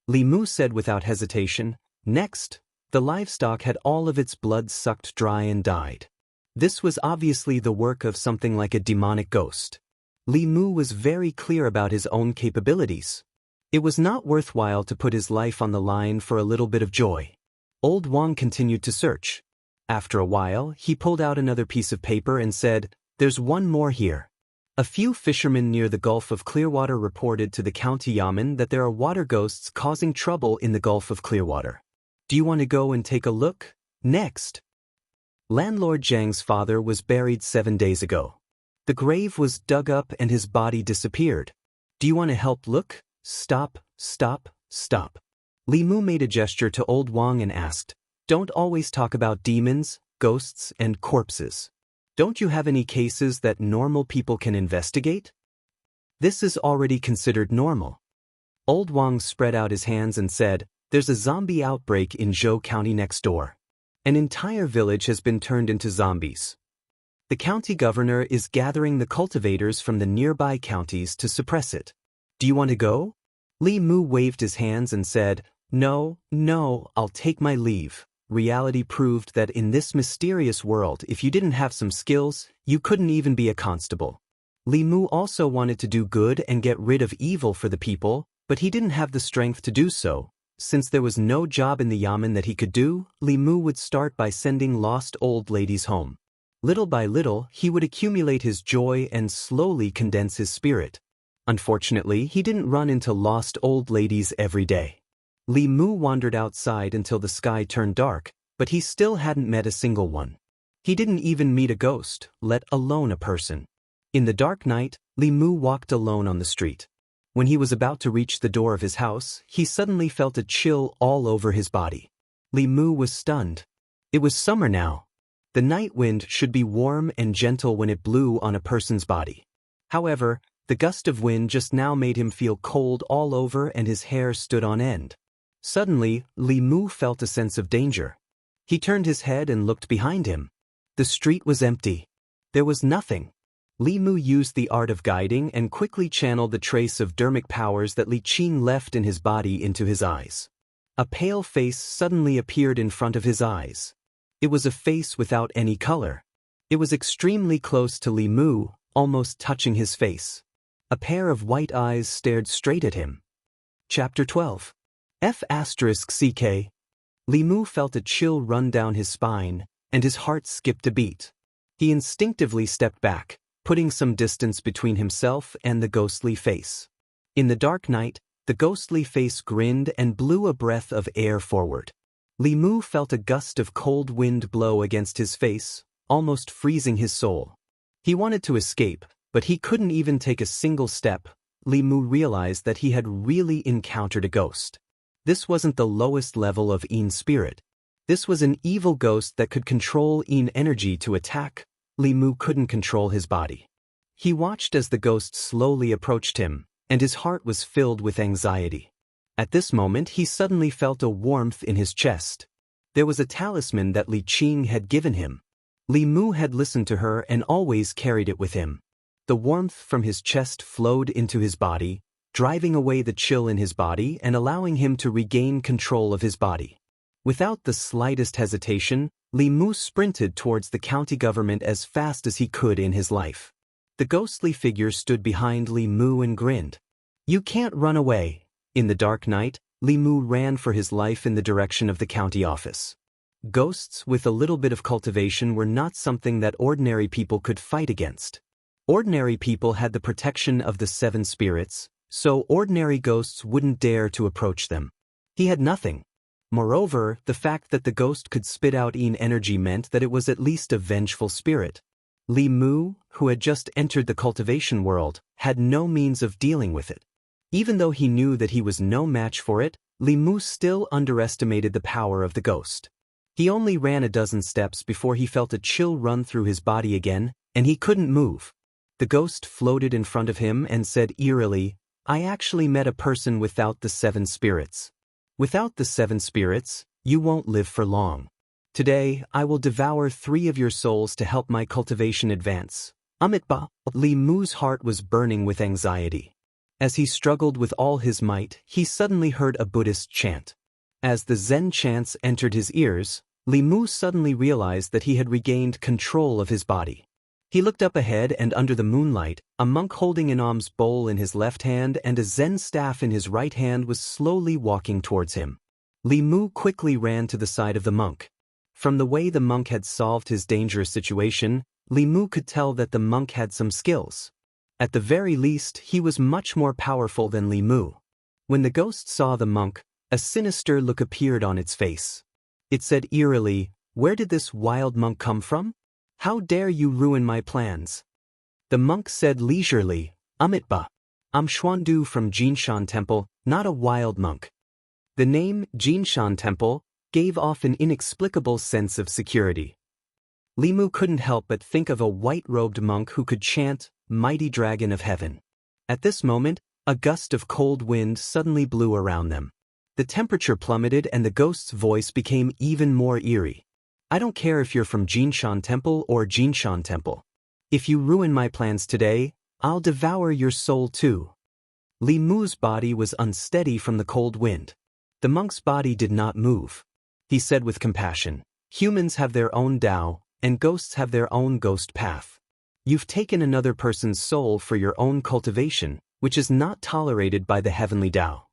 Li Mu said without hesitation, "Next." The livestock had all of its blood sucked dry and died. This was obviously the work of something like a demonic ghost. Li Mu was very clear about his own capabilities. It was not worthwhile to put his life on the line for a little bit of joy. Old Wang continued to search. After a while, he pulled out another piece of paper and said, "There's one more here. A few fishermen near the Gulf of Clearwater reported to the county yamen that there are water ghosts causing trouble in the Gulf of Clearwater. Do you want to go and take a look?" Next. Landlord Zhang's father was buried 7 days ago. The grave was dug up and his body disappeared. "Do you want to help look?" "Stop, stop, stop." Li Mu made a gesture to Old Wang and asked, "Don't always talk about demons, ghosts, and corpses. Don't you have any cases that normal people can investigate? This is already considered normal." Old Wang spread out his hands and said, "There's a zombie outbreak in Zhou County next door. An entire village has been turned into zombies. The county governor is gathering the cultivators from the nearby counties to suppress it. Do you want to go?" Li Mu waved his hands and said, "No, no, I'll take my leave." Reality proved that in this mysterious world, if you didn't have some skills, you couldn't even be a constable. Li Mu also wanted to do good and get rid of evil for the people, but he didn't have the strength to do so. Since there was no job in the yamen that he could do, Li Mu would start by sending lost old ladies home. Little by little, he would accumulate his joy and slowly condense his spirit. Unfortunately, he didn't run into lost old ladies every day. Li Mu wandered outside until the sky turned dark, but he still hadn't met a single one. He didn't even meet a ghost, let alone a person. In the dark night, Li Mu walked alone on the street. When he was about to reach the door of his house, he suddenly felt a chill all over his body. Li Mu was stunned. It was summer now. The night wind should be warm and gentle when it blew on a person's body. However, the gust of wind just now made him feel cold all over and his hair stood on end. Suddenly, Li Mu felt a sense of danger. He turned his head and looked behind him. The street was empty. There was nothing. Li Mu used the art of guiding and quickly channeled the trace of dermic powers that Li Qing left in his body into his eyes. A pale face suddenly appeared in front of his eyes. It was a face without any color. It was extremely close to Li Mu, almost touching his face. A pair of white eyes stared straight at him. Chapter 12. F***CK. Li Mu felt a chill run down his spine, and his heart skipped a beat. He instinctively stepped back, putting some distance between himself and the ghostly face. In the dark night, the ghostly face grinned and blew a breath of air forward. Li Mu felt a gust of cold wind blow against his face, almost freezing his soul. He wanted to escape, but he couldn't even take a single step. Li Mu realized that he had really encountered a ghost. This wasn't the lowest level of Yin spirit. This was an evil ghost that could control Yin energy to attack. Li Mu couldn't control his body. He watched as the ghost slowly approached him, and his heart was filled with anxiety. At this moment he suddenly felt a warmth in his chest. There was a talisman that Li Qing had given him. Li Mu had listened to her and always carried it with him. The warmth from his chest flowed into his body, driving away the chill in his body and allowing him to regain control of his body. Without the slightest hesitation, Li Mu sprinted towards the county government as fast as he could in his life. The ghostly figure stood behind Li Mu and grinned. "You can't run away." In the dark night, Li Mu ran for his life in the direction of the county office. Ghosts with a little bit of cultivation were not something that ordinary people could fight against. Ordinary people had the protection of the 7 spirits, so ordinary ghosts wouldn't dare to approach them. He had nothing. Moreover, the fact that the ghost could spit out Yin energy meant that it was at least a vengeful spirit. Li Mu, who had just entered the cultivation world, had no means of dealing with it. Even though he knew that he was no match for it, Li Mu still underestimated the power of the ghost. He only ran a dozen steps before he felt a chill run through his body again, and he couldn't move. The ghost floated in front of him and said eerily, "I actually met a person without the 7 spirits. Without the 7 spirits, you won't live for long. Today, I will devour 3 of your souls to help my cultivation advance." Amitabha. Li Mu's heart was burning with anxiety. As he struggled with all his might, he suddenly heard a Buddhist chant. As the Zen chants entered his ears, Li Mu suddenly realized that he had regained control of his body. He looked up ahead, and under the moonlight, a monk holding an alms bowl in his left hand and a Zen staff in his right hand was slowly walking towards him. Li Mu quickly ran to the side of the monk. From the way the monk had solved his dangerous situation, Li Mu could tell that the monk had some skills. At the very least, he was much more powerful than Li Mu. When the ghost saw the monk, a sinister look appeared on its face. It said eerily, "Where did this wild monk come from? How dare you ruin my plans?" The monk said leisurely, "Amitabha. I'm Xuandu from Jinshan Temple, not a wild monk." The name Jinshan Temple gave off an inexplicable sense of security. Li Mu couldn't help but think of a white-robed monk who could chant, "Mighty Dragon of Heaven." At this moment, a gust of cold wind suddenly blew around them. The temperature plummeted and the ghost's voice became even more eerie. "I don't care if you're from Jinshan Temple or Jinshan Temple. If you ruin my plans today, I'll devour your soul too." Li Mu's body was unsteady from the cold wind. The monk's body did not move. He said with compassion, "Humans have their own Tao, and ghosts have their own ghost path. You've taken another person's soul for your own cultivation, which is not tolerated by the heavenly Tao.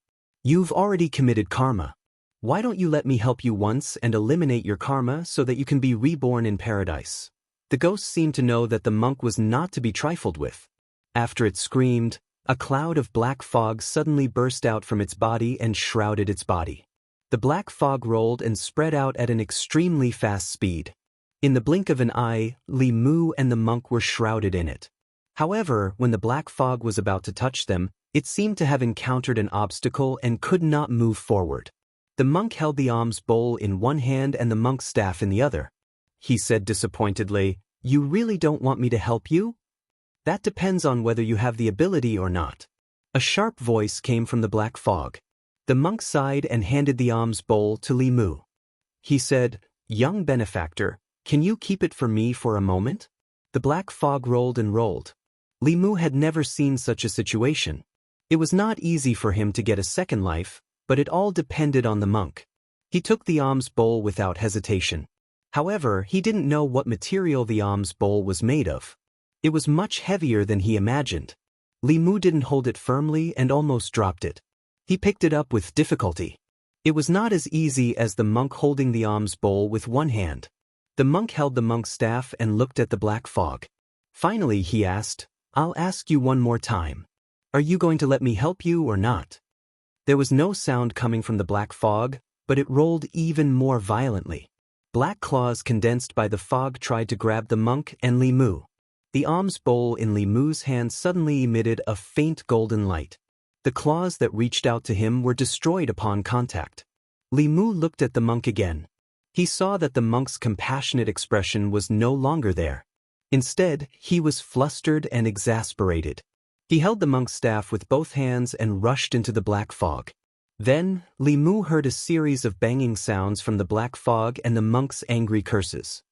You've already committed karma. Why don't you let me help you once and eliminate your karma so that you can be reborn in paradise?" The ghost seemed to know that the monk was not to be trifled with. After it screamed, a cloud of black fog suddenly burst out from its body and shrouded its body. The black fog rolled and spread out at an extremely fast speed. In the blink of an eye, Li Mu and the monk were shrouded in it. However, when the black fog was about to touch them, it seemed to have encountered an obstacle and could not move forward. The monk held the alms bowl in one hand and the monk's staff in the other. He said disappointedly, "You really don't want me to help you? That depends on whether you have the ability or not." A sharp voice came from the black fog. The monk sighed and handed the alms bowl to Li Mu. He said, "Young benefactor, can you keep it for me for a moment?" The black fog rolled and rolled. Li Mu had never seen such a situation. It was not easy for him to get a second life, but it all depended on the monk. He took the alms bowl without hesitation. However, he didn't know what material the alms bowl was made of. It was much heavier than he imagined. Li Mu didn't hold it firmly and almost dropped it. He picked it up with difficulty. It was not as easy as the monk holding the alms bowl with one hand. The monk held the monk's staff and looked at the black fog. Finally he asked, "I'll ask you one more time. Are you going to let me help you or not?" There was no sound coming from the black fog, but it rolled even more violently. Black claws condensed by the fog tried to grab the monk and Li Mu. The alms bowl in Li Mu's hand suddenly emitted a faint golden light. The claws that reached out to him were destroyed upon contact. Li Mu looked at the monk again. He saw that the monk's compassionate expression was no longer there. Instead, he was flustered and exasperated. He held the monk's staff with both hands and rushed into the black fog. Then, Li Mu heard a series of banging sounds from the black fog and the monk's angry curses.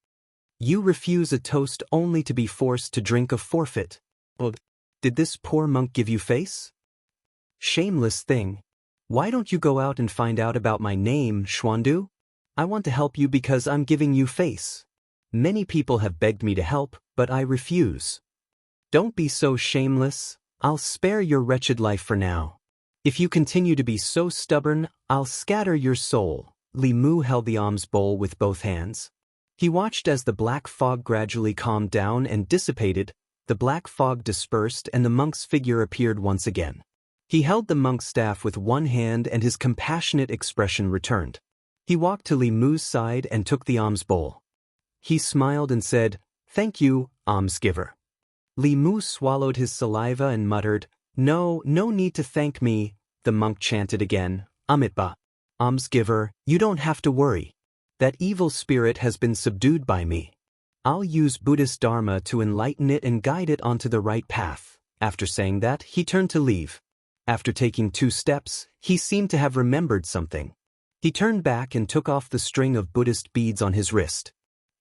"You refuse a toast only to be forced to drink a forfeit. Did this poor monk give you face? Shameless thing. Why don't you go out and find out about my name, Xuandu? I want to help you because I'm giving you face. Many people have begged me to help, but I refuse. Don't be so shameless. I'll spare your wretched life for now. If you continue to be so stubborn, I'll scatter your soul." Li Mu held the alms bowl with both hands. He watched as the black fog gradually calmed down and dissipated. The black fog dispersed and the monk's figure appeared once again. He held the monk's staff with one hand and his compassionate expression returned. He walked to Li Mu's side and took the alms bowl. He smiled and said, "Thank you, almsgiver." Li Mu swallowed his saliva and muttered, No need to thank me," the monk chanted again, "Amitba. Almsgiver, you don't have to worry. That evil spirit has been subdued by me. I'll use Buddhist Dharma to enlighten it and guide it onto the right path." After saying that, he turned to leave. After taking 2 steps, he seemed to have remembered something. He turned back and took off the string of Buddhist beads on his wrist.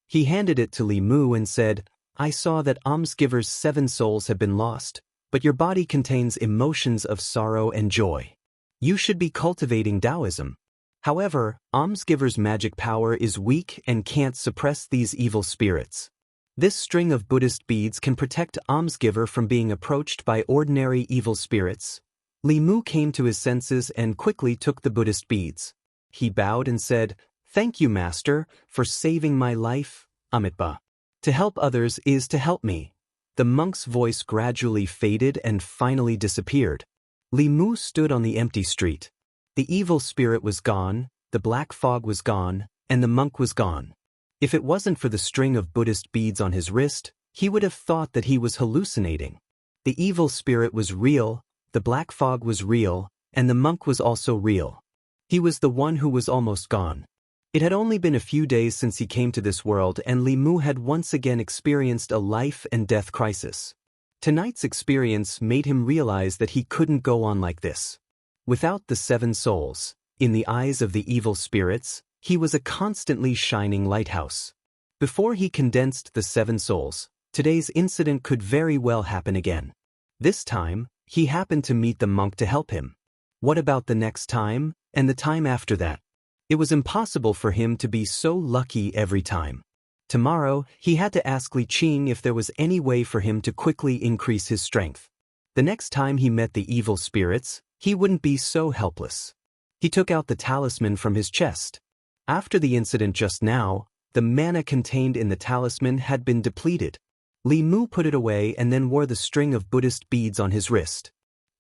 He handed it to Li Mu and said, "I saw that almsgiver's 7 souls have been lost, but your body contains emotions of sorrow and joy. You should be cultivating Taoism. However, almsgiver's magic power is weak and can't suppress these evil spirits. This string of Buddhist beads can protect almsgiver from being approached by ordinary evil spirits." Li Mu came to his senses and quickly took the Buddhist beads. He bowed and said, "Thank you, Master, for saving my life, Amitba. To help others is to help me." The monk's voice gradually faded and finally disappeared. Li Mu stood on the empty street. The evil spirit was gone, the black fog was gone, and the monk was gone. If it wasn't for the string of Buddhist beads on his wrist, he would have thought that he was hallucinating. The evil spirit was real, the black fog was real, and the monk was also real. He was the one who was almost gone. It had only been a few days since he came to this world, and Li Mu had once again experienced a life and death crisis. Tonight's experience made him realize that he couldn't go on like this. Without the 7 souls, in the eyes of the evil spirits, he was a constantly shining lighthouse. Before he condensed the 7 souls, today's incident could very well happen again. This time, he happened to meet the monk to help him. What about the next time, and the time after that? It was impossible for him to be so lucky every time. Tomorrow, he had to ask Li Qing if there was any way for him to quickly increase his strength. The next time he met the evil spirits, he wouldn't be so helpless. He took out the talisman from his chest. After the incident just now, the mana contained in the talisman had been depleted. Li Mu put it away and then wore the string of Buddhist beads on his wrist.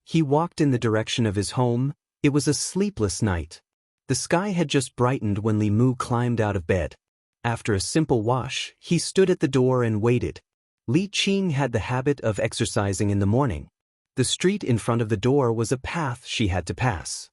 He walked in the direction of his home. It was a sleepless night. The sky had just brightened when Li Mu climbed out of bed. After a simple wash, he stood at the door and waited. Li Qing had the habit of exercising in the morning. The street in front of the door was a path she had to pass.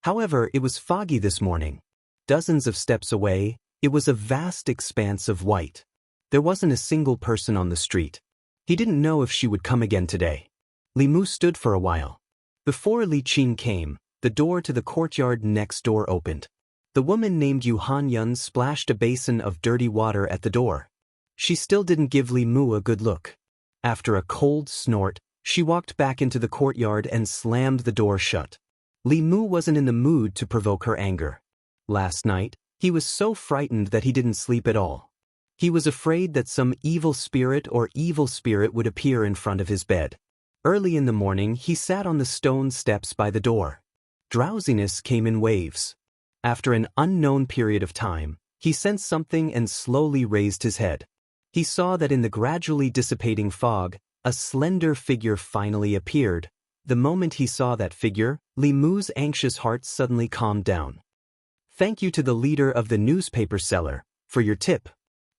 However, it was foggy this morning. Dozens of steps away, it was a vast expanse of white. There wasn't a single person on the street. He didn't know if she would come again today. Li Mu stood for a while. Before Li Qing came, the door to the courtyard next door opened. The woman named Yu Hanyun splashed a basin of dirty water at the door. She still didn't give Li Mu a good look. After a cold snort, she walked back into the courtyard and slammed the door shut. Li Mu wasn't in the mood to provoke her anger. Last night, he was so frightened that he didn't sleep at all. He was afraid that some evil spirit would appear in front of his bed. Early in the morning, he sat on the stone steps by the door. Drowsiness came in waves. After an unknown period of time, He sensed something and slowly raised his head. He saw that in the gradually dissipating fog, a slender figure finally appeared. The moment he saw that figure, Li Mu's anxious heart suddenly calmed down. "Thank you to the leader of the newspaper seller for your tip.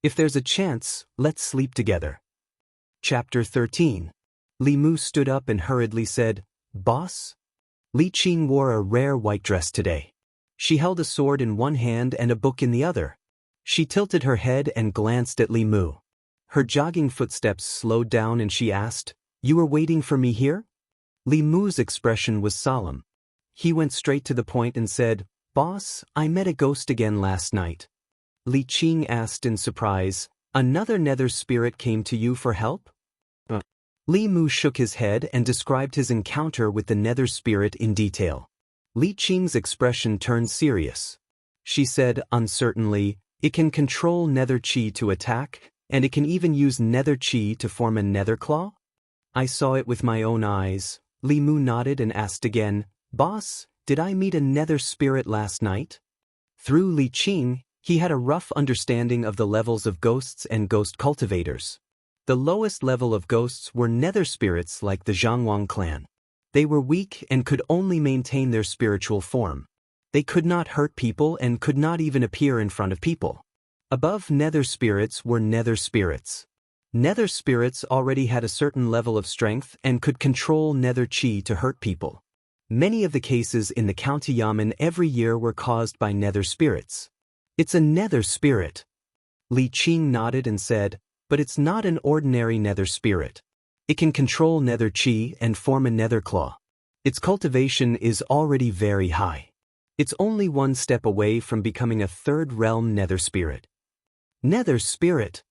If there's a chance, let's sleep together." Chapter 13. Li Mu stood up and hurriedly said, "Boss?" Li Qing wore a rare white dress today. She held a sword in one hand and a book in the other. She tilted her head and glanced at Li Mu. Her jogging footsteps slowed down and she asked, "You were waiting for me here?" Li Mu's expression was solemn. He went straight to the point and said, "Boss, I met a ghost again last night." Li Qing asked in surprise, "Another nether spirit came to you for help?" Li Mu shook his head and described his encounter with the nether spirit in detail. Li Qing's expression turned serious. She said uncertainly, "It can control nether chi to attack, and it can even use nether chi to form a nether claw?" "I saw it with my own eyes." Li Mu nodded and asked again, "Boss, did I meet a nether spirit last night?" Through Li Qing, he had a rough understanding of the levels of ghosts and ghost cultivators. The lowest level of ghosts were nether spirits like the Jianghu clan. They were weak and could only maintain their spiritual form. They could not hurt people and could not even appear in front of people. Above nether spirits were nether spirits. Nether spirits already had a certain level of strength and could control nether chi to hurt people. Many of the cases in the county yamen every year were caused by nether spirits. "It's a nether spirit." Li Qing nodded and said, "But it's not an ordinary nether spirit. It can control nether chi and form a nether claw. Its cultivation is already very high. It's only one step away from becoming a third realm nether spirit." Nether spirit?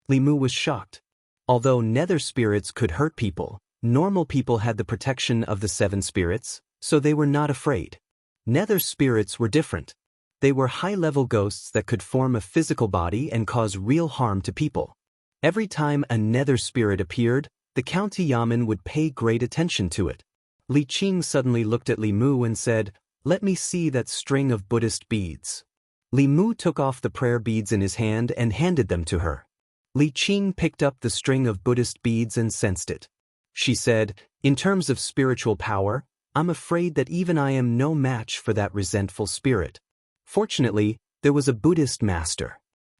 Li Mu was shocked. Although nether spirits could hurt people, normal people had the protection of the seven spirits, so they were not afraid. Nether spirits were different. They were high-level ghosts that could form a physical body and cause real harm to people. Every time a nether spirit appeared, the county yamen would pay great attention to it. Li Qing suddenly looked at Li Mu and said, "Let me see that string of Buddhist beads." Li Mu took off the prayer beads in his hand and handed them to her. Li Qing picked up the string of Buddhist beads and sensed it. She said, "In terms of spiritual power, I'm afraid that even I am no match for that resentful spirit. Fortunately, there was a Buddhist master.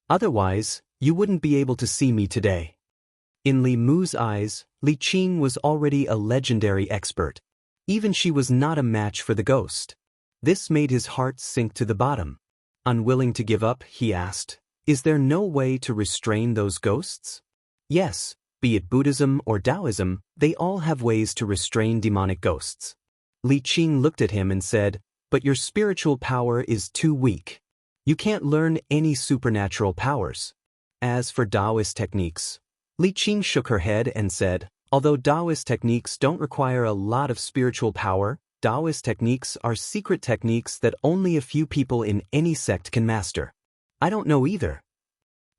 Otherwise, you wouldn't be able to see me today." In Li Mu's eyes, Li Qing was already a legendary expert. Even she was not a match for the ghost. This made his heart sink to the bottom. Unwilling to give up, he asked, "Is there no way to restrain those ghosts?" "Yes, be it Buddhism or Taoism, they all have ways to restrain demonic ghosts." Li Qing looked at him and said, "But your spiritual power is too weak. You can't learn any supernatural powers." As for Taoist techniques, Li Qing shook her head and said, "Although Taoist techniques don't require a lot of spiritual power, Taoist techniques are secret techniques that only a few people in any sect can master. I don't know either.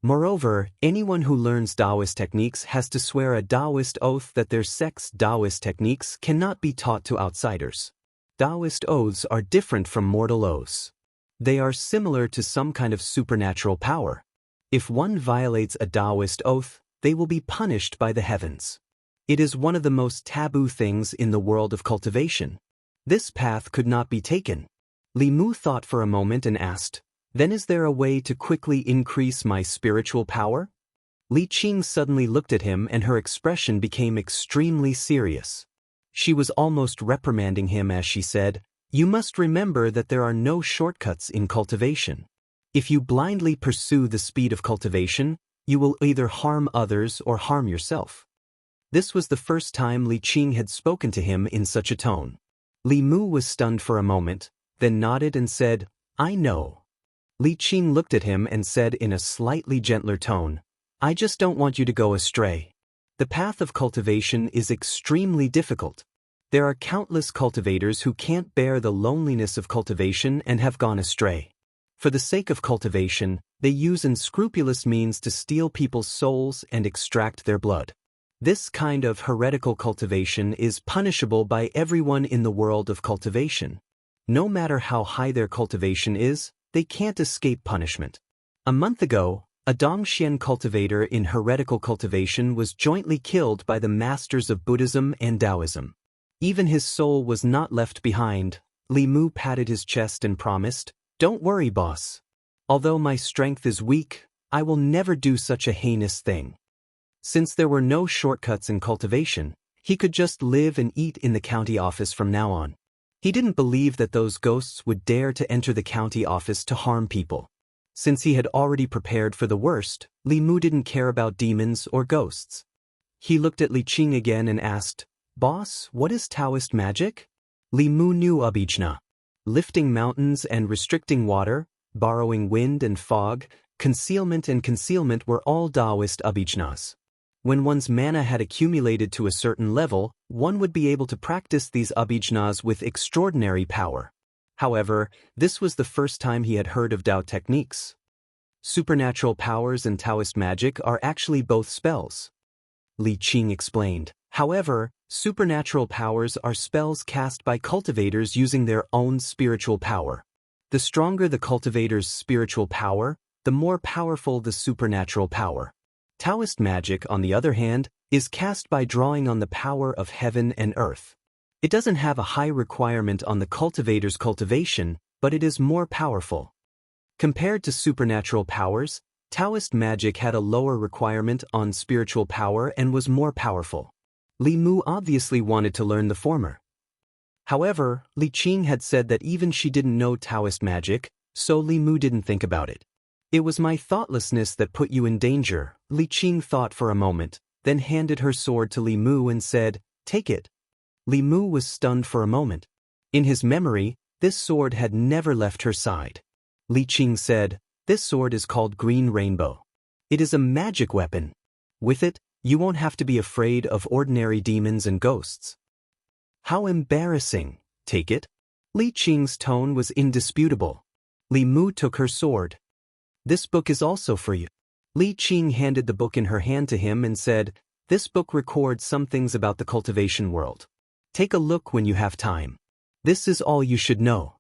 Moreover, anyone who learns Taoist techniques has to swear a Taoist oath that their sect's Taoist techniques cannot be taught to outsiders. Taoist oaths are different from mortal oaths. They are similar to some kind of supernatural power. If one violates a Taoist oath, they will be punished by the heavens. It is one of the most taboo things in the world of cultivation. This path could not be taken." Li Mu thought for a moment and asked, "Then is there a way to quickly increase my spiritual power?" Li Qing suddenly looked at him and her expression became extremely serious. She was almost reprimanding him as she said, "You must remember that there are no shortcuts in cultivation. If you blindly pursue the speed of cultivation, you will either harm others or harm yourself." This was the first time Li Qing had spoken to him in such a tone. Li Mu was stunned for a moment, then nodded and said, "I know." Li Qing looked at him and said in a slightly gentler tone, "I just don't want you to go astray. The path of cultivation is extremely difficult. There are countless cultivators who can't bear the loneliness of cultivation and have gone astray. For the sake of cultivation, they use unscrupulous means to steal people's souls and extract their blood. This kind of heretical cultivation is punishable by everyone in the world of cultivation. No matter how high their cultivation is, they can't escape punishment. A month ago, a Dongxian cultivator in heretical cultivation was jointly killed by the masters of Buddhism and Taoism. Even his soul was not left behind. Li Mu patted his chest and promised, "Don't worry, boss. Although my strength is weak, I will never do such a heinous thing." Since there were no shortcuts in cultivation, he could just live and eat in the county office from now on. He didn't believe that those ghosts would dare to enter the county office to harm people. Since he had already prepared for the worst, Li Mu didn't care about demons or ghosts. He looked at Li Qing again and asked, "Boss, what is Taoist magic?" Li Mu knew abhijna. Lifting mountains and restricting water, borrowing wind and fog, concealment and concealment were all Taoist abhijnas. When one's mana had accumulated to a certain level, one would be able to practice these abhijnas with extraordinary power. However, this was the first time he had heard of Tao techniques. Supernatural powers and Taoist magic are actually both spells. Li Qing explained. However, supernatural powers are spells cast by cultivators using their own spiritual power. The stronger the cultivator's spiritual power, the more powerful the supernatural power. Taoist magic, on the other hand, is cast by drawing on the power of heaven and earth. It doesn't have a high requirement on the cultivator's cultivation, but it is more powerful. Compared to supernatural powers, Taoist magic had a lower requirement on spiritual power and was more powerful. Li Mu obviously wanted to learn the former. However, Li Qing had said that even she didn't know Taoist magic, so Li Mu didn't think about it. "It was my thoughtlessness that put you in danger," Li Qing thought for a moment, then handed her sword to Li Mu and said, "Take it." Li Mu was stunned for a moment. In his memory, this sword had never left her side. Li Qing said, "This sword is called Green Rainbow. It is a magic weapon. With it, you won't have to be afraid of ordinary demons and ghosts." "How embarrassing. Take it." Li Qing's tone was indisputable. Li Mu took her sword. "This book is also for you." Li Qing handed the book in her hand to him and said, "This book records some things about the cultivation world. Take a look when you have time. This is all you should know."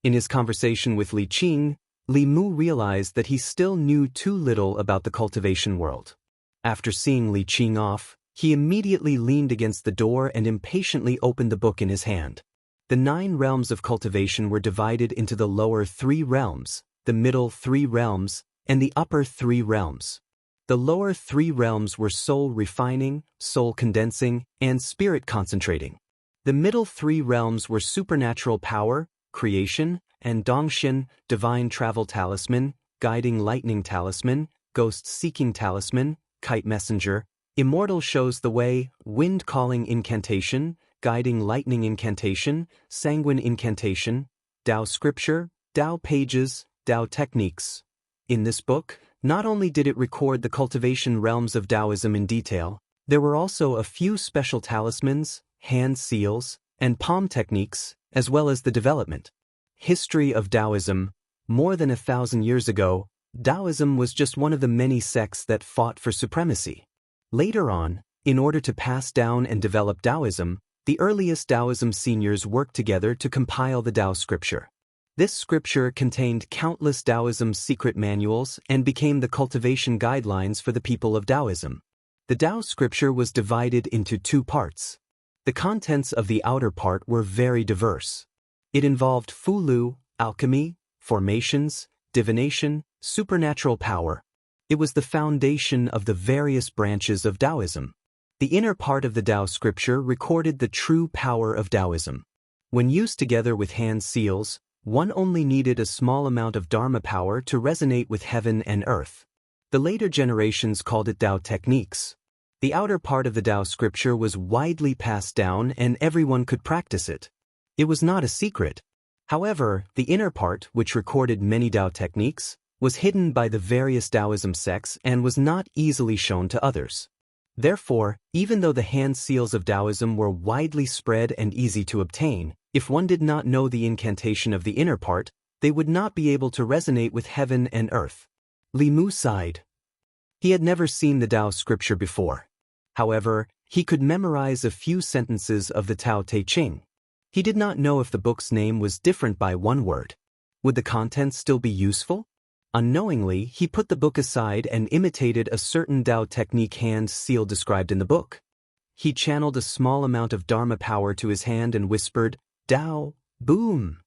In his conversation with Li Qing, Li Mu realized that he still knew too little about the cultivation world. After seeing Li Qing off, he immediately leaned against the door and impatiently opened the book in his hand. The 9 realms of cultivation were divided into the lower 3 realms, the middle 3 realms, and the upper 3 realms. The lower 3 realms were soul refining, soul condensing, and spirit concentrating. The middle 3 realms were supernatural power, creation, and Dongxian, divine travel talisman, guiding lightning talisman, ghost seeking talisman, kite messenger, Immortal shows the way, wind calling incantation, guiding lightning incantation, sanguine incantation, Tao scripture, Tao pages, Tao techniques. In this book, not only did it record the cultivation realms of Taoism in detail, there were also a few special talismans, hand seals, and palm techniques, as well as the development. History of Taoism. More than 1,000 years ago, Taoism was just one of the many sects that fought for supremacy. Later on, in order to pass down and develop Taoism, the earliest Taoism seniors worked together to compile the Tao scripture. This scripture contained countless Taoism secret manuals and became the cultivation guidelines for the people of Taoism. The Tao scripture was divided into 2 parts. The contents of the outer part were very diverse. It involved Fulu, alchemy, formations, divination, supernatural power. It was the foundation of the various branches of Taoism. The inner part of the Tao scripture recorded the true power of Taoism. When used together with hand seals, one only needed a small amount of Dharma power to resonate with heaven and earth. The later generations called it Tao techniques. The outer part of the Tao scripture was widely passed down and everyone could practice it. It was not a secret. However, the inner part, which recorded many Tao techniques, was hidden by the various Taoism sects and was not easily shown to others. Therefore, even though the hand seals of Taoism were widely spread and easy to obtain, if one did not know the incantation of the inner part, they would not be able to resonate with heaven and earth. Li Mu sighed. He had never seen the Tao scripture before. However, he could memorize a few sentences of the Tao Te Ching. He did not know if the book's name was different by one word. Would the contents still be useful? Unknowingly, he put the book aside and imitated a certain Tao technique hand seal described in the book. He channeled a small amount of Dharma power to his hand and whispered, "Tao, boom."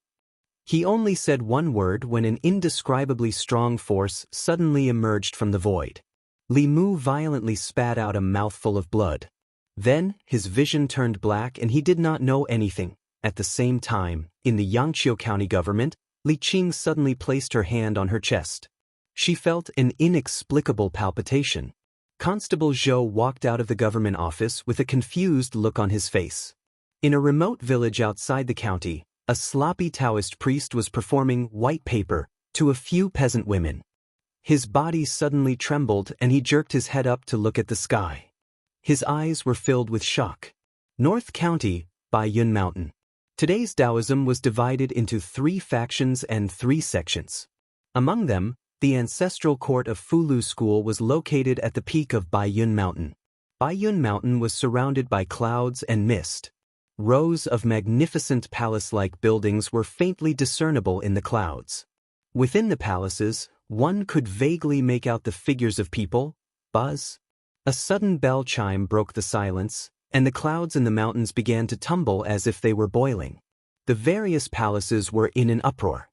He only said one word when an indescribably strong force suddenly emerged from the void. Li Mu violently spat out a mouthful of blood. Then, his vision turned black and he did not know anything. At the same time, in the Jianghu County government, Li Qing suddenly placed her hand on her chest. She felt an inexplicable palpitation. Constable Zhou walked out of the government office with a confused look on his face. In a remote village outside the county, a sloppy Taoist priest was performing white paper to a few peasant women. His body suddenly trembled and he jerked his head up to look at the sky. His eyes were filled with shock. North County, Baiyun Mountain. Today's Taoism was divided into 3 factions and 3 sections. Among them, the ancestral court of Fulu School was located at the peak of Baiyun Mountain. Baiyun Mountain was surrounded by clouds and mist. Rows of magnificent palace-like buildings were faintly discernible in the clouds. Within the palaces, one could vaguely make out the figures of people. Buzz. A sudden bell chime broke the silence, and the clouds in the mountains began to tumble as if they were boiling. The various palaces were in an uproar.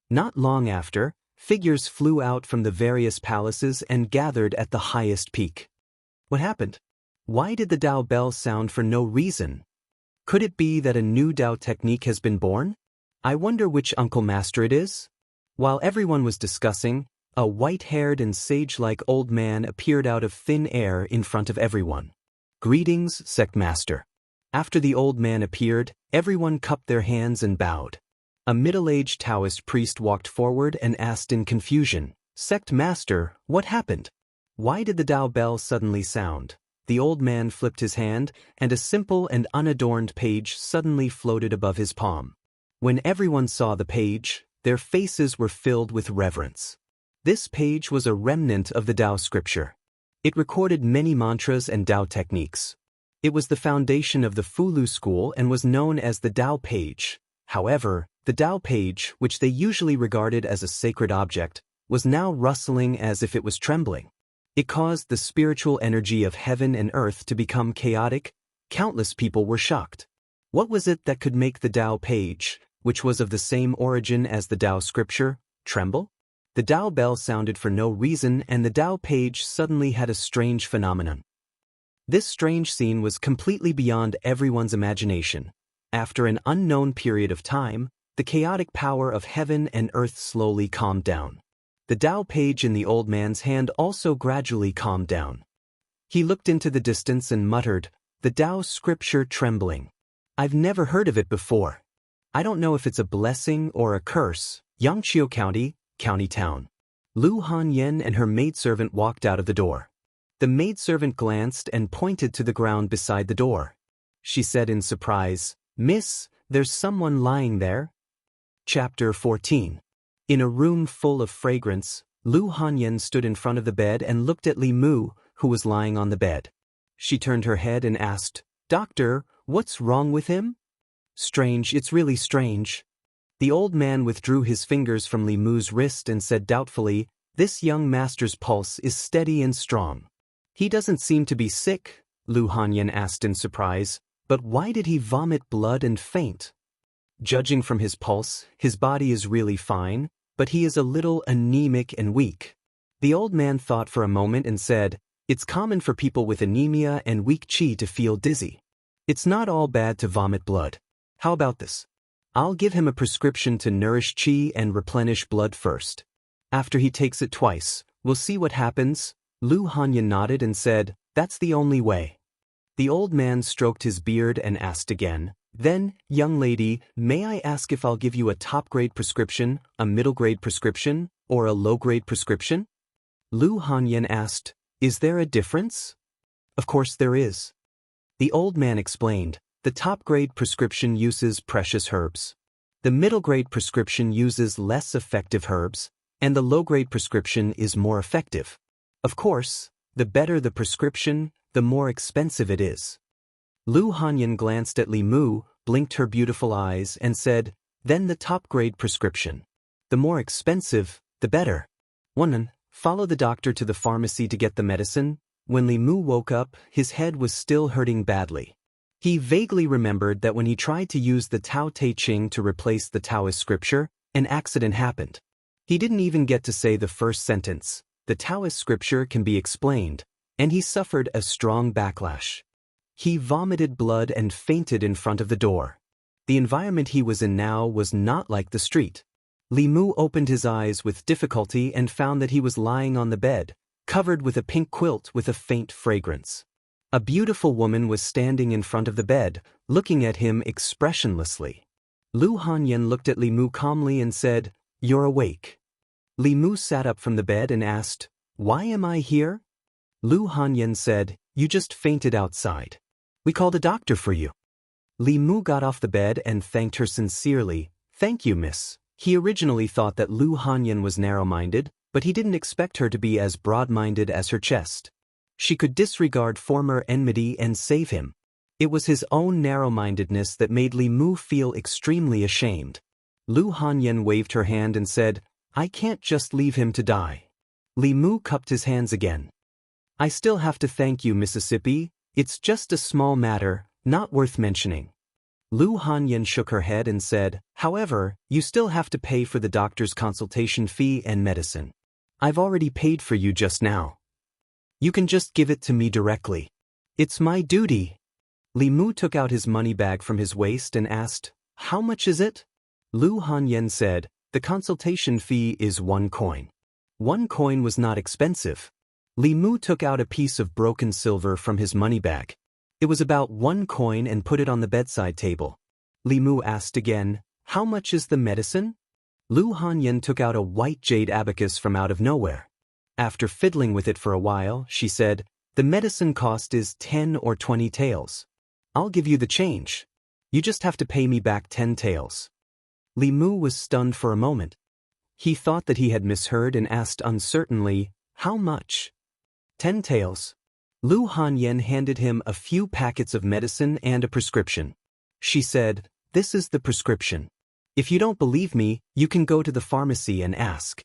Not long after, figures flew out from the various palaces and gathered at the highest peak. What happened? Why did the Tao bell sound for no reason? Could it be that a new Tao technique has been born? I wonder which Uncle Master it is? While everyone was discussing, a white-haired and sage-like old man appeared out of thin air in front of everyone. "Greetings, Sect Master." After the old man appeared, everyone cupped their hands and bowed. A middle-aged Taoist priest walked forward and asked in confusion, "Sect Master, what happened? Why did the Tao bell suddenly sound?" The old man flipped his hand, and a simple and unadorned page suddenly floated above his palm. When everyone saw the page, their faces were filled with reverence. This page was a remnant of the Tao scripture. It recorded many mantras and Tao techniques. It was the foundation of the Fulu school and was known as the Tao page. However, the Tao page, which they usually regarded as a sacred object, was now rustling as if it was trembling. It caused the spiritual energy of heaven and earth to become chaotic. Countless people were shocked. What was it that could make the Tao page, which was of the same origin as the Tao scripture, tremble? The Tao bell sounded for no reason and the Tao page suddenly had a strange phenomenon. This strange scene was completely beyond everyone's imagination. After an unknown period of time, the chaotic power of heaven and earth slowly calmed down. The Tao page in the old man's hand also gradually calmed down. He looked into the distance and muttered, "The Tao scripture trembling. I've never heard of it before. I don't know if it's a blessing or a curse." Yangqiu County, County Town. Lu Hanyan and her maidservant walked out of the door. The maidservant glanced and pointed to the ground beside the door. She said in surprise, "Miss, there's someone lying there." Chapter 14. In a room full of fragrance, Lu Hanyan stood in front of the bed and looked at Li Mu, who was lying on the bed. She turned her head and asked, "Doctor, what's wrong with him?" "Strange, it's really strange." The old man withdrew his fingers from Li Mu's wrist and said doubtfully, "This young master's pulse is steady and strong." "He doesn't seem to be sick," Lu Hanyan asked in surprise, "but why did he vomit blood and faint?" "Judging from his pulse, his body is really fine, but he is a little anemic and weak." The old man thought for a moment and said, "It's common for people with anemia and weak qi to feel dizzy. It's not all bad to vomit blood. How about this? I'll give him a prescription to nourish qi and replenish blood first. After he takes it twice, we'll see what happens." Lu Hanyan nodded and said, "That's the only way." The old man stroked his beard and asked again, "Then, young lady, may I ask if I'll give you a top-grade prescription, a middle-grade prescription, or a low-grade prescription?" Lu Hanyan asked, "Is there a difference?" "Of course there is." The old man explained, "The top-grade prescription uses precious herbs. The middle-grade prescription uses less effective herbs, and the low-grade prescription is more effective. Of course, the better the prescription, the more expensive it is." Lu Hanyan glanced at Li Mu, blinked her beautiful eyes, and said, "Then the top-grade prescription. The more expensive, the better." 1. Follow the doctor to the pharmacy to get the medicine. When Li Mu woke up, his head was still hurting badly. He vaguely remembered that when he tried to use the Tao Te Ching to replace the Taoist scripture, an accident happened. He didn't even get to say the first sentence, "The Taoist scripture can be explained," and he suffered a strong backlash. He vomited blood and fainted in front of the door. The environment he was in now was not like the street. Li Mu opened his eyes with difficulty and found that he was lying on the bed, covered with a pink quilt with a faint fragrance. A beautiful woman was standing in front of the bed, looking at him expressionlessly. Lu Hanyan looked at Li Mu calmly and said, "You're awake." Li Mu sat up from the bed and asked, "Why am I here?" Lu Hanyan said, "You just fainted outside. We called a doctor for you." Li Mu got off the bed and thanked her sincerely. "Thank you, miss." He originally thought that Lu Hanyan was narrow-minded, but he didn't expect her to be as broad-minded as her chest. She could disregard former enmity and save him. It was his own narrow-mindedness that made Li Mu feel extremely ashamed. Lu Hanyan waved her hand and said, "I can't just leave him to die." Li Mu cupped his hands again. "I still have to thank you, Mississippi. It's just a small matter, not worth mentioning." Lu Hanyan shook her head and said, "However, you still have to pay for the doctor's consultation fee and medicine. I've already paid for you just now. You can just give it to me directly. It's my duty." Li Mu took out his money bag from his waist and asked, "How much is it?" Lu Hanyan said, "The consultation fee is 1 coin. 1 coin was not expensive." Li Mu took out a piece of broken silver from his money bag. It was about 1 coin and put it on the bedside table. Li Mu asked again, "How much is the medicine?" Lu Hanyan took out a white jade abacus from out of nowhere. After fiddling with it for a while, she said, "The medicine cost is 10 or 20 taels. I'll give you the change. You just have to pay me back 10 taels." Li Mu was stunned for a moment. He thought that he had misheard and asked uncertainly, "How much?" 10 taels. Lu Hanyan handed him a few packets of medicine and a prescription. She said, "This is the prescription. If you don't believe me, you can go to the pharmacy and ask."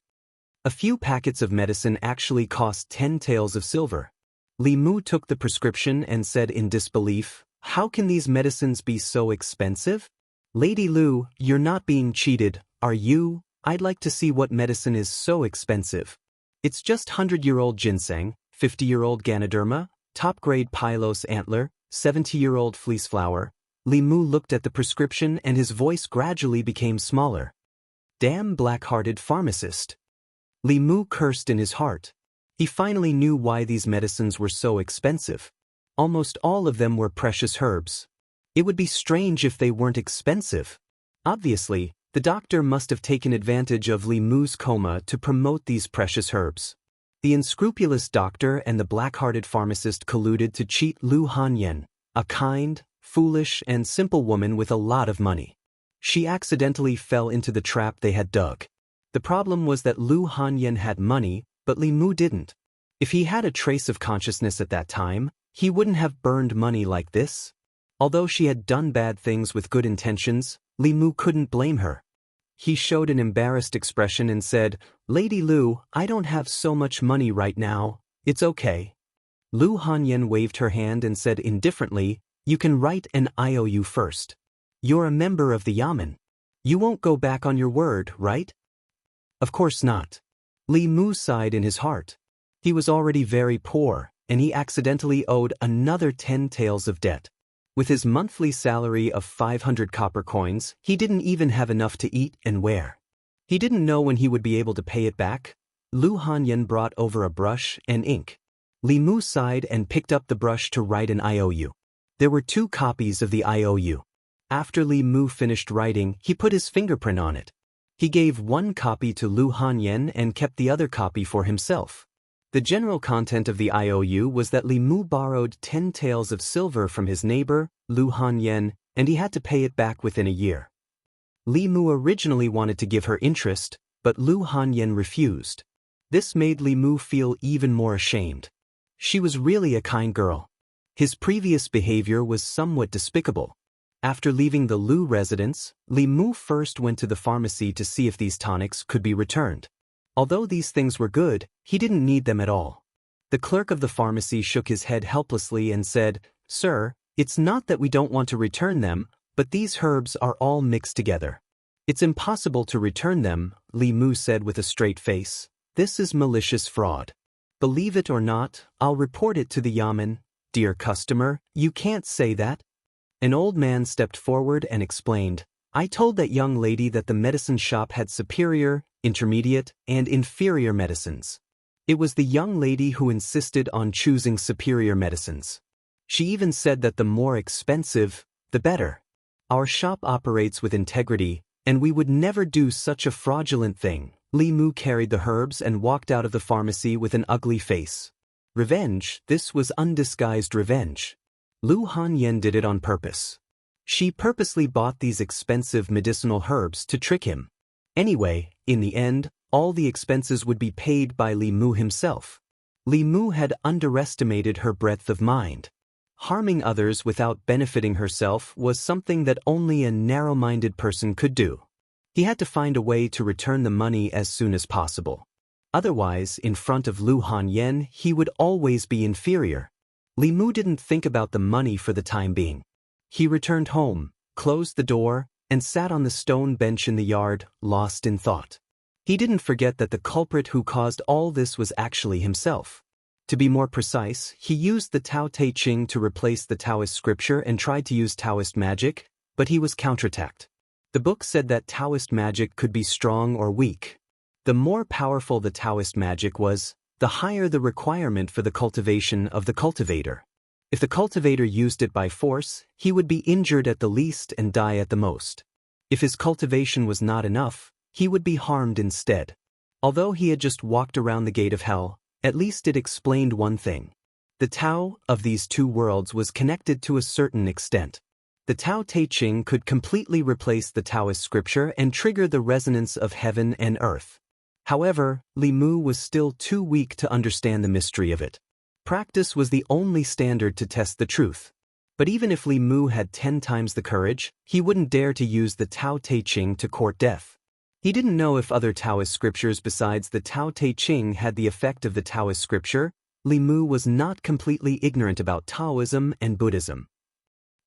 A few packets of medicine actually cost 10 taels of silver. Li Mu took the prescription and said in disbelief, "How can these medicines be so expensive?" "Lady Lu, you're not being cheated, are you? I'd like to see what medicine is so expensive. It's just 100-year-old ginseng, 50-year-old Ganoderma, top-grade Pylos antler, 70-year-old fleeceflower." Li Mu looked at the prescription and his voice gradually became smaller. "Damn black-hearted pharmacist." Li Mu cursed in his heart. He finally knew why these medicines were so expensive. Almost all of them were precious herbs. It would be strange if they weren't expensive. Obviously, the doctor must have taken advantage of Li Mu's coma to promote these precious herbs. The unscrupulous doctor and the black-hearted pharmacist colluded to cheat Lu Hanyan, a kind, foolish, and simple woman with a lot of money. She accidentally fell into the trap they had dug. The problem was that Lu Hanyan had money, but Li Mu didn't. If he had a trace of consciousness at that time, he wouldn't have burned money like this. Although she had done bad things with good intentions, Li Mu couldn't blame her. He showed an embarrassed expression and said, "Lady Lu, I don't have so much money right now. It's okay." Lu Hanyan waved her hand and said indifferently, "You can write an IOU first. You're a member of the Yamen. You won't go back on your word, right?" "Of course not." Li Mu sighed in his heart. He was already very poor, and he accidentally owed another 10 taels of debt. With his monthly salary of 500 copper coins, he didn't even have enough to eat and wear. He didn't know when he would be able to pay it back. Lu Hanyan brought over a brush and ink. Li Mu sighed and picked up the brush to write an IOU. There were 2 copies of the IOU. After Li Mu finished writing, he put his fingerprint on it. He gave 1 copy to Lu Hanyan and kept the other copy for himself. The general content of the IOU was that Li Mu borrowed 10 taels of silver from his neighbor, Lu Hanyan, and he had to pay it back within a year. Li Mu originally wanted to give her interest, but Lu Hanyan refused. This made Li Mu feel even more ashamed. She was really a kind girl. His previous behavior was somewhat despicable. After leaving the Lu residence, Li Mu first went to the pharmacy to see if these tonics could be returned. Although these things were good, he didn't need them at all. The clerk of the pharmacy shook his head helplessly and said, "Sir, it's not that we don't want to return them, but these herbs are all mixed together." "It's impossible to return them," Li Mu said with a straight face. "This is malicious fraud. Believe it or not, I'll report it to the yamen." "Dear customer, you can't say that." An old man stepped forward and explained, "I told that young lady that the medicine shop had superior, intermediate, and inferior medicines. It was the young lady who insisted on choosing superior medicines. She even said that the more expensive, the better. Our shop operates with integrity, and we would never do such a fraudulent thing." Li Mu carried the herbs and walked out of the pharmacy with an ugly face. Revenge, this was undisguised revenge. Lu Hanyen did it on purpose. She purposely bought these expensive medicinal herbs to trick him. Anyway, in the end, all the expenses would be paid by Li Mu himself. Li Mu had underestimated her breadth of mind. Harming others without benefiting herself was something that only a narrow-minded person could do. He had to find a way to return the money as soon as possible. Otherwise, in front of Lu Hanyen, he would always be inferior. Li Mu didn't think about the money for the time being. He returned home, closed the door, and sat on the stone bench in the yard, lost in thought. He didn't forget that the culprit who caused all this was actually himself. To be more precise, he used the Tao Te Ching to replace the Taoist scripture and tried to use Taoist magic, but he was counterattacked. The book said that Taoist magic could be strong or weak. The more powerful the Taoist magic was, the higher the requirement for the cultivation of the cultivator. If the cultivator used it by force, he would be injured at the least and die at the most. If his cultivation was not enough, he would be harmed instead. Although he had just walked around the gate of hell, at least it explained one thing. The Tao of these two worlds was connected to a certain extent. The Tao Te Ching could completely replace the Taoist scripture and trigger the resonance of heaven and earth. However, Li Mu was still too weak to understand the mystery of it. Practice was the only standard to test the truth. But even if Li Mu had 10 times the courage, he wouldn't dare to use the Tao Te Ching to court death. He didn't know if other Taoist scriptures besides the Tao Te Ching had the effect of the Taoist scripture. Li Mu was not completely ignorant about Taoism and Buddhism.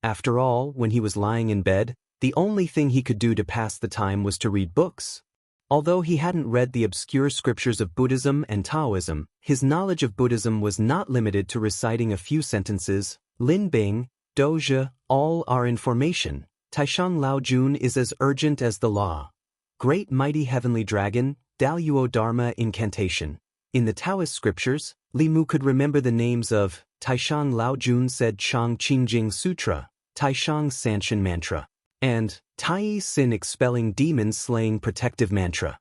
After all, when he was lying in bed, the only thing he could do to pass the time was to read books. Although he hadn't read the obscure scriptures of Buddhism and Taoism, his knowledge of Buddhism was not limited to reciting a few sentences. Lin Bing, Doja, all are in formation. Taishang Lao Jun is as urgent as the law. Great mighty heavenly dragon, Daluo Dharma incantation. In the Taoist scriptures, Li Mu could remember the names of Taishang Lao Jun said Chang Qingjing Sutra, Taishang Sanshin Mantra, and Tai Sin expelling demons slaying protective mantra.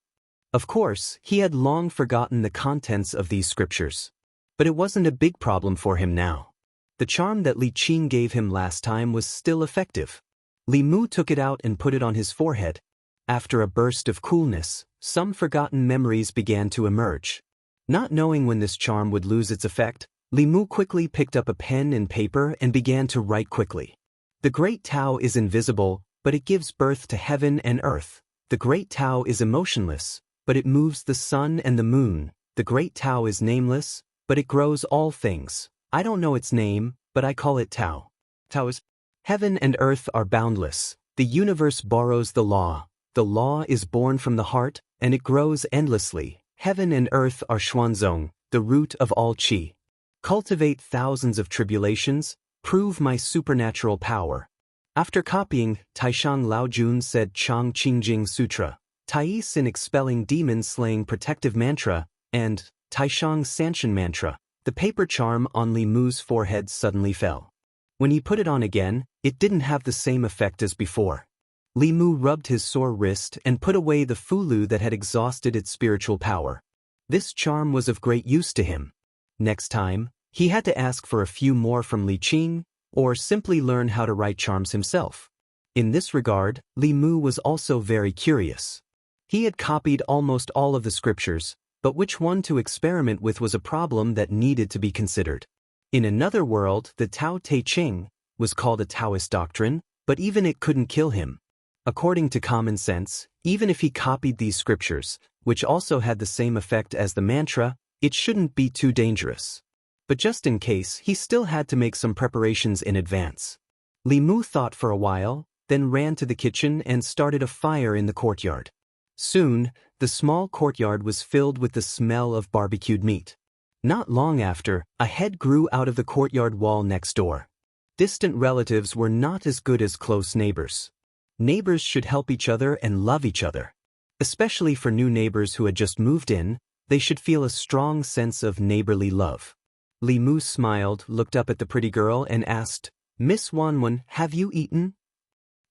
Of course, he had long forgotten the contents of these scriptures. But it wasn't a big problem for him now. The charm that Li Qin gave him last time was still effective. Li Mu took it out and put it on his forehead. After a burst of coolness, some forgotten memories began to emerge. Not knowing when this charm would lose its effect, Li Mu quickly picked up a pen and paper and began to write quickly. The Great Tao is invisible, but it gives birth to heaven and earth. The Great Tao is emotionless, but it moves the sun and the moon. The Great Tao is nameless, but it grows all things. I don't know its name, but I call it Tao. Tao is heaven and earth are boundless. The universe borrows the law. The law is born from the heart, and it grows endlessly. Heaven and earth are Xuanzong, the root of all qi. Cultivate thousands of tribulations, prove my supernatural power. After copying, Taishang Lao Jun said Chang Qingjing Sutra, Tai Sin expelling demons slaying protective mantra, and Taishang Sanshin Mantra. The paper charm on Li Mu's forehead suddenly fell. When he put it on again, it didn't have the same effect as before. Li Mu rubbed his sore wrist and put away the fulu that had exhausted its spiritual power. This charm was of great use to him. Next time, he had to ask for a few more from Li Qin, or simply learn how to write charms himself. In this regard, Li Mu was also very curious. He had copied almost all of the scriptures, but which one to experiment with was a problem that needed to be considered. In another world, the Tao Te Ching was called a Taoist doctrine, but even it couldn't kill him. According to common sense, even if he copied these scriptures, which also had the same effect as the mantra, "It shouldn't be too dangerous." But just in case, he still had to make some preparations in advance. Li Mu thought for a while, then ran to the kitchen and started a fire in the courtyard. Soon, the small courtyard was filled with the smell of barbecued meat. Not long after, a head grew out of the courtyard wall next door. Distant relatives were not as good as close neighbors. Neighbors should help each other and love each other. Especially for new neighbors who had just moved in, they should feel a strong sense of neighborly love. Li Mu smiled, looked up at the pretty girl and asked, "Miss Wanwan, have you eaten?"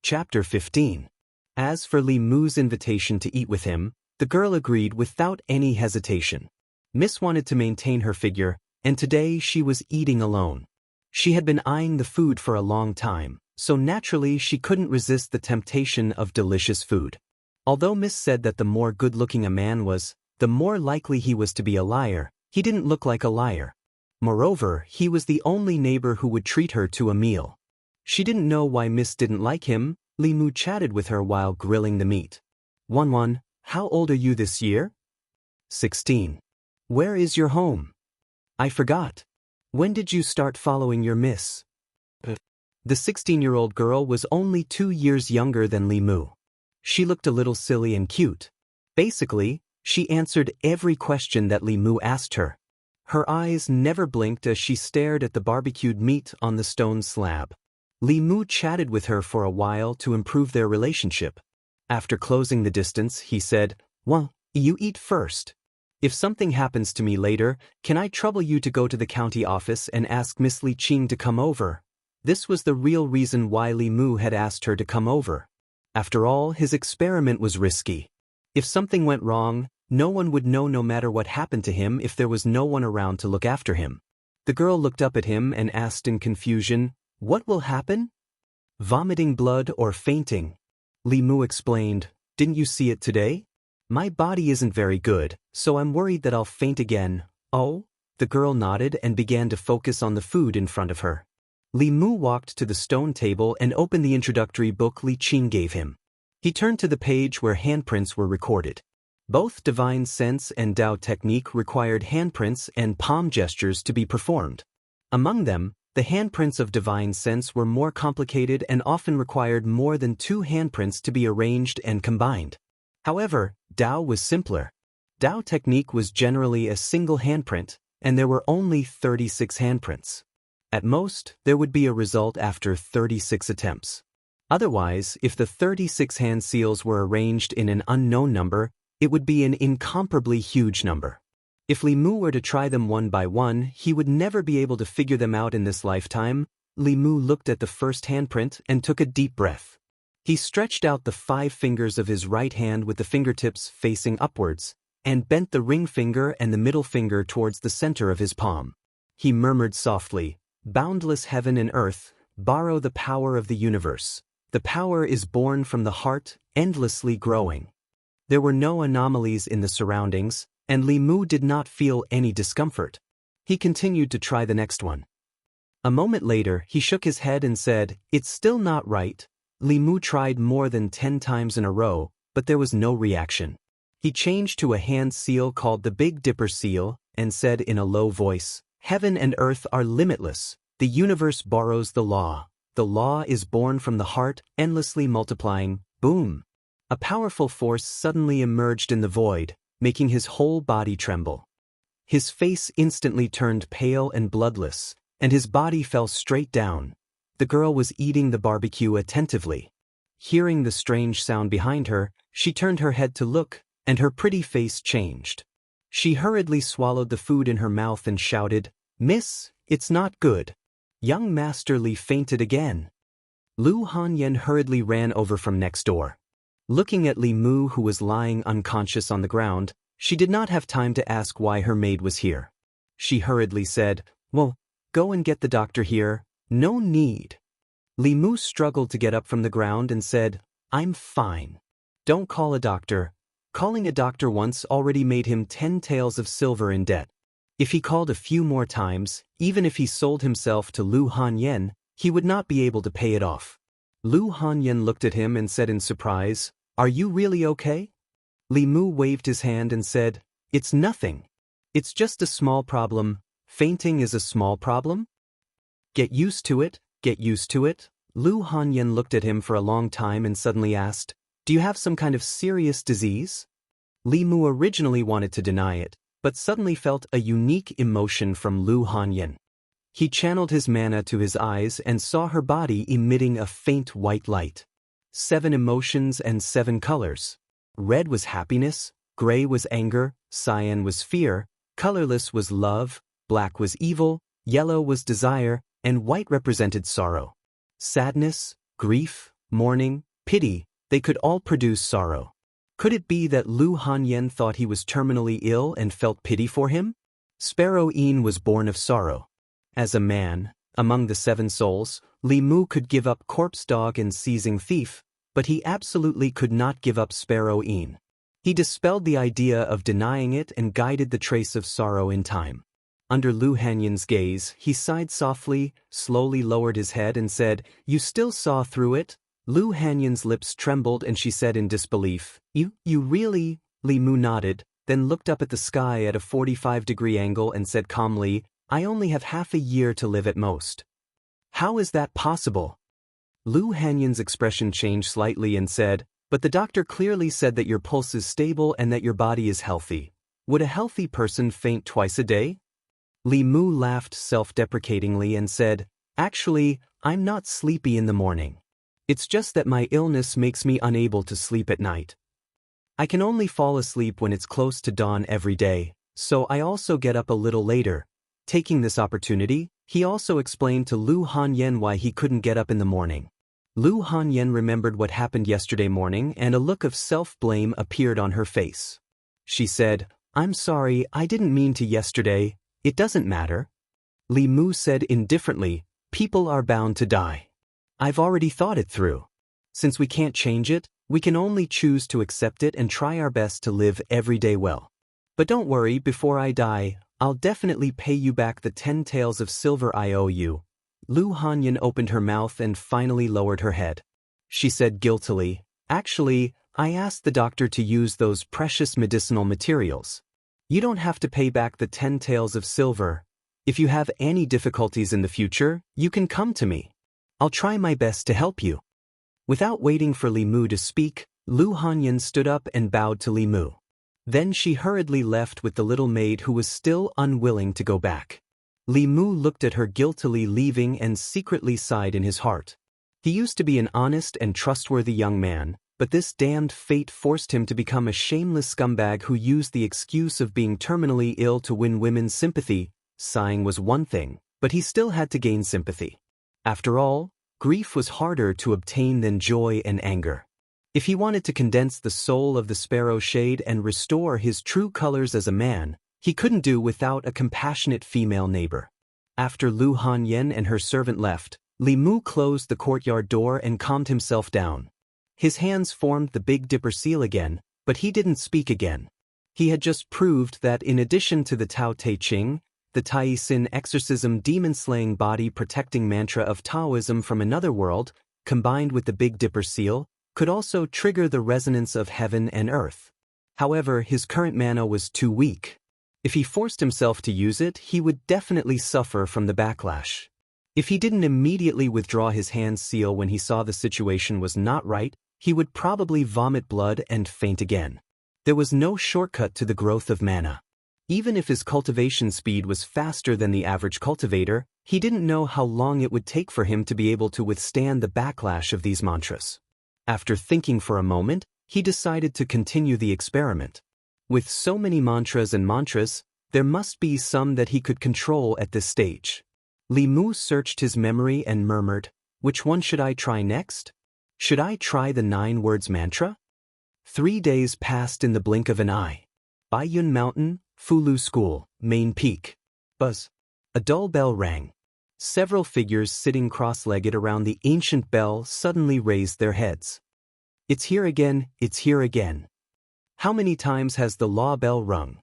Chapter 15. As for Li Mu's invitation to eat with him, the girl agreed without any hesitation. Miss wanted to maintain her figure, and today she was eating alone. She had been eyeing the food for a long time, so naturally she couldn't resist the temptation of delicious food. Although Miss said that the more good-looking a man was, the more likely he was to be a liar, he didn't look like a liar. Moreover, he was the only neighbor who would treat her to a meal. She didn't know why Miss didn't like him. Li Mu chatted with her while grilling the meat. "Wanwan, how old are you this year?" 16. "Where is your home?" "I forgot. When did you start following your Miss?" The 16-year-old girl was only 2 years younger than Li Mu. She looked a little silly and cute. Basically, she answered every question that Li Mu asked her. Her eyes never blinked as she stared at the barbecued meat on the stone slab. Li Mu chatted with her for a while to improve their relationship. After closing the distance, he said, "Well, you eat first. If something happens to me later, can I trouble you to go to the county office and ask Miss Li Qing to come over?" This was the real reason why Li Mu had asked her to come over. After all, his experiment was risky. If something went wrong, no one would know no matter what happened to him if there was no one around to look after him. The girl looked up at him and asked in confusion, "What will happen?" "Vomiting blood or fainting." Li Mu explained, "Didn't you see it today? My body isn't very good, so I'm worried that I'll faint again." "Oh?" The girl nodded and began to focus on the food in front of her. Li Mu walked to the stone table and opened the introductory book Li Qing gave him. He turned to the page where handprints were recorded. Both divine sense and Tao technique required handprints and palm gestures to be performed. Among them, the handprints of divine sense were more complicated and often required more than 2 handprints to be arranged and combined. However, Tao was simpler. Tao technique was generally a single handprint, and there were only 36 handprints. At most, there would be a result after 36 attempts. Otherwise, if the 36 hand seals were arranged in an unknown number, it would be an incomparably huge number. If Li Mu were to try them one by one, he would never be able to figure them out in this lifetime. Li Mu looked at the first handprint and took a deep breath. He stretched out the 5 fingers of his right hand with the fingertips facing upwards, and bent the ring finger and the middle finger towards the center of his palm. He murmured softly, "Boundless heaven and earth, borrow the power of the universe. The power is born from the heart, endlessly growing." There were no anomalies in the surroundings, and Li Mu did not feel any discomfort. He continued to try the next one. A moment later, he shook his head and said, "It's still not right." Li Mu tried more than 10 times in a row, but there was no reaction. He changed to a hand seal called the Big Dipper seal, and said in a low voice, "Heaven and earth are limitless. The universe borrows the law. The law is born from the heart, endlessly multiplying." Boom! A powerful force suddenly emerged in the void, making his whole body tremble. His face instantly turned pale and bloodless, and his body fell straight down. The girl was eating the barbecue attentively. Hearing the strange sound behind her, she turned her head to look, and her pretty face changed. She hurriedly swallowed the food in her mouth and shouted, "Miss, it's not good." Young Master Li fainted again. Lu Hanyan hurriedly ran over from next door. Looking at Li Mu, who was lying unconscious on the ground, she did not have time to ask why her maid was here. She hurriedly said, "Well, go and get the doctor here." "No need." Li Mu struggled to get up from the ground and said, "I'm fine." "Don't call a doctor." Calling a doctor once already made him 10 taels of silver in debt. If he called a few more times, even if he sold himself to Lu Hanyan, he would not be able to pay it off. Lu Hanyan looked at him and said in surprise, "Are you really okay?" Li Mu waved his hand and said, "It's nothing. It's just a small problem. Fainting is a small problem? Get used to it, get used to it." Lu Hanyan looked at him for a long time and suddenly asked, "Do you have some kind of serious disease?" Li Mu originally wanted to deny it, but suddenly felt a unique emotion from Lu Hanyan. He channeled his mana to his eyes and saw her body emitting a faint white light. 7 emotions and 7 colors. Red was happiness, gray was anger, cyan was fear, colorless was love, black was evil, yellow was desire, and white represented sorrow. Sadness, grief, mourning, pity, they could all produce sorrow. Could it be that Lu Hanyan thought he was terminally ill and felt pity for him? Sparrow Yin was born of sorrow. As a man, among the 7 souls, Li Mu could give up corpse dog and seizing thief, but he absolutely could not give up Sparrow Yin. He dispelled the idea of denying it and guided the trace of sorrow in time. Under Lu Hanyan's gaze, he sighed softly, slowly lowered his head and said, "You still saw through it?" Lu Hanyan's lips trembled and she said in disbelief, You really?" Li Mu nodded, then looked up at the sky at a 45-degree angle and said calmly, "I only have half a year to live at most." "How is that possible?" Lu Hanyan's expression changed slightly and said, "But the doctor clearly said that your pulse is stable and that your body is healthy. Would a healthy person faint twice a day?" Li Mu laughed self-deprecatingly and said, "Actually, I'm not sleepy in the morning. It's just that my illness makes me unable to sleep at night. I can only fall asleep when it's close to dawn every day, so I also get up a little later." Taking this opportunity, he also explained to Lu Hanyan why he couldn't get up in the morning. Lu Hanyan remembered what happened yesterday morning and a look of self-blame appeared on her face. She said, "I'm sorry, I didn't mean to yesterday. It doesn't matter." Li Mu said indifferently, "People are bound to die. I've already thought it through. Since we can't change it, we can only choose to accept it and try our best to live every day well. But don't worry, before I die, I'll definitely pay you back the 10 taels of silver I owe you." Lu Hanyan opened her mouth and finally lowered her head. She said guiltily, "Actually, I asked the doctor to use those precious medicinal materials. You don't have to pay back the 10 taels of silver. If you have any difficulties in the future, you can come to me. I'll try my best to help you." Without waiting for Li Mu to speak, Lu Hanyan stood up and bowed to Li Mu. Then she hurriedly left with the little maid who was still unwilling to go back. Li Mu looked at her guiltily leaving and secretly sighed in his heart. He used to be an honest and trustworthy young man, but this damned fate forced him to become a shameless scumbag who used the excuse of being terminally ill to win women's sympathy. Sighing was one thing, but he still had to gain sympathy. After all, grief was harder to obtain than joy and anger. If he wanted to condense the soul of the sparrow shade and restore his true colors as a man, he couldn't do without a compassionate female neighbor. After Lu Hanyan and her servant left, Li Mu closed the courtyard door and calmed himself down. His hands formed the Big Dipper seal again, but he didn't speak again. He had just proved that in addition to the Tao Te Ching, the Tai Sin exorcism demon-slaying body-protecting mantra of Taoism from another world, combined with the Big Dipper seal, could also trigger the resonance of heaven and earth. However, his current mana was too weak. If he forced himself to use it, he would definitely suffer from the backlash. If he didn't immediately withdraw his hand seal when he saw the situation was not right, he would probably vomit blood and faint again. There was no shortcut to the growth of mana. Even if his cultivation speed was faster than the average cultivator, he didn't know how long it would take for him to be able to withstand the backlash of these mantras. After thinking for a moment, he decided to continue the experiment. With so many mantras, there must be some that he could control at this stage. Li Mu searched his memory and murmured, "Which one should I try next? Should I try the 9 words mantra?" 3 days passed in the blink of an eye. Baiyun Mountain, Fulu School, Main Peak. Buzz. A dull bell rang. Several figures sitting cross-legged around the ancient bell suddenly raised their heads. "It's here again, it's here again. How many times has the law bell rung?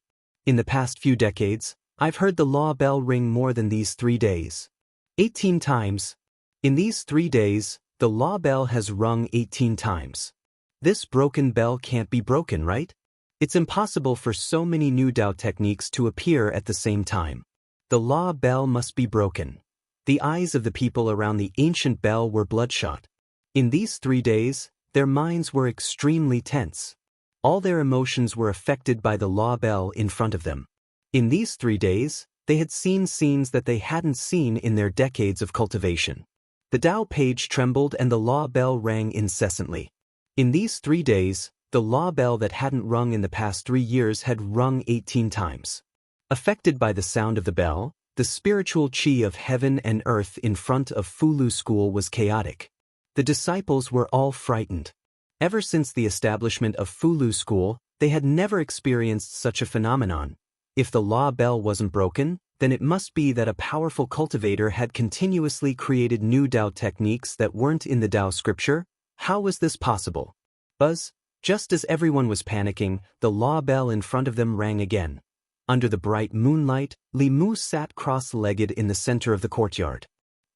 In the past few decades, I've heard the law bell ring more than these 3 days. 18 times. In these 3 days, the law bell has rung 18 times. This broken bell can't be broken, right? It's impossible for so many new Dao techniques to appear at the same time. The law bell must be broken. The eyes of the people around the ancient bell were bloodshot. In these 3 days, their minds were extremely tense. All their emotions were affected by the law bell in front of them. In these 3 days, they had seen scenes that they hadn't seen in their decades of cultivation. The Dao page trembled and the law bell rang incessantly. In these 3 days, the law bell that hadn't rung in the past 3 years had rung 18 times. Affected by the sound of the bell, the spiritual chi of heaven and earth in front of Fulu school was chaotic. The disciples were all frightened. Ever since the establishment of Fulu school, they had never experienced such a phenomenon. If the law bell wasn't broken, then it must be that a powerful cultivator had continuously created new Dao techniques that weren't in the Dao scripture. How was this possible? Buzz, just as everyone was panicking, the law bell in front of them rang again. Under the bright moonlight, Li Mu sat cross-legged in the center of the courtyard.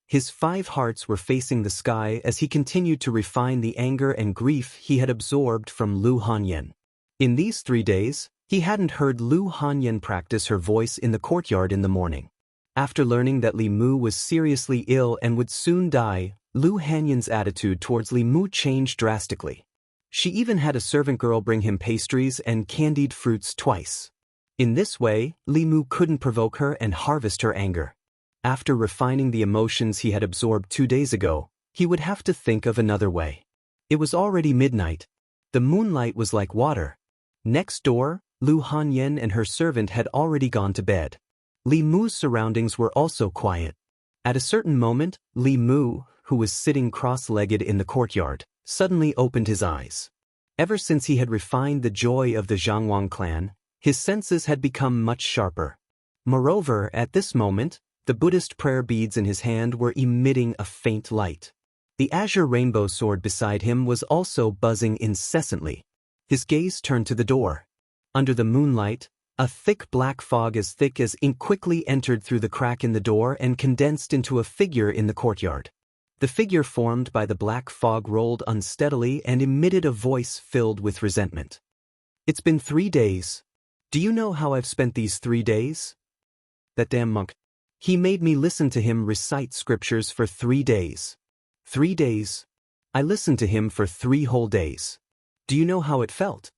His 5 hearts were facing the sky as he continued to refine the anger and grief he had absorbed from Lu Hanyan. In these 3 days, he hadn't heard Lu Hanyan practice her voice in the courtyard in the morning. After learning that Li Mu was seriously ill and would soon die, Lu Hanyan's attitude towards Li Mu changed drastically. She even had a servant girl bring him pastries and candied fruits twice. In this way, Li Mu couldn't provoke her and harvest her anger. After refining the emotions he had absorbed 2 days ago, he would have to think of another way. It was already midnight. The moonlight was like water. Next door, Lu Hanyan and her servant had already gone to bed. Li Mu's surroundings were also quiet. At a certain moment, Li Mu, who was sitting cross-legged in the courtyard, suddenly opened his eyes. Ever since he had refined the joy of the Jianghu clan, his senses had become much sharper. Moreover, at this moment, the Buddhist prayer beads in his hand were emitting a faint light. The azure rainbow sword beside him was also buzzing incessantly. His gaze turned to the door. Under the moonlight, a thick black fog as thick as ink quickly entered through the crack in the door and condensed into a figure in the courtyard. The figure formed by the black fog rolled unsteadily and emitted a voice filled with resentment. "It's been 3 days. Do you know how I've spent these 3 days? That damn monk. He made me listen to him recite scriptures for 3 days. 3 days. I listened to him for 3 whole days. Do you know how it felt?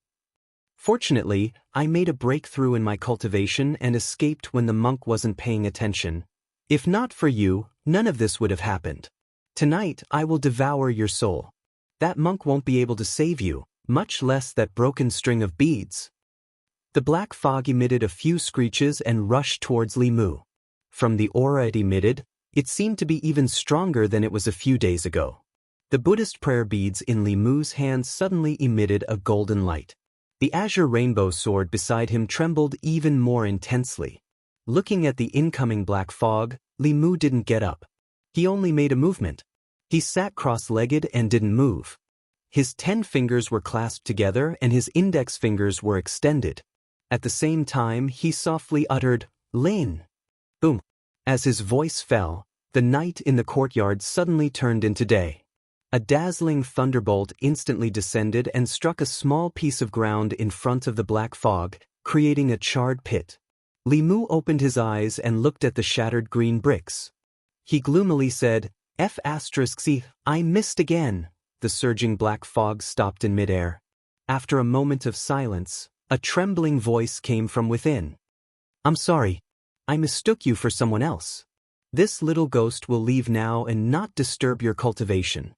Fortunately, I made a breakthrough in my cultivation and escaped when the monk wasn't paying attention. If not for you, none of this would have happened. Tonight I will devour your soul. That monk won't be able to save you, much less that broken string of beads." The black fog emitted a few screeches and rushed towards Li Mu. From the aura it emitted, it seemed to be even stronger than it was a few days ago. The Buddhist prayer beads in Li Mu's hand suddenly emitted a golden light. The azure rainbow sword beside him trembled even more intensely. Looking at the incoming black fog, Li Mu didn't get up. He only made a movement. He sat cross-legged and didn't move. His 10 fingers were clasped together and his index fingers were extended. At the same time, he softly uttered, "Lin." Boom. As his voice fell, the night in the courtyard suddenly turned into day. A dazzling thunderbolt instantly descended and struck a small piece of ground in front of the black fog, creating a charred pit. Li Mu opened his eyes and looked at the shattered green bricks. He gloomily said, "F***, I missed again." The surging black fog stopped in midair. After a moment of silence, a trembling voice came from within. "I'm sorry. I mistook you for someone else. This little ghost will leave now and not disturb your cultivation."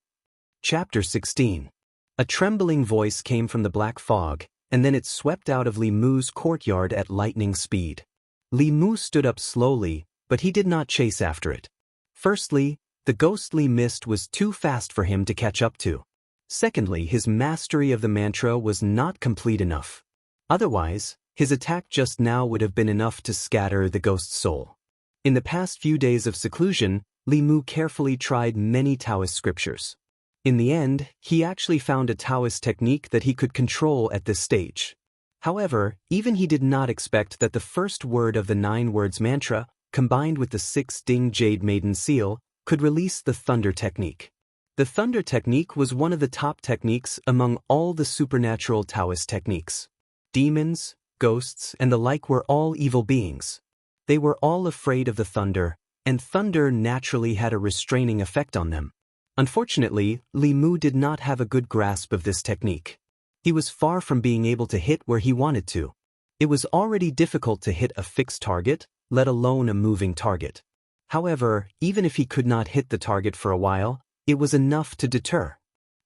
Chapter 16. A trembling voice came from the black fog, and then it swept out of Li Mu's courtyard at lightning speed. Li Mu stood up slowly, but he did not chase after it. Firstly, the ghostly mist was too fast for him to catch up to. Secondly, his mastery of the mantra was not complete enough. Otherwise, his attack just now would have been enough to scatter the ghost's soul. In the past few days of seclusion, Li Mu carefully tried many Taoist scriptures. In the end, he actually found a Taoist technique that he could control at this stage. However, even he did not expect that the first word of the 9 words mantra, combined with the 6 Ding Jade Maiden seal, could release the thunder technique. The thunder technique was one of the top techniques among all the supernatural Taoist techniques. Demons, ghosts, and the like were all evil beings. They were all afraid of the thunder, and thunder naturally had a restraining effect on them. Unfortunately, Li Mu did not have a good grasp of this technique. He was far from being able to hit where he wanted to. It was already difficult to hit a fixed target, let alone a moving target. However, even if he could not hit the target for a while, it was enough to deter.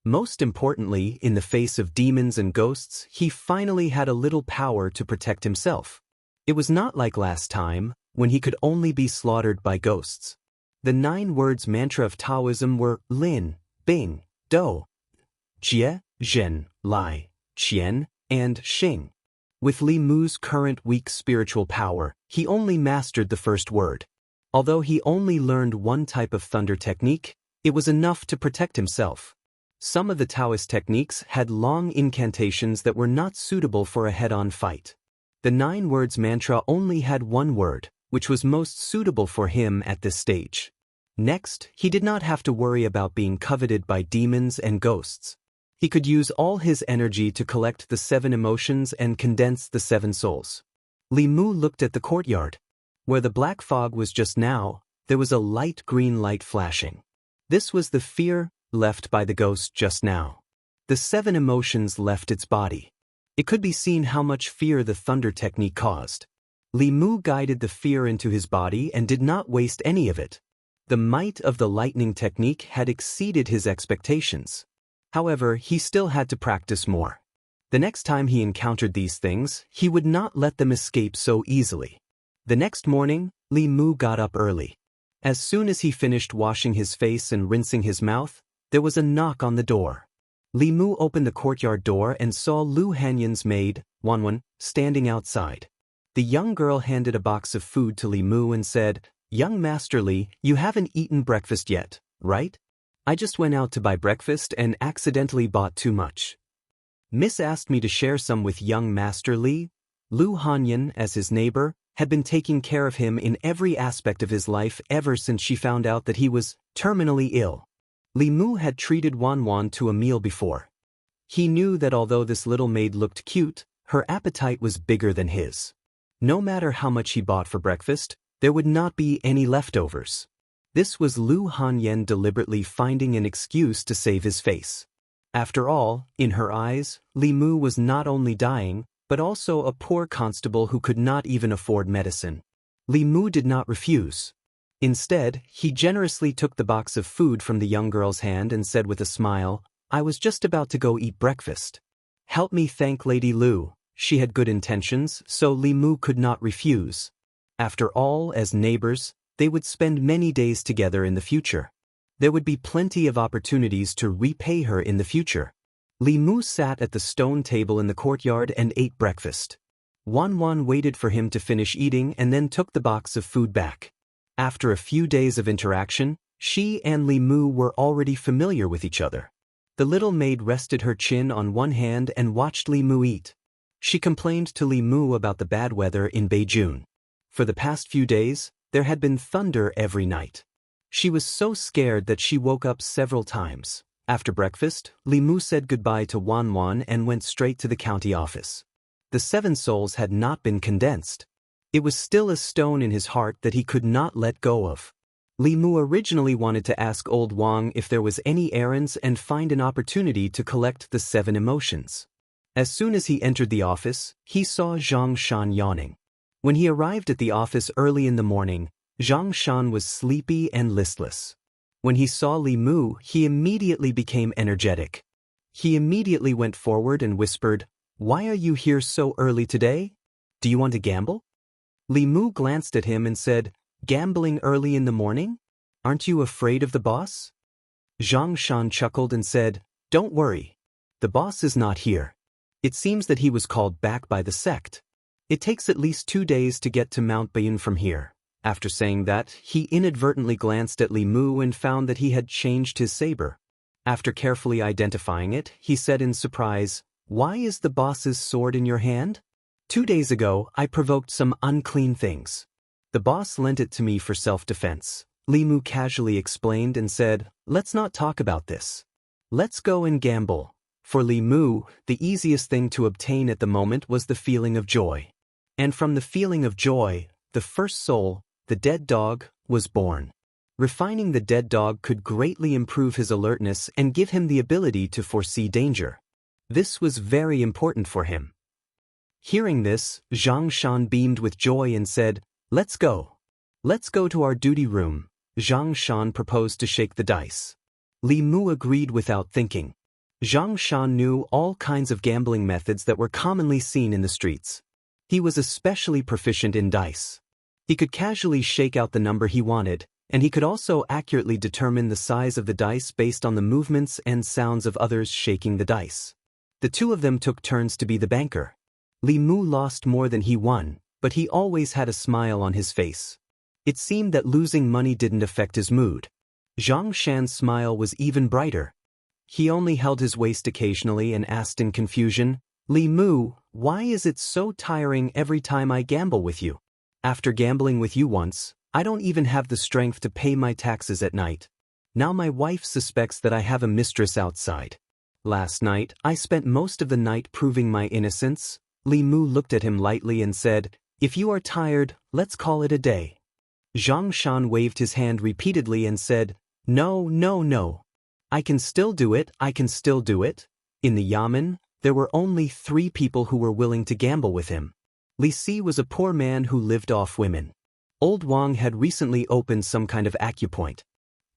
Most importantly, in the face of demons and ghosts, he finally had a little power to protect himself. It was not like last time, when he could only be slaughtered by ghosts. The 9 words mantra of Taoism were Lin, Bing, Do, Jie, Zhen, Lai, Qian, and Xing. With Li Mu's current weak spiritual power, he only mastered the first word. Although he only learned one type of thunder technique, it was enough to protect himself. Some of the Taoist techniques had long incantations that were not suitable for a head-on fight. The 9 words mantra only had one word, which was most suitable for him at this stage. Next, he did not have to worry about being coveted by demons and ghosts. He could use all his energy to collect the 7 emotions and condense the 7 souls. Li Mu looked at the courtyard. Where the black fog was just now, there was a light green light flashing. This was the fear left by the ghost just now. The 7 emotions left its body. It could be seen how much fear the thunder technique caused. Li Mu guided the fear into his body and did not waste any of it. The might of the lightning technique had exceeded his expectations. However, he still had to practice more. The next time he encountered these things, he would not let them escape so easily. The next morning, Li Mu got up early. As soon as he finished washing his face and rinsing his mouth, there was a knock on the door. Li Mu opened the courtyard door and saw Lu Hanyan's maid, Wanwan, standing outside. The young girl handed a box of food to Li Mu and said, "Young Master Li, you haven't eaten breakfast yet, right? I just went out to buy breakfast and accidentally bought too much. Miss asked me to share some with young Master Li." Lu Hanyan, as his neighbor, had been taking care of him in every aspect of his life ever since she found out that he was terminally ill. Li Mu had treated Wanwan to a meal before. He knew that although this little maid looked cute, her appetite was bigger than his. No matter how much he bought for breakfast, there would not be any leftovers. This was Lu Hanyan deliberately finding an excuse to save his face. After all, in her eyes, Li Mu was not only dying, but also a poor constable who could not even afford medicine. Li Mu did not refuse. Instead, he generously took the box of food from the young girl's hand and said with a smile, "I was just about to go eat breakfast. Help me thank Lady Lu." She had good intentions, so Li Mu could not refuse. After all, as neighbors, they would spend many days together in the future. There would be plenty of opportunities to repay her in the future. Li Mu sat at the stone table in the courtyard and ate breakfast. Wanwan waited for him to finish eating and then took the box of food back. After a few days of interaction, she and Li Mu were already familiar with each other. The little maid rested her chin on one hand and watched Li Mu eat. She complained to Li Mu about the bad weather in Beijing. For the past few days, there had been thunder every night. She was so scared that she woke up several times. After breakfast, Li Mu said goodbye to Wanwan and went straight to the county office. The 7 souls had not been condensed. It was still a stone in his heart that he could not let go of. Li Mu originally wanted to ask old Wang if there was any errands and find an opportunity to collect the 7 emotions. As soon as he entered the office, he saw Zhang Shan yawning. When he arrived at the office early in the morning, Zhang Shan was sleepy and listless. When he saw Li Mu, he immediately became energetic. He immediately went forward and whispered, "Why are you here so early today? Do you want to gamble?" Li Mu glanced at him and said, "Gambling early in the morning? Aren't you afraid of the boss?" Zhang Shan chuckled and said, "Don't worry. The boss is not here. It seems that he was called back by the sect. It takes at least 2 days to get to Mount Bayun from here." After saying that, he inadvertently glanced at Li Mu and found that he had changed his saber. After carefully identifying it, he said in surprise, "Why is the boss's sword in your hand?" "2 days ago, I provoked some unclean things. The boss lent it to me for self-defense," Li Mu casually explained and said, "Let's not talk about this. Let's go and gamble." For Li Mu, the easiest thing to obtain at the moment was the feeling of joy. And from the feeling of joy, the first soul, the dead dog, was born. Refining the dead dog could greatly improve his alertness and give him the ability to foresee danger. This was very important for him. Hearing this, Zhang Shan beamed with joy and said, "Let's go. Let's go to our duty room." Zhang Shan proposed to shake the dice. Li Mu agreed without thinking. Zhang Shan knew all kinds of gambling methods that were commonly seen in the streets. He was especially proficient in dice. He could casually shake out the number he wanted, and he could also accurately determine the size of the dice based on the movements and sounds of others shaking the dice. The two of them took turns to be the banker. Li Mu lost more than he won, but he always had a smile on his face. It seemed that losing money didn't affect his mood. Zhang Shan's smile was even brighter. He only held his waist occasionally and asked in confusion, "Li Mu, why is it so tiring every time I gamble with you? After gambling with you once, I don't even have the strength to pay my taxes at night. Now my wife suspects that I have a mistress outside. Last night, I spent most of the night proving my innocence." Li Mu looked at him lightly and said, "If you are tired, let's call it a day." Zhang Shan waved his hand repeatedly and said, "No, no, no. I can still do it, I can still do it." In the Yamen, there were only 3 people who were willing to gamble with him. Li Si was a poor man who lived off women. Old Wang had recently opened some kind of acupoint.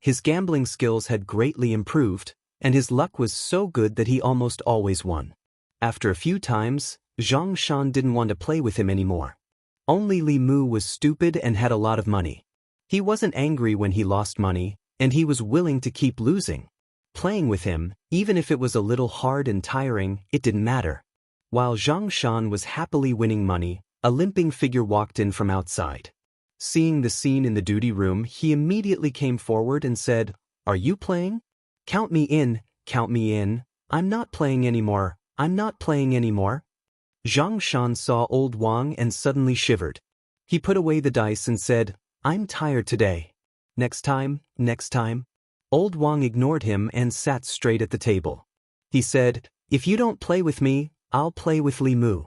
His gambling skills had greatly improved, and his luck was so good that he almost always won. After a few times, Zhang Shan didn't want to play with him anymore. Only Li Mu was stupid and had a lot of money. He wasn't angry when he lost money, and he was willing to keep losing. Playing with him, even if it was a little hard and tiring, it didn't matter. While Zhang Shan was happily winning money, a limping figure walked in from outside. Seeing the scene in the duty room, he immediately came forward and said, "Are you playing? Count me in, count me in. I'm not playing anymore, I'm not playing anymore." Zhang Shan saw old Wang and suddenly shivered. He put away the dice and said, "I'm tired today. Next time, next time." Old Wang ignored him and sat straight at the table. He said, "If you don't play with me, I'll play with Li Mu."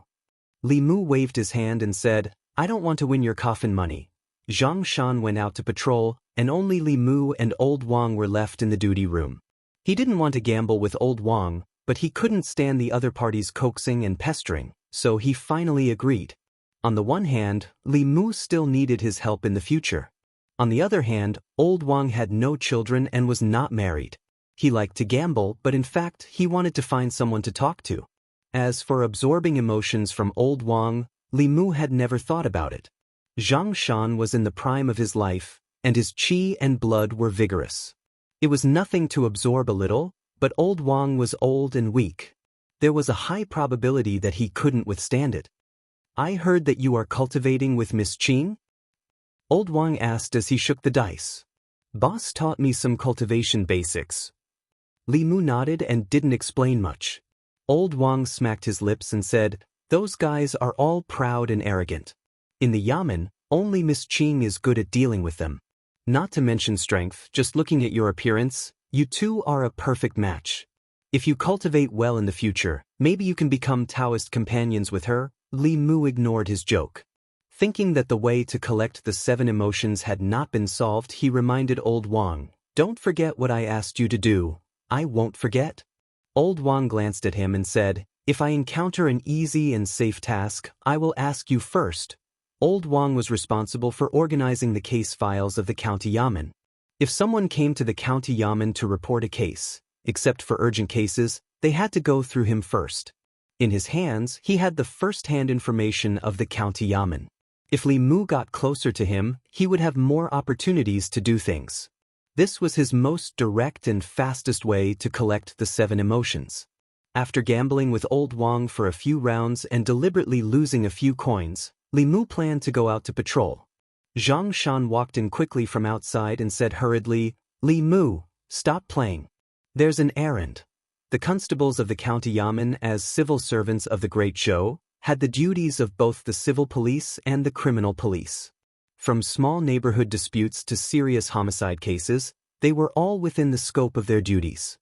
Li Mu waved his hand and said, "I don't want to win your coffin money." Zhang Shan went out to patrol, and only Li Mu and old Wang were left in the duty room. He didn't want to gamble with old Wang, but he couldn't stand the other party's coaxing and pestering, so he finally agreed. On the one hand, Li Mu still needed his help in the future. On the other hand, old Wang had no children and was not married. He liked to gamble, but in fact, he wanted to find someone to talk to. As for absorbing emotions from old Wang, Li Mu had never thought about it. Zhang Shan was in the prime of his life, and his qi and blood were vigorous. It was nothing to absorb a little, but old Wang was old and weak. There was a high probability that he couldn't withstand it. "I heard that you are cultivating with Miss Qing?" Old Wang asked as he shook the dice. "Boss taught me some cultivation basics." Li Mu nodded and didn't explain much. Old Wang smacked his lips and said, "Those guys are all proud and arrogant. In the Yamen, only Miss Qing is good at dealing with them. Not to mention strength, just looking at your appearance, you two are a perfect match. If you cultivate well in the future, maybe you can become Taoist companions with her." Li Mu ignored his joke. Thinking that the way to collect the 7 emotions had not been solved, he reminded old Wang, "Don't forget what I asked you to do." "I won't forget." Old Wang glanced at him and said, "If I encounter an easy and safe task, I will ask you first." Old Wang was responsible for organizing the case files of the county yamen. If someone came to the county yamen to report a case, except for urgent cases, they had to go through him first. In his hands, he had the first-hand information of the county yamen. If Li Mu got closer to him, he would have more opportunities to do things. This was his most direct and fastest way to collect the 7 emotions. After gambling with old Wang for a few rounds and deliberately losing a few coins, Li Mu planned to go out to patrol. Zhang Shan walked in quickly from outside and said hurriedly, "Li Mu, stop playing. There's an errand." The constables of the county yamen, as civil servants of the Great Show, had the duties of both the civil police and the criminal police. From small neighborhood disputes to serious homicide cases, they were all within the scope of their duties.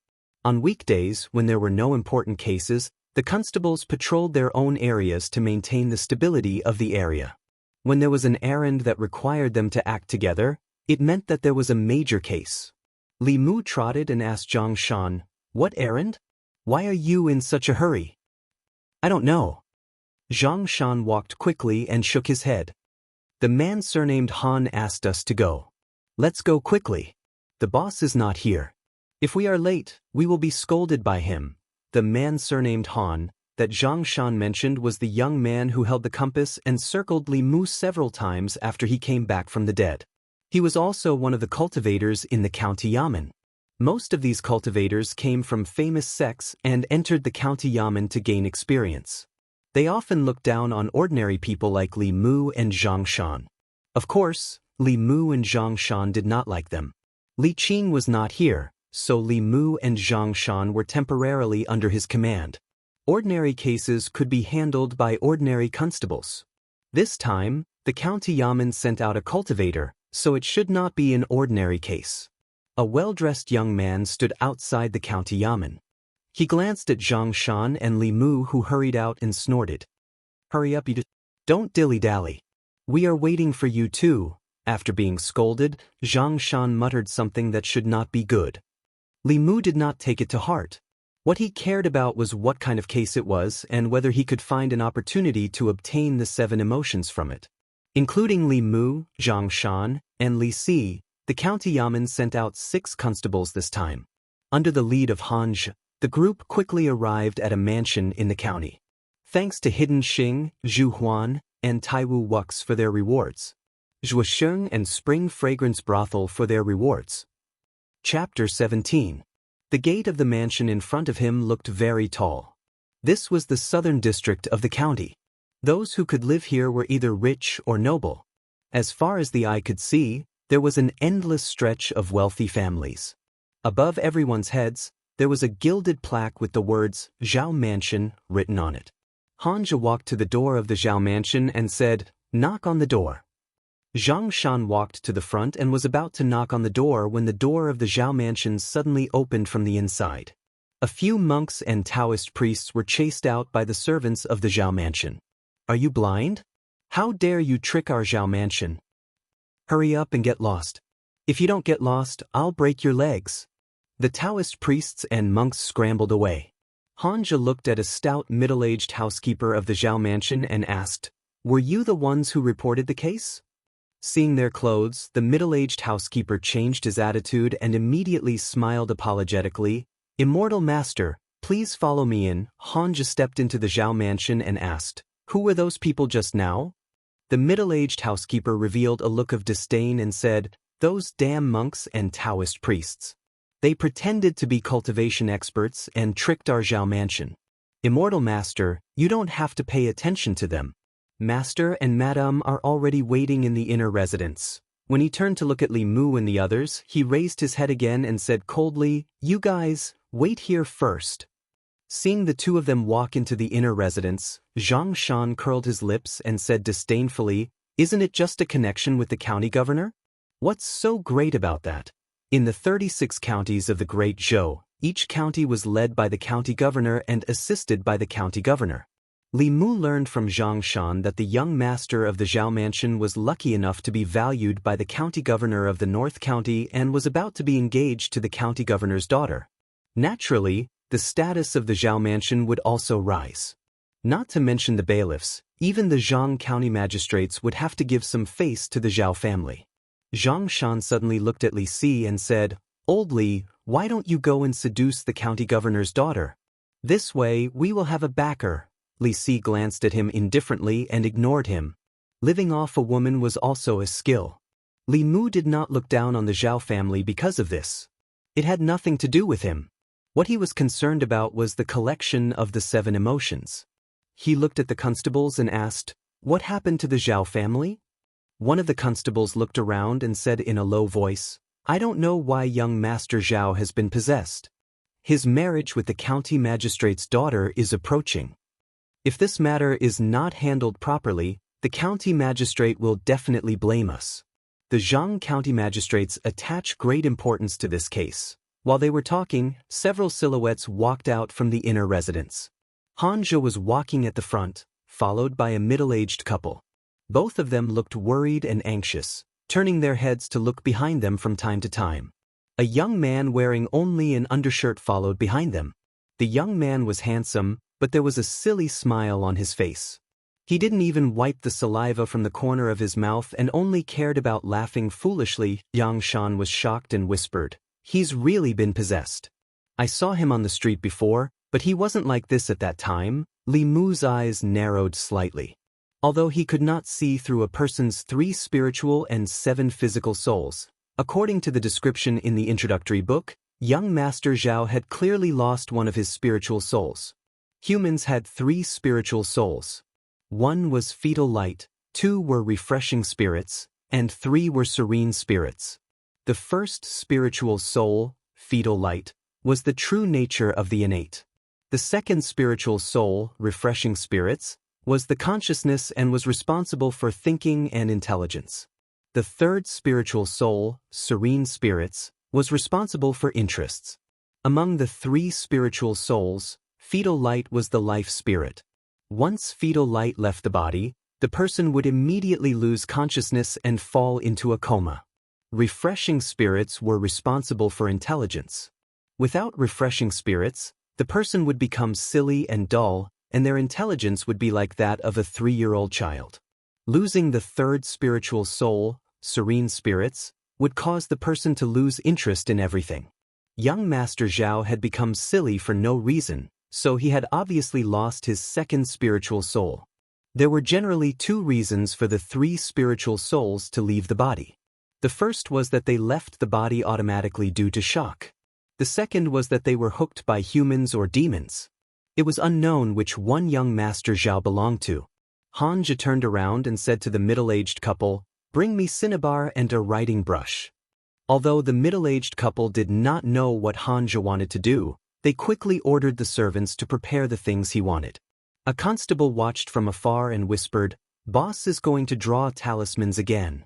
On weekdays, when there were no important cases, the constables patrolled their own areas to maintain the stability of the area. When there was an errand that required them to act together, it meant that there was a major case. Li Mu trotted and asked Zhang Shan, "What errand? Why are you in such a hurry?" "I don't know." Zhang Shan walked quickly and shook his head. "The man surnamed Han asked us to go. Let's go quickly. The boss is not here. If we are late, we will be scolded by him." The man surnamed Han that Zhang Shan mentioned was the young man who held the compass and circled Li Mu several times after he came back from the dead. He was also one of the cultivators in the county yamen. Most of these cultivators came from famous sects and entered the county yamen to gain experience. They often looked down on ordinary people like Li Mu and Zhang Shan. Of course, Li Mu and Zhang Shan did not like them. Li Qing was not here, so Li Mu and Zhang Shan were temporarily under his command. Ordinary cases could be handled by ordinary constables. This time, the county yamen sent out a cultivator, so it should not be an ordinary case. A well-dressed young man stood outside the county yamen. He glanced at Zhang Shan and Li Mu, who hurried out and snorted. "Hurry up, you don't dilly-dally. We are waiting for you too." After being scolded, Zhang Shan muttered something that should not be good. Li Mu did not take it to heart. What he cared about was what kind of case it was and whether he could find an opportunity to obtain the 7 emotions from it. Including Li Mu, Zhang Shan, and Li Si, the county yamen sent out 6 constables this time. Under the lead of Han Zhe, the group quickly arrived at a mansion in the county. Thanks to Hidden Xing, Zhu Huan, and Taiwu Wux for their rewards. Zhuosheng and Spring Fragrance Brothel for their rewards. Chapter 17. The gate of the mansion in front of him looked very tall. This was the southern district of the county. Those who could live here were either rich or noble. As far as the eye could see, there was an endless stretch of wealthy families. Above everyone's heads, there was a gilded plaque with the words Zhao Mansion written on it. Han Zhe walked to the door of the Zhao Mansion and said, "Knock on the door." Zhang Shan walked to the front and was about to knock on the door when the door of the Zhao Mansion suddenly opened from the inside. A few monks and Taoist priests were chased out by the servants of the Zhao Mansion. "Are you blind? How dare you trick our Zhao Mansion? Hurry up and get lost. If you don't get lost, I'll break your legs." The Taoist priests and monks scrambled away. Han Zhe looked at a stout middle-aged housekeeper of the Zhao Mansion and asked, "Were you the ones who reported the case?" Seeing their clothes, the middle-aged housekeeper changed his attitude and immediately smiled apologetically. "Immortal Master, please follow me in." Han Zhe stepped into the Zhao Mansion and asked, "Who were those people just now?" The middle-aged housekeeper revealed a look of disdain and said, "Those damn monks and Taoist priests. They pretended to be cultivation experts and tricked our Zhao Mansion. Immortal Master, you don't have to pay attention to them. Master and Madame are already waiting in the inner residence." When he turned to look at Li Mu and the others, he raised his head again and said coldly, "You guys, wait here first." Seeing the two of them walk into the inner residence, Zhang Shan curled his lips and said disdainfully, "Isn't it just a connection with the county governor? What's so great about that?" In the 36 counties of the Great Zhou, each county was led by the county governor and assisted by the county governor. Li Mu learned from Zhang Shan that the young master of the Zhao Mansion was lucky enough to be valued by the county governor of the North County and was about to be engaged to the county governor's daughter. Naturally, the status of the Zhao Mansion would also rise. Not to mention the bailiffs, even the Zhang county magistrates would have to give some face to the Zhao family. Zhang Shan suddenly looked at Li Si and said, "Old Li, why don't you go and seduce the county governor's daughter? This way we will have a backer." Li Si glanced at him indifferently and ignored him. Living off a woman was also a skill. Li Mu did not look down on the Zhao family because of this. It had nothing to do with him. What he was concerned about was the collection of the 7 emotions. He looked at the constables and asked, "What happened to the Zhao family?" One of the constables looked around and said in a low voice, "I don't know why young Master Zhao has been possessed. His marriage with the county magistrate's daughter is approaching. If this matter is not handled properly, the county magistrate will definitely blame us. The Zhang county magistrates attach great importance to this case. While they were talking, several silhouettes walked out from the inner residence. Hanja was walking at the front, followed by a middle-aged couple. Both of them looked worried and anxious, turning their heads to look behind them from time to time. A young man wearing only an undershirt followed behind them. The young man was handsome, but there was a silly smile on his face. He didn't even wipe the saliva from the corner of his mouth and only cared about laughing foolishly. Yang Shan was shocked and whispered, "He's really been possessed. I saw him on the street before, but he wasn't like this at that time." Li Mu's eyes narrowed slightly. Although he could not see through a person's 3 spiritual and 7 physical souls, according to the description in the introductory book, young Master Zhao had clearly lost one of his spiritual souls. Humans had 3 spiritual souls. 1 was fetal light, 2 were refreshing spirits, and 3 were serene spirits. The first spiritual soul, fetal light, was the true nature of the innate. The second spiritual soul, refreshing spirits, was the consciousness and was responsible for thinking and intelligence. The third spiritual soul, serene spirits, was responsible for interests. Among the 3 spiritual souls, fetal light was the life spirit. Once fetal light left the body, the person would immediately lose consciousness and fall into a coma. Refreshing spirits were responsible for intelligence. Without refreshing spirits, the person would become silly and dull, and their intelligence would be like that of a 3-year-old child. Losing the third spiritual soul, serene spirits, would cause the person to lose interest in everything. Young Master Zhao had become silly for no reason, so he had obviously lost his second spiritual soul. There were generally 2 reasons for the 3 spiritual souls to leave the body. The first was that they left the body automatically due to shock. The second was that they were hooked by humans or demons. It was unknown which one young Master Zhao belonged to. Hanja turned around and said to the middle-aged couple, "Bring me cinnabar and a writing brush." Although the middle-aged couple did not know what Hanja wanted to do, they quickly ordered the servants to prepare the things he wanted. A constable watched from afar and whispered, "Boss is going to draw talismans again."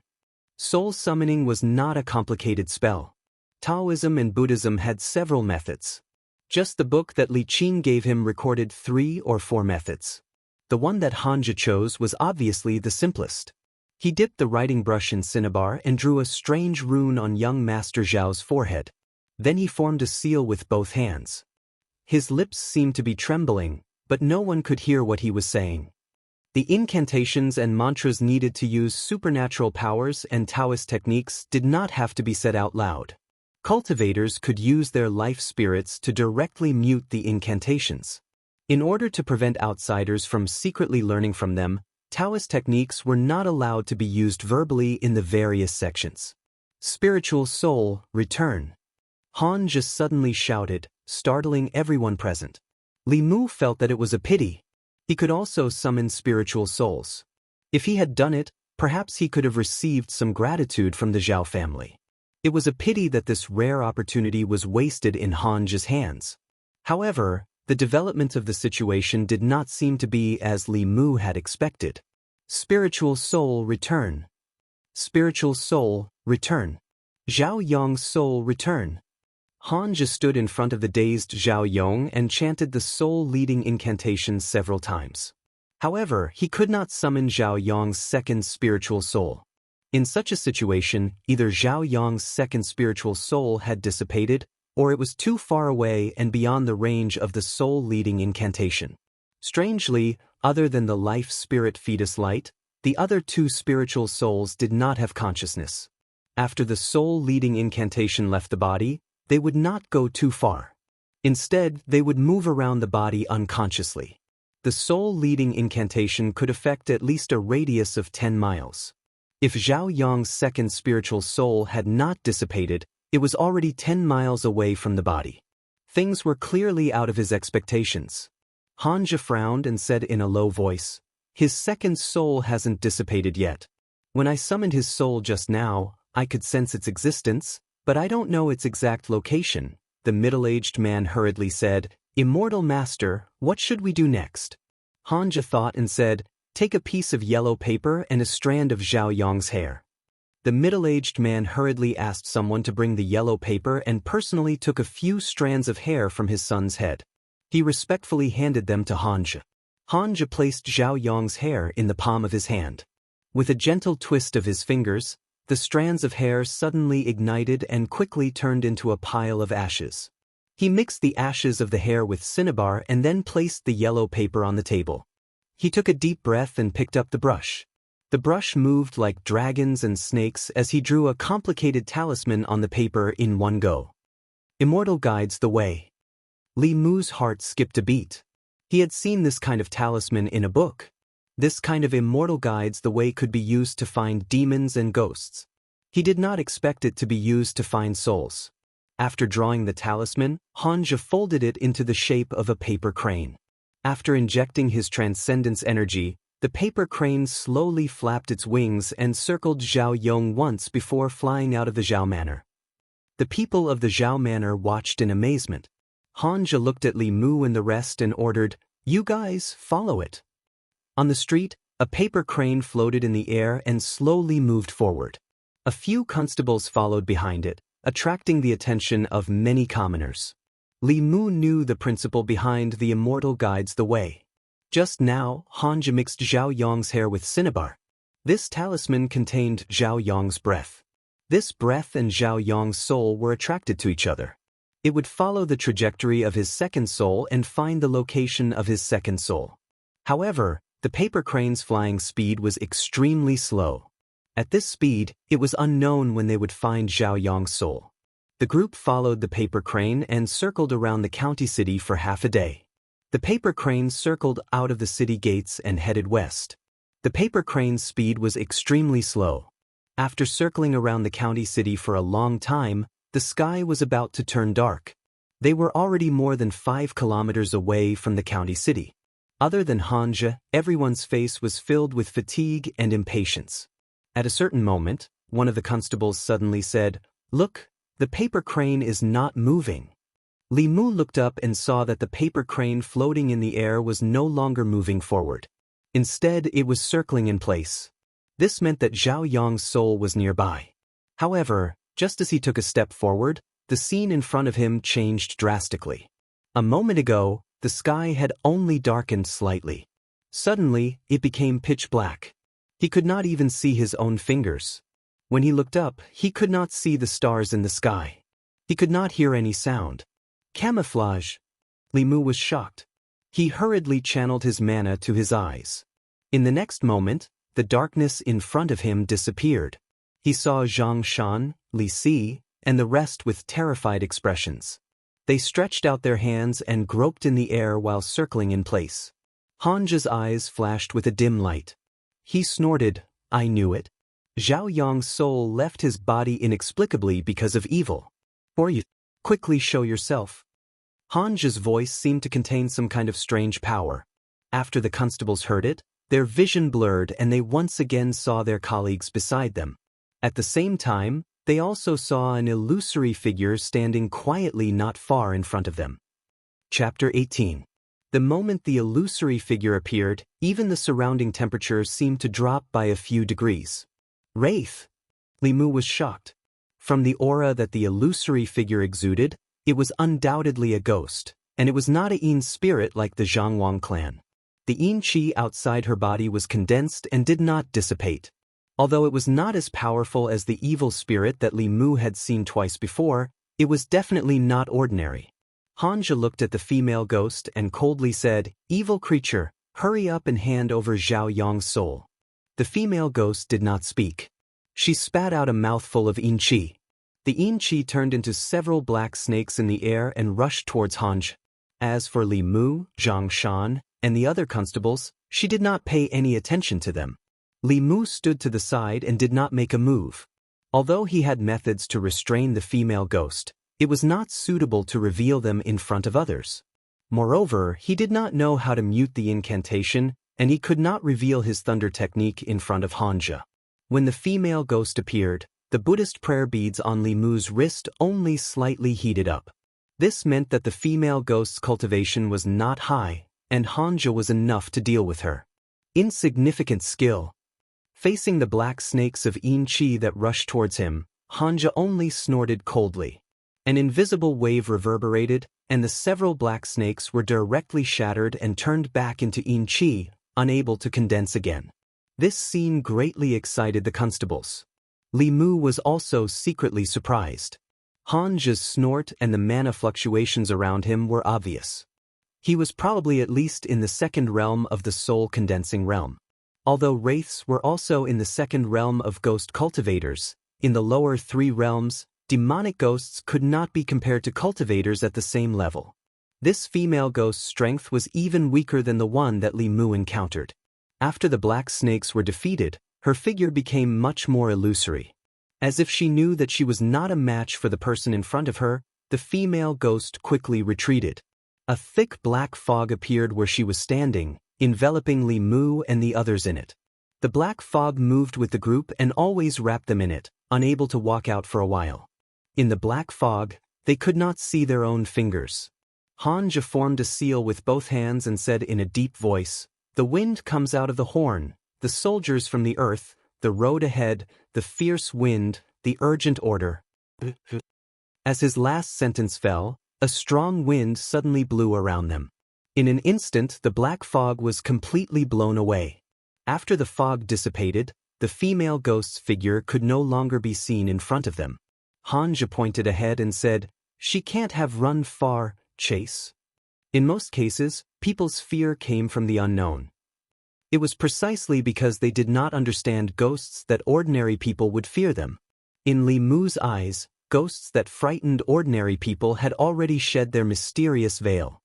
Soul summoning was not a complicated spell. Taoism and Buddhism had several methods. Just the book that Li Qing gave him recorded 3 or 4 methods. The one that Hanja chose was obviously the simplest. He dipped the writing brush in cinnabar and drew a strange rune on young Master Zhao's forehead. Then he formed a seal with both hands. His lips seemed to be trembling, but no one could hear what he was saying. The incantations and mantras needed to use supernatural powers and Taoist techniques did not have to be said out loud. Cultivators could use their life spirits to directly mute the incantations. In order to prevent outsiders from secretly learning from them, Taoist techniques were not allowed to be used verbally in the various sections. Spiritual soul, return. Han just suddenly shouted, startling everyone present. Li Mu felt that it was a pity. He could also summon spiritual souls. If he had done it, perhaps he could have received some gratitude from the Zhao family. It was a pity that this rare opportunity was wasted in Hanja's hands. However, the development of the situation did not seem to be as Li Mu had expected. Spiritual soul, return. Spiritual soul, return. Zhao Yong's soul, return. Hanja stood in front of the dazed Zhao Yong and chanted the soul-leading incantation several times. However, he could not summon Zhao Yong's second spiritual soul. In such a situation, either Zhao Yong's second spiritual soul had dissipated, or it was too far away and beyond the range of the soul-leading incantation. Strangely, other than the life spirit fetus light, the other 2 spiritual souls did not have consciousness. After the soul-leading incantation left the body, they would not go too far. Instead, they would move around the body unconsciously. The soul-leading incantation could affect at least a radius of 10 miles. If Zhao Yong's second spiritual soul had not dissipated, it was already 10 miles away from the body. Things were clearly out of his expectations. Hanja frowned and said in a low voice, "His second soul hasn't dissipated yet. When I summoned his soul just now, I could sense its existence, but I don't know its exact location." The middle-aged man hurriedly said, "Immortal Master, what should we do next?" Hanja thought and said, "Take a piece of yellow paper and a strand of Zhao Yong's hair. The middle-aged man hurriedly asked someone to bring the yellow paper and personally took a few strands of hair from his son's head. He respectfully handed them to Hanja. Hanja placed Zhao Yong's hair in the palm of his hand. With a gentle twist of his fingers, the strands of hair suddenly ignited and quickly turned into a pile of ashes. He mixed the ashes of the hair with cinnabar and then placed the yellow paper on the table. He took a deep breath and picked up the brush. The brush moved like dragons and snakes as he drew a complicated talisman on the paper in one go. Immortal guides the way. Li Mu's heart skipped a beat. He had seen this kind of talisman in a book. This kind of immortal guides the way could be used to find demons and ghosts. He did not expect it to be used to find souls. After drawing the talisman, Hanja folded it into the shape of a paper crane. After injecting his transcendence energy, the paper crane slowly flapped its wings and circled Zhao Yong once before flying out of the Zhao Manor. The people of the Zhao Manor watched in amazement. Hanja looked at Li Mu and the rest and ordered, "You guys, follow it." On the street, a paper crane floated in the air and slowly moved forward. A few constables followed behind it, attracting the attention of many commoners. Li Mu knew the principle behind the immortal guides the way. Just now, Hanja mixed Zhao Yong's hair with cinnabar. This talisman contained Zhao Yong's breath. This breath and Zhao Yong's soul were attracted to each other. It would follow the trajectory of his second soul and find the location of his second soul. However, the paper crane's flying speed was extremely slow. At this speed, it was unknown when they would find Zhao Yong's soul. The group followed the paper crane and circled around the county city for half a day. The paper crane circled out of the city gates and headed west. The paper crane's speed was extremely slow. After circling around the county city for a long time, the sky was about to turn dark. They were already more than 5 kilometers away from the county city. Other than Hanja, everyone's face was filled with fatigue and impatience. At a certain moment, one of the constables suddenly said, "Look, the paper crane is not moving." Li Mu looked up and saw that the paper crane floating in the air was no longer moving forward. Instead, it was circling in place. This meant that Zhao Yong's soul was nearby. However, just as he took a step forward, the scene in front of him changed drastically. A moment ago, the sky had only darkened slightly. Suddenly, it became pitch black. He could not even see his own fingers. When he looked up, he could not see the stars in the sky. He could not hear any sound. Camouflage. Li Mu was shocked. He hurriedly channeled his mana to his eyes. In the next moment, the darkness in front of him disappeared. He saw Zhang Shan, Li Si, and the rest with terrified expressions. They stretched out their hands and groped in the air while circling in place. Hanja's eyes flashed with a dim light. He snorted, "I knew it." Zhao Yong's soul left his body inexplicably because of evil. "Or you quickly show yourself." Hanja's voice seemed to contain some kind of strange power. After the constables heard it, their vision blurred and they once again saw their colleagues beside them. At the same time, they also saw an illusory figure standing quietly not far in front of them. Chapter 18. The moment the illusory figure appeared, even the surrounding temperature seemed to drop by a few degrees. "Wraith!" Li Mu was shocked. From the aura that the illusory figure exuded, it was undoubtedly a ghost, and it was not a Yin spirit like the Zhangwang clan. The Yin qi outside her body was condensed and did not dissipate. Although it was not as powerful as the evil spirit that Li Mu had seen twice before, it was definitely not ordinary. Hanja looked at the female ghost and coldly said, "Evil creature, hurry up and hand over Zhao Yong's soul." The female ghost did not speak. She spat out a mouthful of Yin qi. The Yin qi turned into several black snakes in the air and rushed towards Hanja. As for Li Mu, Zhang Shan, and the other constables, she did not pay any attention to them. Li Mu stood to the side and did not make a move. Although he had methods to restrain the female ghost, it was not suitable to reveal them in front of others. Moreover, he did not know how to mute the incantation, and he could not reveal his thunder technique in front of Hanja. When the female ghost appeared, the Buddhist prayer beads on Li Mu's wrist only slightly heated up. This meant that the female ghost's cultivation was not high, and Hanja was enough to deal with her. Insignificant skill. Facing the black snakes of Yin Qi that rushed towards him, Hanja only snorted coldly. An invisible wave reverberated, and the several black snakes were directly shattered and turned back into Yin Qi, unable to condense again. This scene greatly excited the constables. Li Mu was also secretly surprised. Hanja's snort and the mana fluctuations around him were obvious. He was probably at least in the second realm of the soul-condensing realm. Although wraiths were also in the second realm of ghost cultivators, in the lower three realms, demonic ghosts could not be compared to cultivators at the same level. This female ghost's strength was even weaker than the one that Li Mu encountered. After the black snakes were defeated, her figure became much more illusory. As if she knew that she was not a match for the person in front of her, the female ghost quickly retreated. A thick black fog appeared where she was standing, enveloping Li Mu and the others in it. The black fog moved with the group and always wrapped them in it, unable to walk out for a while. In the black fog, they could not see their own fingers. Hanja formed a seal with both hands and said in a deep voice, "The wind comes out of the horn, the soldiers from the earth, the road ahead, the fierce wind, the urgent order." As his last sentence fell, a strong wind suddenly blew around them. In an instant, the black fog was completely blown away. After the fog dissipated, the female ghost's figure could no longer be seen in front of them. Hanja pointed ahead and said, "She can't have run far, Chase." In most cases, people's fear came from the unknown. It was precisely because they did not understand ghosts that ordinary people would fear them. In Li Mu's eyes, ghosts that frightened ordinary people had already shed their mysterious veil.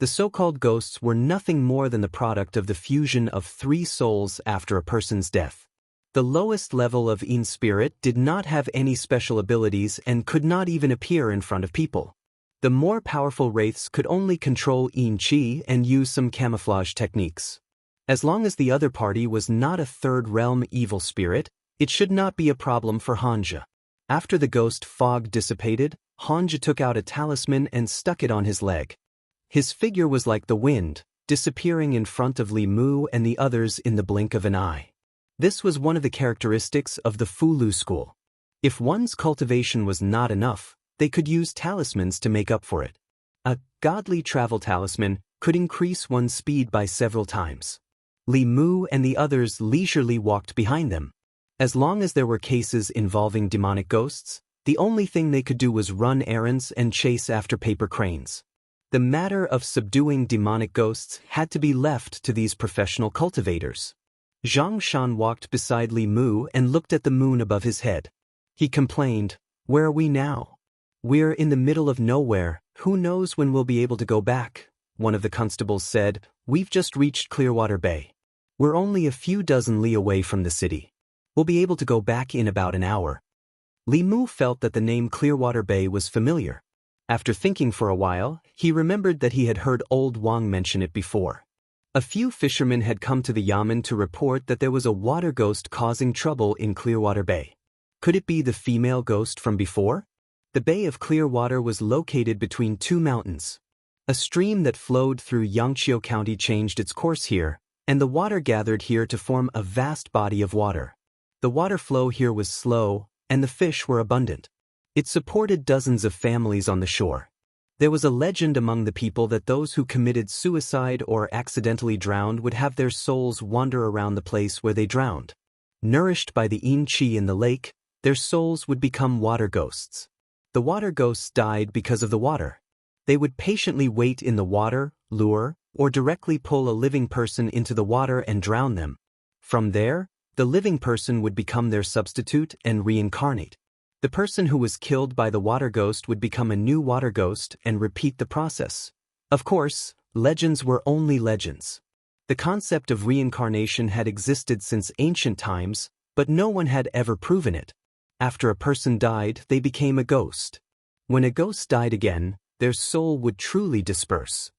The so-called ghosts were nothing more than the product of the fusion of three souls after a person's death. The lowest level of Yin spirit did not have any special abilities and could not even appear in front of people. The more powerful wraiths could only control Yin Qi and use some camouflage techniques. As long as the other party was not a third realm evil spirit, it should not be a problem for Hanja. After the ghost fog dissipated, Hanja took out a talisman and stuck it on his leg. His figure was like the wind, disappearing in front of Li Mu and the others in the blink of an eye. This was one of the characteristics of the Fulu school. If one's cultivation was not enough, they could use talismans to make up for it. A godly travel talisman could increase one's speed by several times. Li Mu and the others leisurely walked behind them. As long as there were cases involving demonic ghosts, the only thing they could do was run errands and chase after paper cranes. The matter of subduing demonic ghosts had to be left to these professional cultivators. Zhang Shan walked beside Li Mu and looked at the moon above his head. He complained, "Where are we now? We're in the middle of nowhere, who knows when we'll be able to go back?" One of the constables said, "We've just reached Clearwater Bay. We're only a few dozen li away from the city. We'll be able to go back in about an hour." Li Mu felt that the name Clearwater Bay was familiar. After thinking for a while, he remembered that he had heard old Wang mention it before. A few fishermen had come to the yamen to report that there was a water ghost causing trouble in Clearwater Bay. Could it be the female ghost from before? The Bay of Clearwater was located between two mountains. A stream that flowed through Yangqiu County changed its course here, and the water gathered here to form a vast body of water. The water flow here was slow, and the fish were abundant. It supported dozens of families on the shore. There was a legend among the people that those who committed suicide or accidentally drowned would have their souls wander around the place where they drowned. Nourished by the Yin Qi in the lake, their souls would become water ghosts. The water ghosts died because of the water. They would patiently wait in the water, lure, or directly pull a living person into the water and drown them. From there, the living person would become their substitute and reincarnate. The person who was killed by the water ghost would become a new water ghost and repeat the process. Of course, legends were only legends. The concept of reincarnation had existed since ancient times, but no one had ever proven it. After a person died, they became a ghost. When a ghost died again, their soul would truly disperse.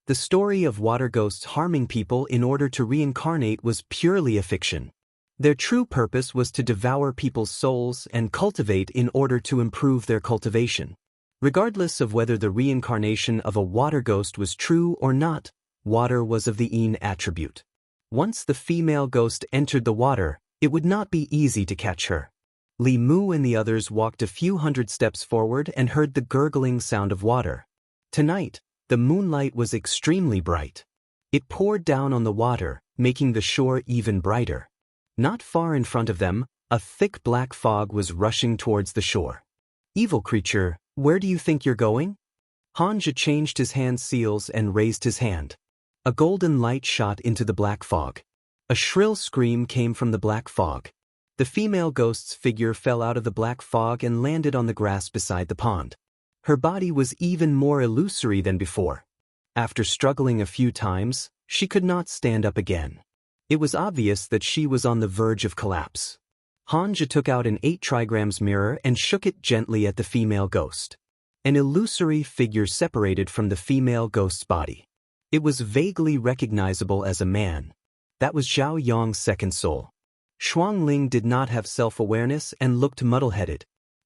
The story of water ghosts harming people in order to reincarnate was purely a fiction. Their true purpose was to devour people's souls and cultivate in order to improve their cultivation. Regardless of whether the reincarnation of a water ghost was true or not, water was of the Yin attribute. Once the female ghost entered the water, It would not be easy to catch her. Li Mu and the others walked a few hundred steps forward and heard the gurgling sound of water. Tonight, the moonlight was extremely bright. It poured down on the water, making the shore even brighter. Not far in front of them, a thick black fog was rushing towards the shore. Evil creature, where do you think you're going? Hanja changed his hand seals and raised his hand. A golden light shot into the black fog. A shrill scream came from the black fog. The female ghost's figure fell out of the black fog and landed on the grass beside the pond. Her body was even more illusory than before. After struggling a few times, she could not stand up again. It was obvious that she was on the verge of collapse. Hanja took out an 8 trigrams mirror and shook it gently at the female ghost. An illusory figure separated from the female ghost's body. It was vaguely recognizable as a man. That was Zhao Yong's second soul. Shuangling did not have self-awareness and looked muddle-headed.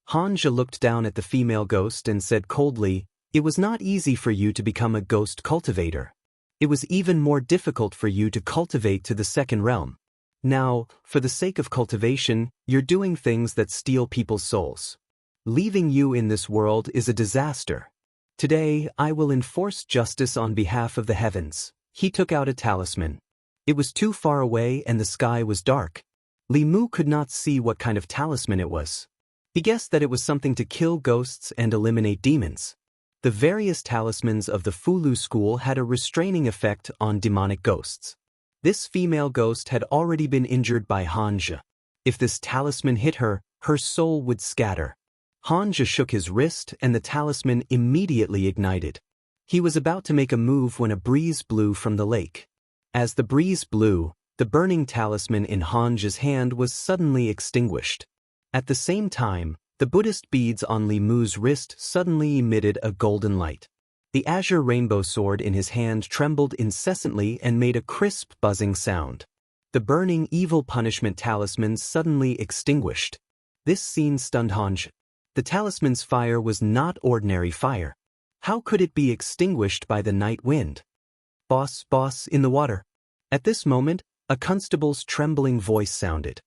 Hanja looked down at the female ghost and said coldly, "It was not easy for you to become a ghost cultivator. It was even more difficult for you to cultivate to the second realm. Now, for the sake of cultivation, you're doing things that steal people's souls. Leaving you in this world is a disaster. Today, I will enforce justice on behalf of the heavens." He took out a talisman. It was too far away and the sky was dark. Li Mu could not see what kind of talisman it was. He guessed that it was something to kill ghosts and eliminate demons. The various talismans of the Fulu school had a restraining effect on demonic ghosts. This female ghost had already been injured by Hanja. If this talisman hit her, her soul would scatter. Hanja shook his wrist and the talisman immediately ignited. He was about to make a move when a breeze blew from the lake. As the breeze blew, the burning talisman in Hanja's hand was suddenly extinguished. At the same time, the Buddhist beads on Li Mu's wrist suddenly emitted a golden light. The azure rainbow sword in his hand trembled incessantly and made a crisp buzzing sound. The burning evil punishment talisman suddenly extinguished. This scene stunned Hanja. The talisman's fire was not ordinary fire. How could it be extinguished by the night wind? "Boss, boss, in the water." At this moment, a constable's trembling voice sounded.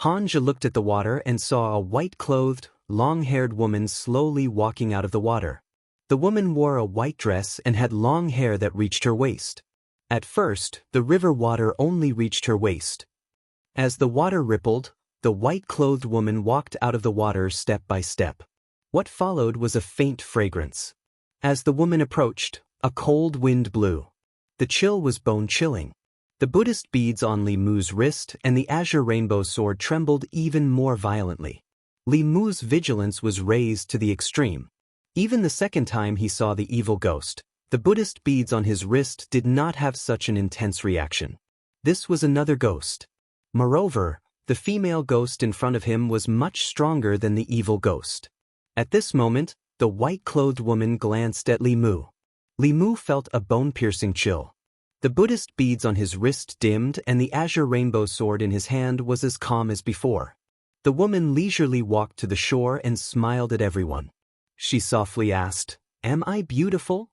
Hanja looked at the water and saw a white-clothed, long-haired woman slowly walking out of the water. The woman wore a white dress and had long hair that reached her waist. At first, the river water only reached her waist. As the water rippled, the white-clothed woman walked out of the water step by step. What followed was a faint fragrance. As the woman approached, a cold wind blew. The chill was bone-chilling. The Buddhist beads on Li Mu's wrist and the azure rainbow sword trembled even more violently. Li Mu's vigilance was raised to the extreme. Even the second time he saw the evil ghost, the Buddhist beads on his wrist did not have such an intense reaction. This was another ghost. Moreover, the female ghost in front of him was much stronger than the evil ghost. At this moment, the white-clothed woman glanced at Li Mu. Li Mu felt a bone-piercing chill. The Buddhist beads on his wrist dimmed and the azure rainbow sword in his hand was as calm as before. The woman leisurely walked to the shore and smiled at everyone. She softly asked, "Am I beautiful?"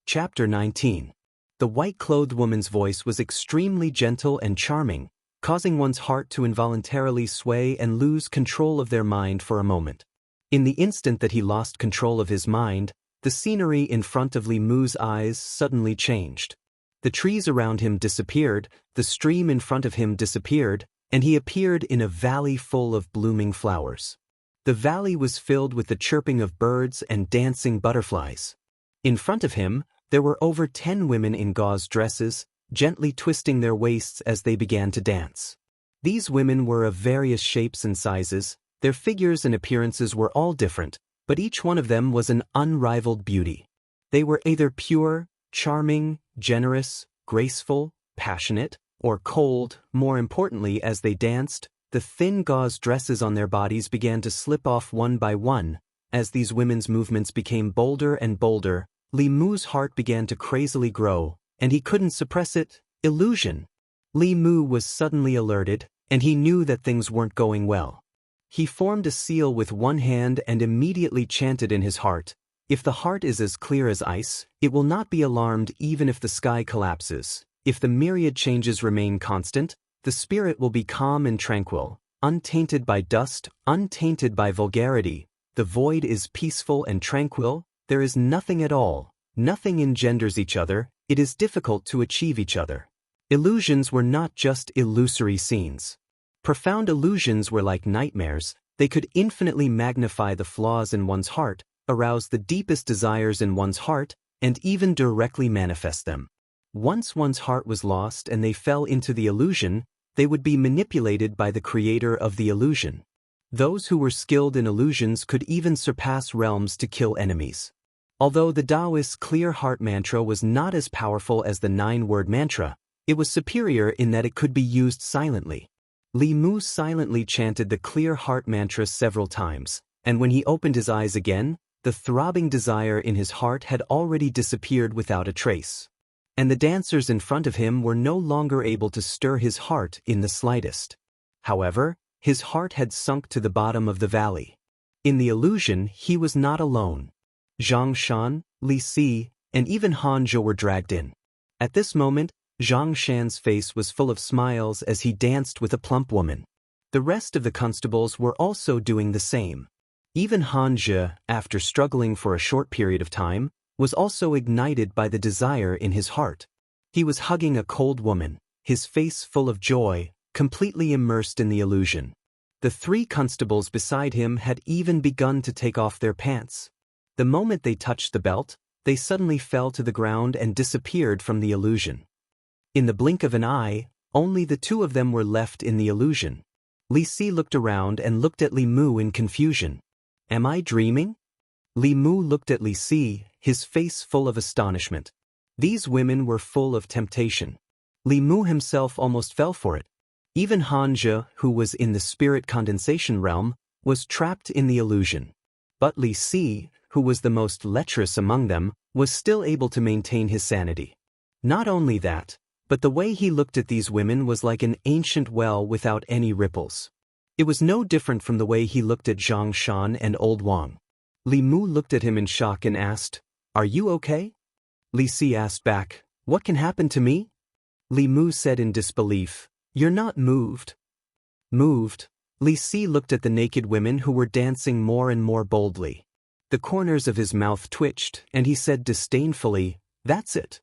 Chapter 19. The white-clothed woman's voice was extremely gentle and charming, causing one's heart to involuntarily sway and lose control of their mind for a moment. In the instant that he lost control of his mind, the scenery in front of Li Mu's eyes suddenly changed. The trees around him disappeared, the stream in front of him disappeared, and he appeared in a valley full of blooming flowers. The valley was filled with the chirping of birds and dancing butterflies. In front of him, there were over 10 women in gauze dresses, gently twisting their waists as they began to dance. These women were of various shapes and sizes, their figures and appearances were all different, but each one of them was an unrivaled beauty. They were either pure, charming, generous, graceful, passionate, or cold. More importantly, as they danced, the thin gauze dresses on their bodies began to slip off one by one. As these women's movements became bolder and bolder, Li Mu's heart began to crazily grow, and he couldn't suppress it. Illusion. Li Mu was suddenly alerted, and he knew that things weren't going well. He formed a seal with one hand and immediately chanted in his heart, "If the heart is as clear as ice, it will not be alarmed even if the sky collapses. If the myriad changes remain constant, The spirit will be calm and tranquil, untainted by dust, untainted by vulgarity. The void is peaceful and tranquil, there is nothing at all, nothing engenders each other, it is difficult to achieve each other. Illusions were not just illusory scenes. Profound illusions were like nightmares, they could infinitely magnify the flaws in one's heart, arouse the deepest desires in one's heart, and even directly manifest them. Once one's heart was lost and they fell into the illusion, they would be manipulated by the creator of the illusion. Those who were skilled in illusions could even surpass realms to kill enemies. Although the Taoist clear heart mantra was not as powerful as the 9-word mantra, it was superior in that it could be used silently. Li Mu silently chanted the clear heart mantra several times, and when he opened his eyes again, the throbbing desire in his heart had already disappeared without a trace. And the dancers in front of him were no longer able to stir his heart in the slightest. However, his heart had sunk to the bottom of the valley. In the illusion, he was not alone. Zhang Shan, Li Si, and even Han Zhou were dragged in. At this moment, Zhang Shan's face was full of smiles as he danced with a plump woman. The rest of the constables were also doing the same. Even Han Zhou, after struggling for a short period of time, was also ignited by the desire in his heart. He was hugging a cold woman, his face full of joy, completely immersed in the illusion. The 3 constables beside him had even begun to take off their pants. The moment they touched the belt, they suddenly fell to the ground and disappeared from the illusion. In the blink of an eye, only the 2 of them were left in the illusion. Li Si looked around and looked at Li Mu in confusion. Am I dreaming? Li Mu looked at Li Si, his face full of astonishment. These women were full of temptation. Li Mu himself almost fell for it. Even Han Zhou, who was in the spirit condensation realm, was trapped in the illusion. But Li Si, who was the most lecherous among them, was still able to maintain his sanity. Not only that, but the way he looked at these women was like an ancient well without any ripples. It was no different from the way he looked at Zhang Shan and Old Wang. Li Mu looked at him in shock and asked, "Are you okay?" Li Si asked back, "What can happen to me?" Li Mu said in disbelief, "You're not moved." Moved? Li Si looked at the naked women who were dancing more and more boldly. The corners of his mouth twitched, and he said disdainfully, "That's it."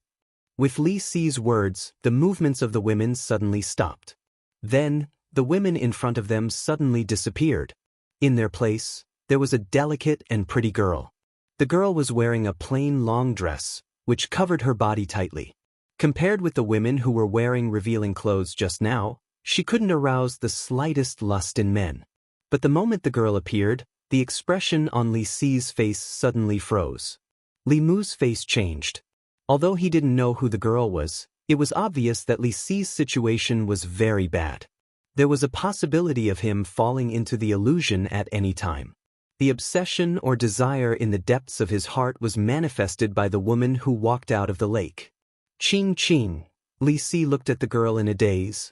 With Li Si's words, the movements of the women suddenly stopped. Then, the women in front of them suddenly disappeared. In their place, there was a delicate and pretty girl. The girl was wearing a plain long dress, which covered her body tightly. Compared with the women who were wearing revealing clothes just now, she couldn't arouse the slightest lust in men. But the moment the girl appeared, the expression on Li Si's face suddenly froze. Li Mu's face changed. Although he didn't know who the girl was, it was obvious that Li Si's situation was very bad. There was a possibility of him falling into the illusion at any time. The obsession or desire in the depths of his heart was manifested by the woman who walked out of the lake. Ching ching, Li Si looked at the girl in a daze.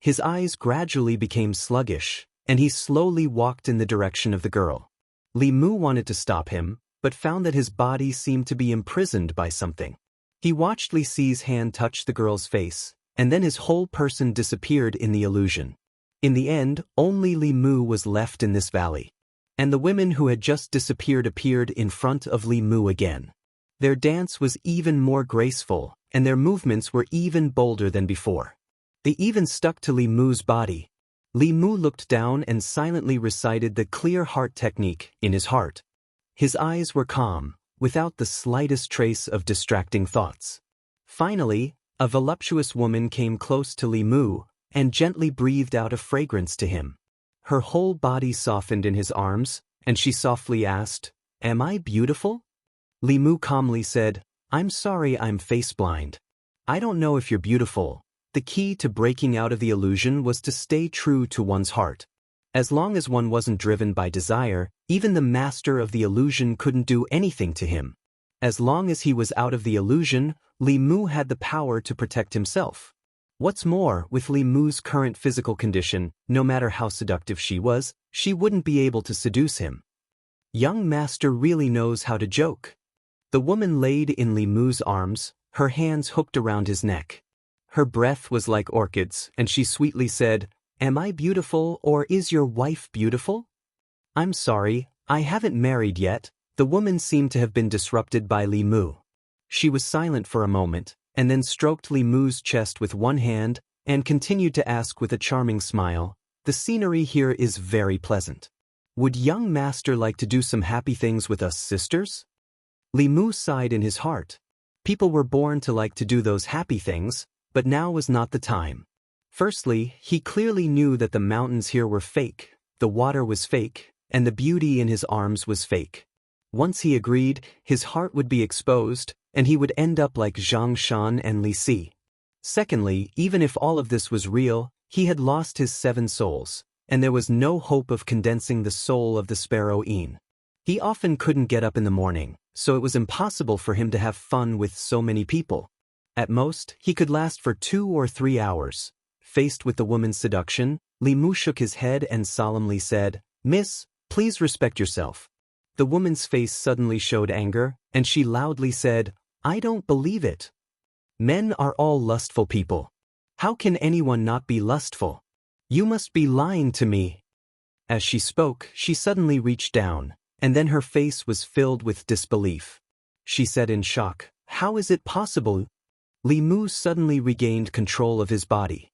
His eyes gradually became sluggish, and he slowly walked in the direction of the girl. Li Mu wanted to stop him, but found that his body seemed to be imprisoned by something. He watched Li Si's hand touch the girl's face, and then his whole person disappeared in the illusion. In the end, only Li Mu was left in this valley. And the women who had just disappeared appeared in front of Li Mu again. Their dance was even more graceful, and their movements were even bolder than before. They even stuck to Li Mu's body. Li Mu looked down and silently recited the clear heart technique in his heart. His eyes were calm, without the slightest trace of distracting thoughts. Finally, a voluptuous woman came close to Li Mu and gently breathed out a fragrance to him. Her whole body softened in his arms, and she softly asked, "Am I beautiful?" Li Mu calmly said, "I'm sorry, I'm face-blind. I don't know if you're beautiful." The key to breaking out of the illusion was to stay true to one's heart. As long as one wasn't driven by desire, even the master of the illusion couldn't do anything to him. As long as he was out of the illusion, Li Mu had the power to protect himself. What's more, with Li Mu's current physical condition, no matter how seductive she was, she wouldn't be able to seduce him. Young master really knows how to joke. The woman laid in Li Mu's arms, her hands hooked around his neck. Her breath was like orchids, and she sweetly said, "Am I beautiful or is your wife beautiful?" "I'm sorry, I haven't married yet." The woman seemed to have been disrupted by Li Mu. She was silent for a moment, and then stroked Li Mu's chest with one hand, and continued to ask with a charming smile, "The scenery here is very pleasant. Would young master like to do some happy things with us sisters?" Li Mu sighed in his heart. People were born to like to do those happy things, but now was not the time. Firstly, he clearly knew that the mountains here were fake, the water was fake, and the beauty in his arms was fake. Once he agreed, his heart would be exposed, and he would end up like Zhang Shan and Li Si. Secondly, even if all of this was real, he had lost his 7 souls, and there was no hope of condensing the soul of the sparrow Yin. He often couldn't get up in the morning, so it was impossible for him to have fun with so many people. At most, he could last for 2 or 3 hours. Faced with the woman's seduction, Li Mu shook his head and solemnly said, "Miss, please respect yourself." The woman's face suddenly showed anger, and she loudly said, "I don't believe it. Men are all lustful people. How can anyone not be lustful? You must be lying to me." As she spoke, she suddenly reached down, and then her face was filled with disbelief. She said in shock, "How is it possible?" Li Mu suddenly regained control of his body.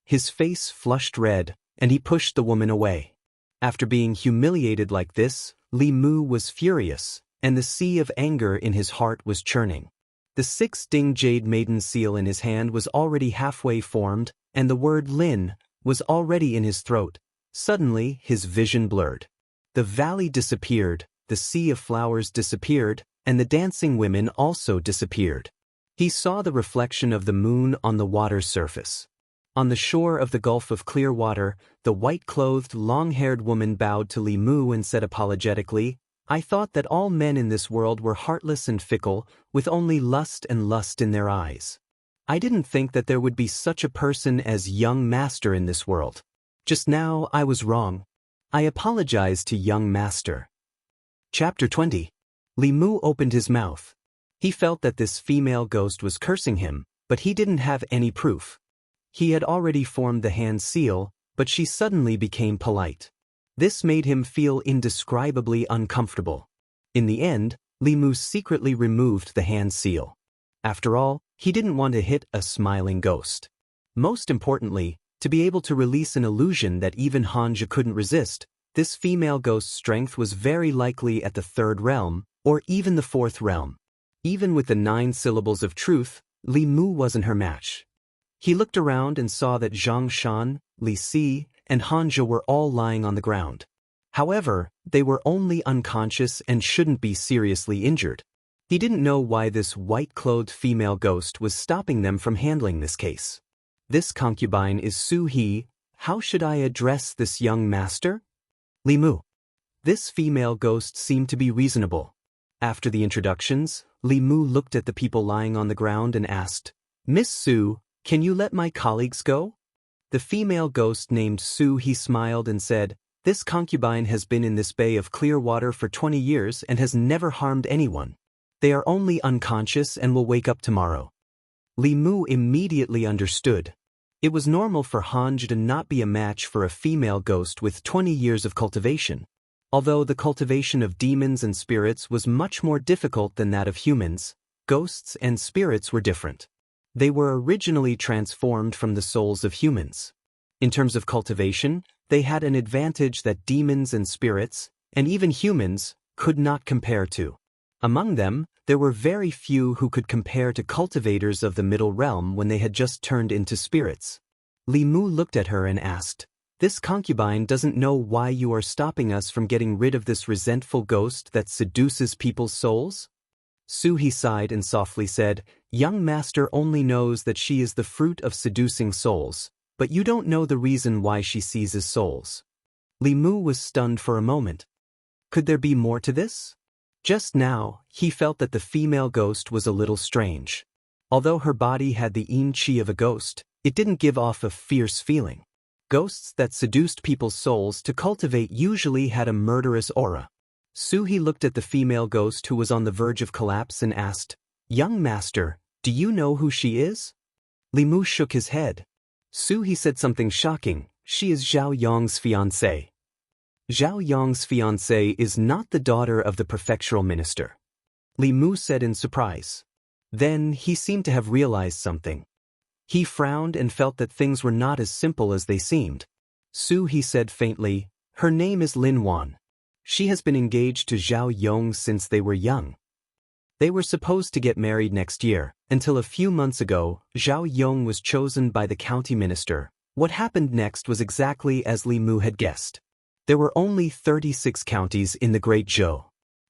His face flushed red, and he pushed the woman away. After being humiliated like this, Li Mu was furious, and the sea of anger in his heart was churning. The 6-ding jade maiden seal in his hand was already halfway formed, and the word Lin was already in his throat. Suddenly, his vision blurred. The valley disappeared, the sea of flowers disappeared, and the dancing women also disappeared. He saw the reflection of the moon on the water's surface. On the shore of the Gulf of Clear Water, the white-clothed, long-haired woman bowed to Li Mu and said apologetically, "I thought that all men in this world were heartless and fickle, with only lust and lust in their eyes. I didn't think that there would be such a person as young master in this world. Just now I was wrong. I apologize to young master." Chapter 20. Li Mu opened his mouth. He felt that this female ghost was cursing him, but he didn't have any proof. He had already formed the hand seal, but she suddenly became polite. This made him feel indescribably uncomfortable. In the end, Li Mu secretly removed the hand seal. After all, he didn't want to hit a smiling ghost. Most importantly, to be able to release an illusion that even Hanja couldn't resist, this female ghost's strength was very likely at the 3rd realm, or even the 4th realm. Even with the 9 syllables of truth, Li Mu wasn't her match. He looked around and saw that Zhang Shan, Li Si, and Hanja were all lying on the ground. However, they were only unconscious and shouldn't be seriously injured. He didn't know why this white-clothed female ghost was stopping them from handling this case. "This concubine is Su He. How should I address this young master?" Li Mu. This female ghost seemed to be reasonable. After the introductions, Li Mu looked at the people lying on the ground and asked, "Miss Su, can you let my colleagues go?" The female ghost named Su He smiled and said, "This concubine has been in this bay of clear water for 20 years and has never harmed anyone. They are only unconscious and will wake up tomorrow." Li Mu immediately understood. It was normal for Hanja to not be a match for a female ghost with 20 years of cultivation. Although the cultivation of demons and spirits was much more difficult than that of humans, ghosts and spirits were different. They were originally transformed from the souls of humans. In terms of cultivation, they had an advantage that demons and spirits, and even humans, could not compare to. Among them, there were very few who could compare to cultivators of the middle realm when they had just turned into spirits. Li Mu looked at her and asked, "This concubine doesn't know why you are stopping us from getting rid of this resentful ghost that seduces people's souls?" Su He sighed and softly said, "Young master only knows that she is the fruit of seducing souls, but you don't know the reason why she seizes souls." Li Mu was stunned for a moment. Could there be more to this? Just now, he felt that the female ghost was a little strange. Although her body had the yin qi of a ghost, it didn't give off a fierce feeling. Ghosts that seduced people's souls to cultivate usually had a murderous aura. Su He looked at the female ghost who was on the verge of collapse and asked, "Young master, do you know who she is?" Li Mu shook his head. Su, he said something shocking. She is Zhao Yong's fiancée. Zhao Yong's fiancée is not the daughter of the prefectural minister. Li Mu said in surprise. Then he seemed to have realized something. He frowned and felt that things were not as simple as they seemed. Su, he said faintly, her name is Lin Wan. She has been engaged to Zhao Yong since they were young. They were supposed to get married next year, until a few months ago, Zhao Yong was chosen by the county minister. What happened next was exactly as Li Mu had guessed. There were only 36 counties in the Great Zhou.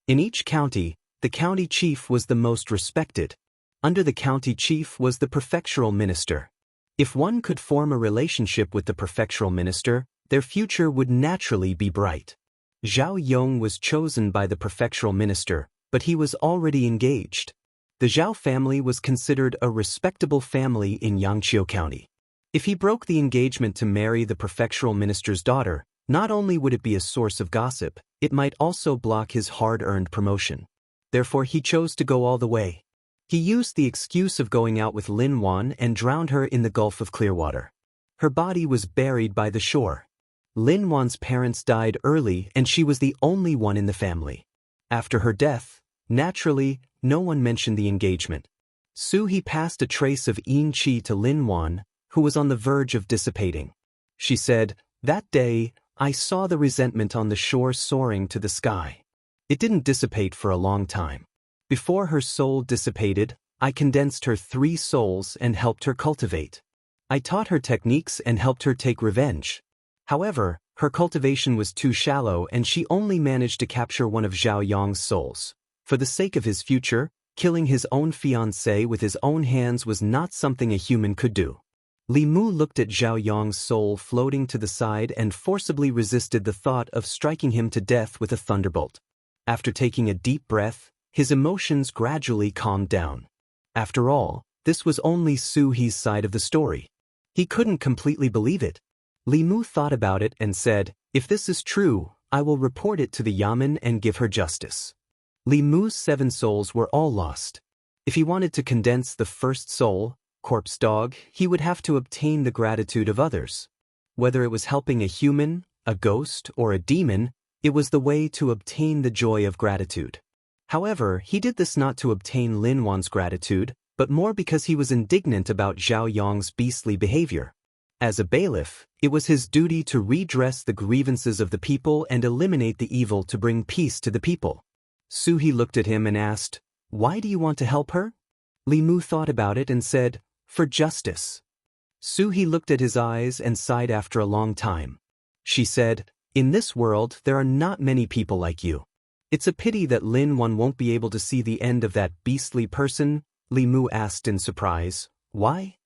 In each county, the county chief was the most respected. Under the county chief was the prefectural minister. If one could form a relationship with the prefectural minister, their future would naturally be bright. Zhao Yong was chosen by the prefectural minister, but he was already engaged. The Zhao family was considered a respectable family in Yangqiu County. If he broke the engagement to marry the prefectural minister's daughter, not only would it be a source of gossip, it might also block his hard-earned promotion. Therefore he chose to go all the way. He used the excuse of going out with Lin Wan and drowned her in the Gulf of Clearwater. Her body was buried by the shore. Lin Wan's parents died early and she was the only one in the family. After her death, naturally, no one mentioned the engagement. Su, he passed a trace of yin qi to Lin Wan, who was on the verge of dissipating. She said, that day, I saw the resentment on the shore soaring to the sky. It didn't dissipate for a long time. Before her soul dissipated, I condensed her 3 souls and helped her cultivate. I taught her techniques and helped her take revenge. However, her cultivation was too shallow and she only managed to capture one of Zhao Yong's souls. For the sake of his future, killing his own fiancée with his own hands was not something a human could do. Li Mu looked at Zhao Yong's soul floating to the side and forcibly resisted the thought of striking him to death with a thunderbolt. After taking a deep breath, his emotions gradually calmed down. After all, this was only Su He's side of the story. He couldn't completely believe it. Li Mu thought about it and said, if this is true, I will report it to the Yamen and give her justice. Li Mu's 7 souls were all lost. If he wanted to condense the first soul, corpse dog, he would have to obtain the gratitude of others. Whether it was helping a human, a ghost, or a demon, it was the way to obtain the joy of gratitude. However, he did this not to obtain Lin Wan's gratitude, but more because he was indignant about Zhao Yong's beastly behavior. As a bailiff, it was his duty to redress the grievances of the people and eliminate the evil to bring peace to the people. Su He looked at him and asked, why do you want to help her? Li Mu thought about it and said, for justice. Su He looked at his eyes and sighed after a long time. She said, in this world there are not many people like you. It's a pity that Lin Wan won't be able to see the end of that beastly person, Li Mu asked in surprise. Why?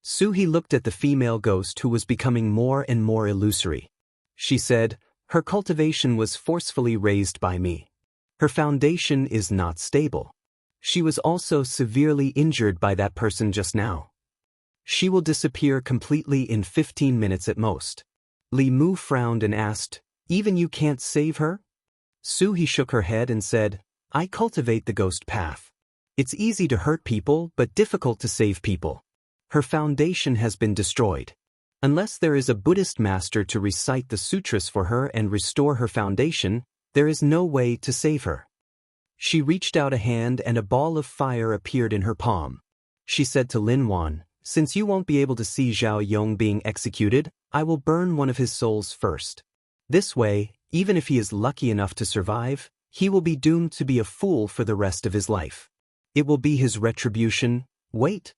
Su He looked at the female ghost who was becoming more and more illusory. She said, her cultivation was forcefully raised by me. Her foundation is not stable. She was also severely injured by that person just now. She will disappear completely in 15 minutes at most. Li Mu frowned and asked, even you can't save her? Su He shook her head and said, I cultivate the ghost path. It's easy to hurt people but difficult to save people. Her foundation has been destroyed. Unless there is a Buddhist master to recite the sutras for her and restore her foundation, there is no way to save her. She reached out a hand and a ball of fire appeared in her palm. She said to Lin Wan, since you won't be able to see Zhao Yong being executed, I will burn one of his souls first. This way, even if he is lucky enough to survive, he will be doomed to be a fool for the rest of his life. It will be his retribution. Wait.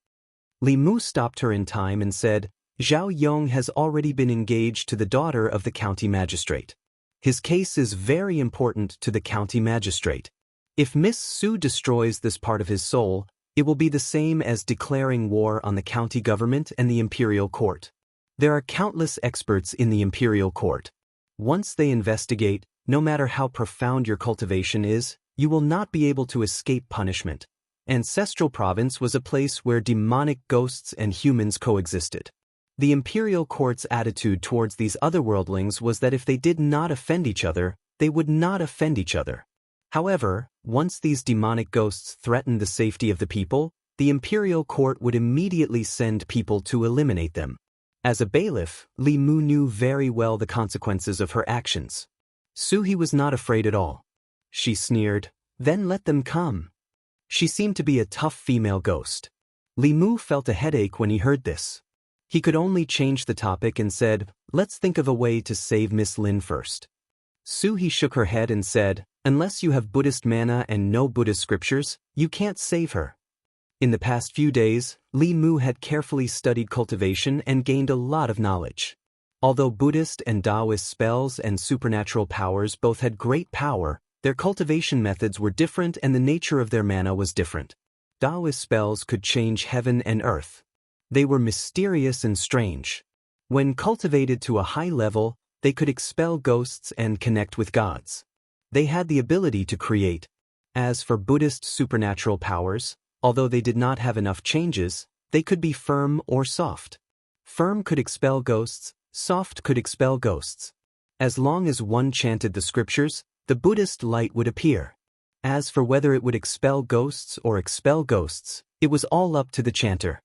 Li Mu stopped her in time and said, Zhao Yong has already been engaged to the daughter of the county magistrate. His case is very important to the county magistrate. If Miss Su destroys this part of his soul, it will be the same as declaring war on the county government and the imperial court. There are countless experts in the imperial court. Once they investigate, no matter how profound your cultivation is, you will not be able to escape punishment. Ancestral Province was a place where demonic ghosts and humans coexisted. The imperial court's attitude towards these otherworldlings was that if they did not offend each other, they would not offend each other. However, once these demonic ghosts threatened the safety of the people, the imperial court would immediately send people to eliminate them. As a bailiff, Li Mu knew very well the consequences of her actions. Suhi was not afraid at all. She sneered, "Then let them come." She seemed to be a tough female ghost. Li Mu felt a headache when he heard this. He could only change the topic and said, "Let's think of a way to save Miss Lin first." Suhi shook her head and said, "Unless you have Buddhist mana and no Buddhist scriptures, you can't save her." In the past few days, Li Mu had carefully studied cultivation and gained a lot of knowledge. Although Buddhist and Taoist spells and supernatural powers both had great power, their cultivation methods were different and the nature of their mana was different. Taoist spells could change heaven and earth. They were mysterious and strange. When cultivated to a high level, they could expel ghosts and connect with gods. They had the ability to create. As for Buddhist supernatural powers, although they did not have enough changes, they could be firm or soft. Firm could expel ghosts, soft could expel ghosts. As long as one chanted the scriptures, the Buddhist light would appear. As for whether it would expel ghosts, it was all up to the chanter.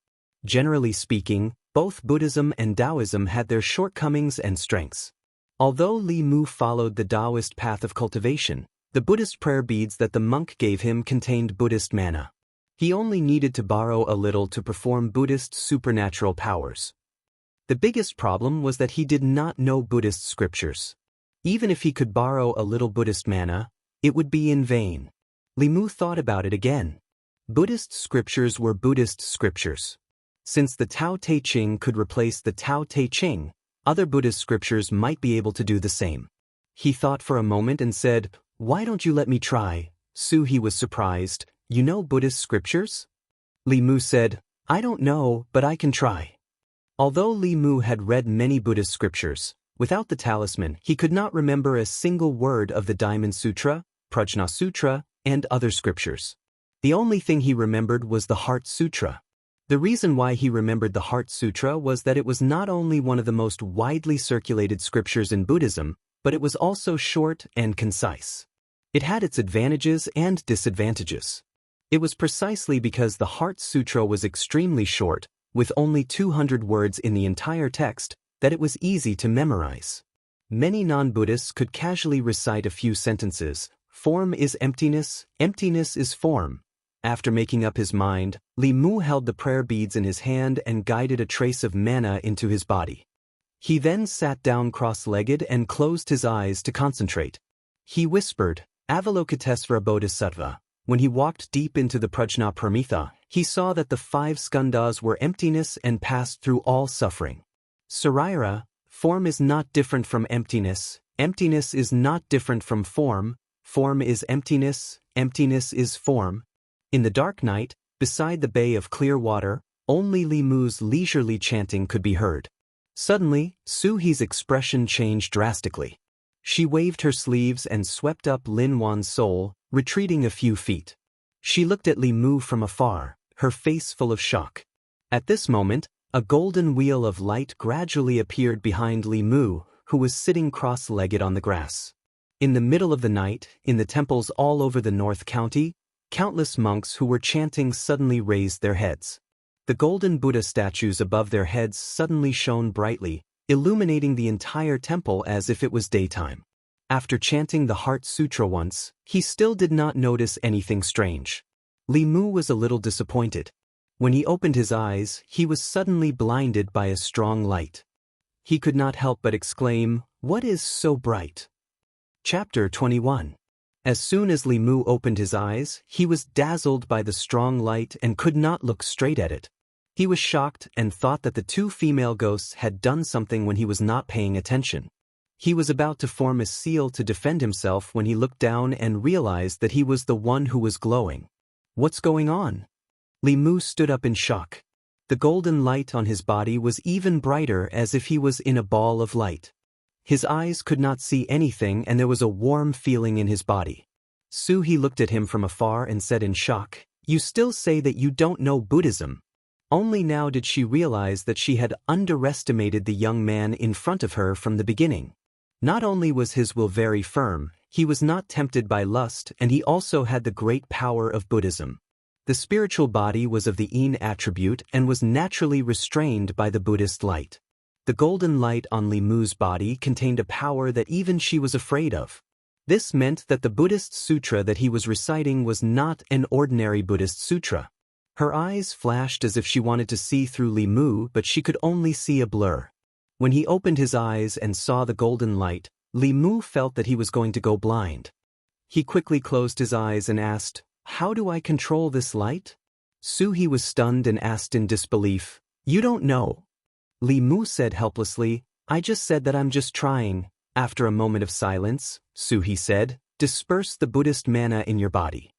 Generally speaking, both Buddhism and Taoism had their shortcomings and strengths. Although Li Mu followed the Taoist path of cultivation, the Buddhist prayer beads that the monk gave him contained Buddhist mana. He only needed to borrow a little to perform Buddhist supernatural powers. The biggest problem was that he did not know Buddhist scriptures. Even if he could borrow a little Buddhist mana, it would be in vain. Li Mu thought about it again. Buddhist scriptures were Buddhist scriptures. Since the Tao Te Ching could replace the Tao Te Ching, other Buddhist scriptures might be able to do the same. He thought for a moment and said, "Why don't you let me try?" Suhi was surprised. "You know Buddhist scriptures?" Li Mu said, "I don't know, but I can try." Although Li Mu had read many Buddhist scriptures, without the talisman he could not remember a single word of the Diamond Sutra, Prajna Sutra, and other scriptures. The only thing he remembered was the Heart Sutra. The reason why he remembered the Heart Sutra was that it was not only one of the most widely circulated scriptures in Buddhism, but it was also short and concise. It had its advantages and disadvantages. It was precisely because the Heart Sutra was extremely short, with only 200 words in the entire text, that it was easy to memorize. Many non-Buddhists could casually recite a few sentences. Form is emptiness, emptiness is form. After making up his mind, Li Mu held the prayer beads in his hand and guided a trace of mana into his body. He then sat down cross-legged and closed his eyes to concentrate. He whispered, "Avalokitesvara Bodhisattva." When he walked deep into the Prajna Paramitha, he saw that the 5 skandhas were emptiness and passed through all suffering. Saraira, form is not different from emptiness, emptiness is not different from form is emptiness, emptiness is form. In the dark night, beside the bay of clear water, only Li Mu's leisurely chanting could be heard. Suddenly, Suhi's expression changed drastically. She waved her sleeves and swept up Lin Wan's soul, retreating a few feet. She looked at Li Mu from afar, her face full of shock. At this moment, a golden wheel of light gradually appeared behind Li Mu, who was sitting cross-legged on the grass. In the middle of the night, in the temples all over the North County, countless monks who were chanting suddenly raised their heads. The golden Buddha statues above their heads suddenly shone brightly, illuminating the entire temple as if it was daytime. After chanting the Heart Sutra once, he still did not notice anything strange. Li Mu was a little disappointed. When he opened his eyes, he was suddenly blinded by a strong light. He could not help but exclaim, "What is so bright?" Chapter 21. As soon as Li Mu opened his eyes, he was dazzled by the strong light and could not look straight at it. He was shocked and thought that the 2 female ghosts had done something when he was not paying attention. He was about to form a seal to defend himself when he looked down and realized that he was the one who was glowing. "What's going on?" Li Mu stood up in shock. The golden light on his body was even brighter, as if he was in a ball of light. His eyes could not see anything and there was a warm feeling in his body. Suhi looked at him from afar and said in shock, "You still say that you don't know Buddhism." Only now did she realize that she had underestimated the young man in front of her from the beginning. Not only was his will very firm, he was not tempted by lust, and he also had the great power of Buddhism. The spiritual body was of the yin attribute and was naturally restrained by the Buddhist light. The golden light on Li Mu's body contained a power that even she was afraid of. This meant that the Buddhist sutra that he was reciting was not an ordinary Buddhist sutra. Her eyes flashed as if she wanted to see through Li Mu, but she could only see a blur. When he opened his eyes and saw the golden light, Li Mu felt that he was going to go blind. He quickly closed his eyes and asked, "How do I control this light?" He was stunned and asked in disbelief, "You don't know?" Li Mu said helplessly, "I just said that I'm just trying." After a moment of silence, he said, "Disperse the Buddhist mana in your body."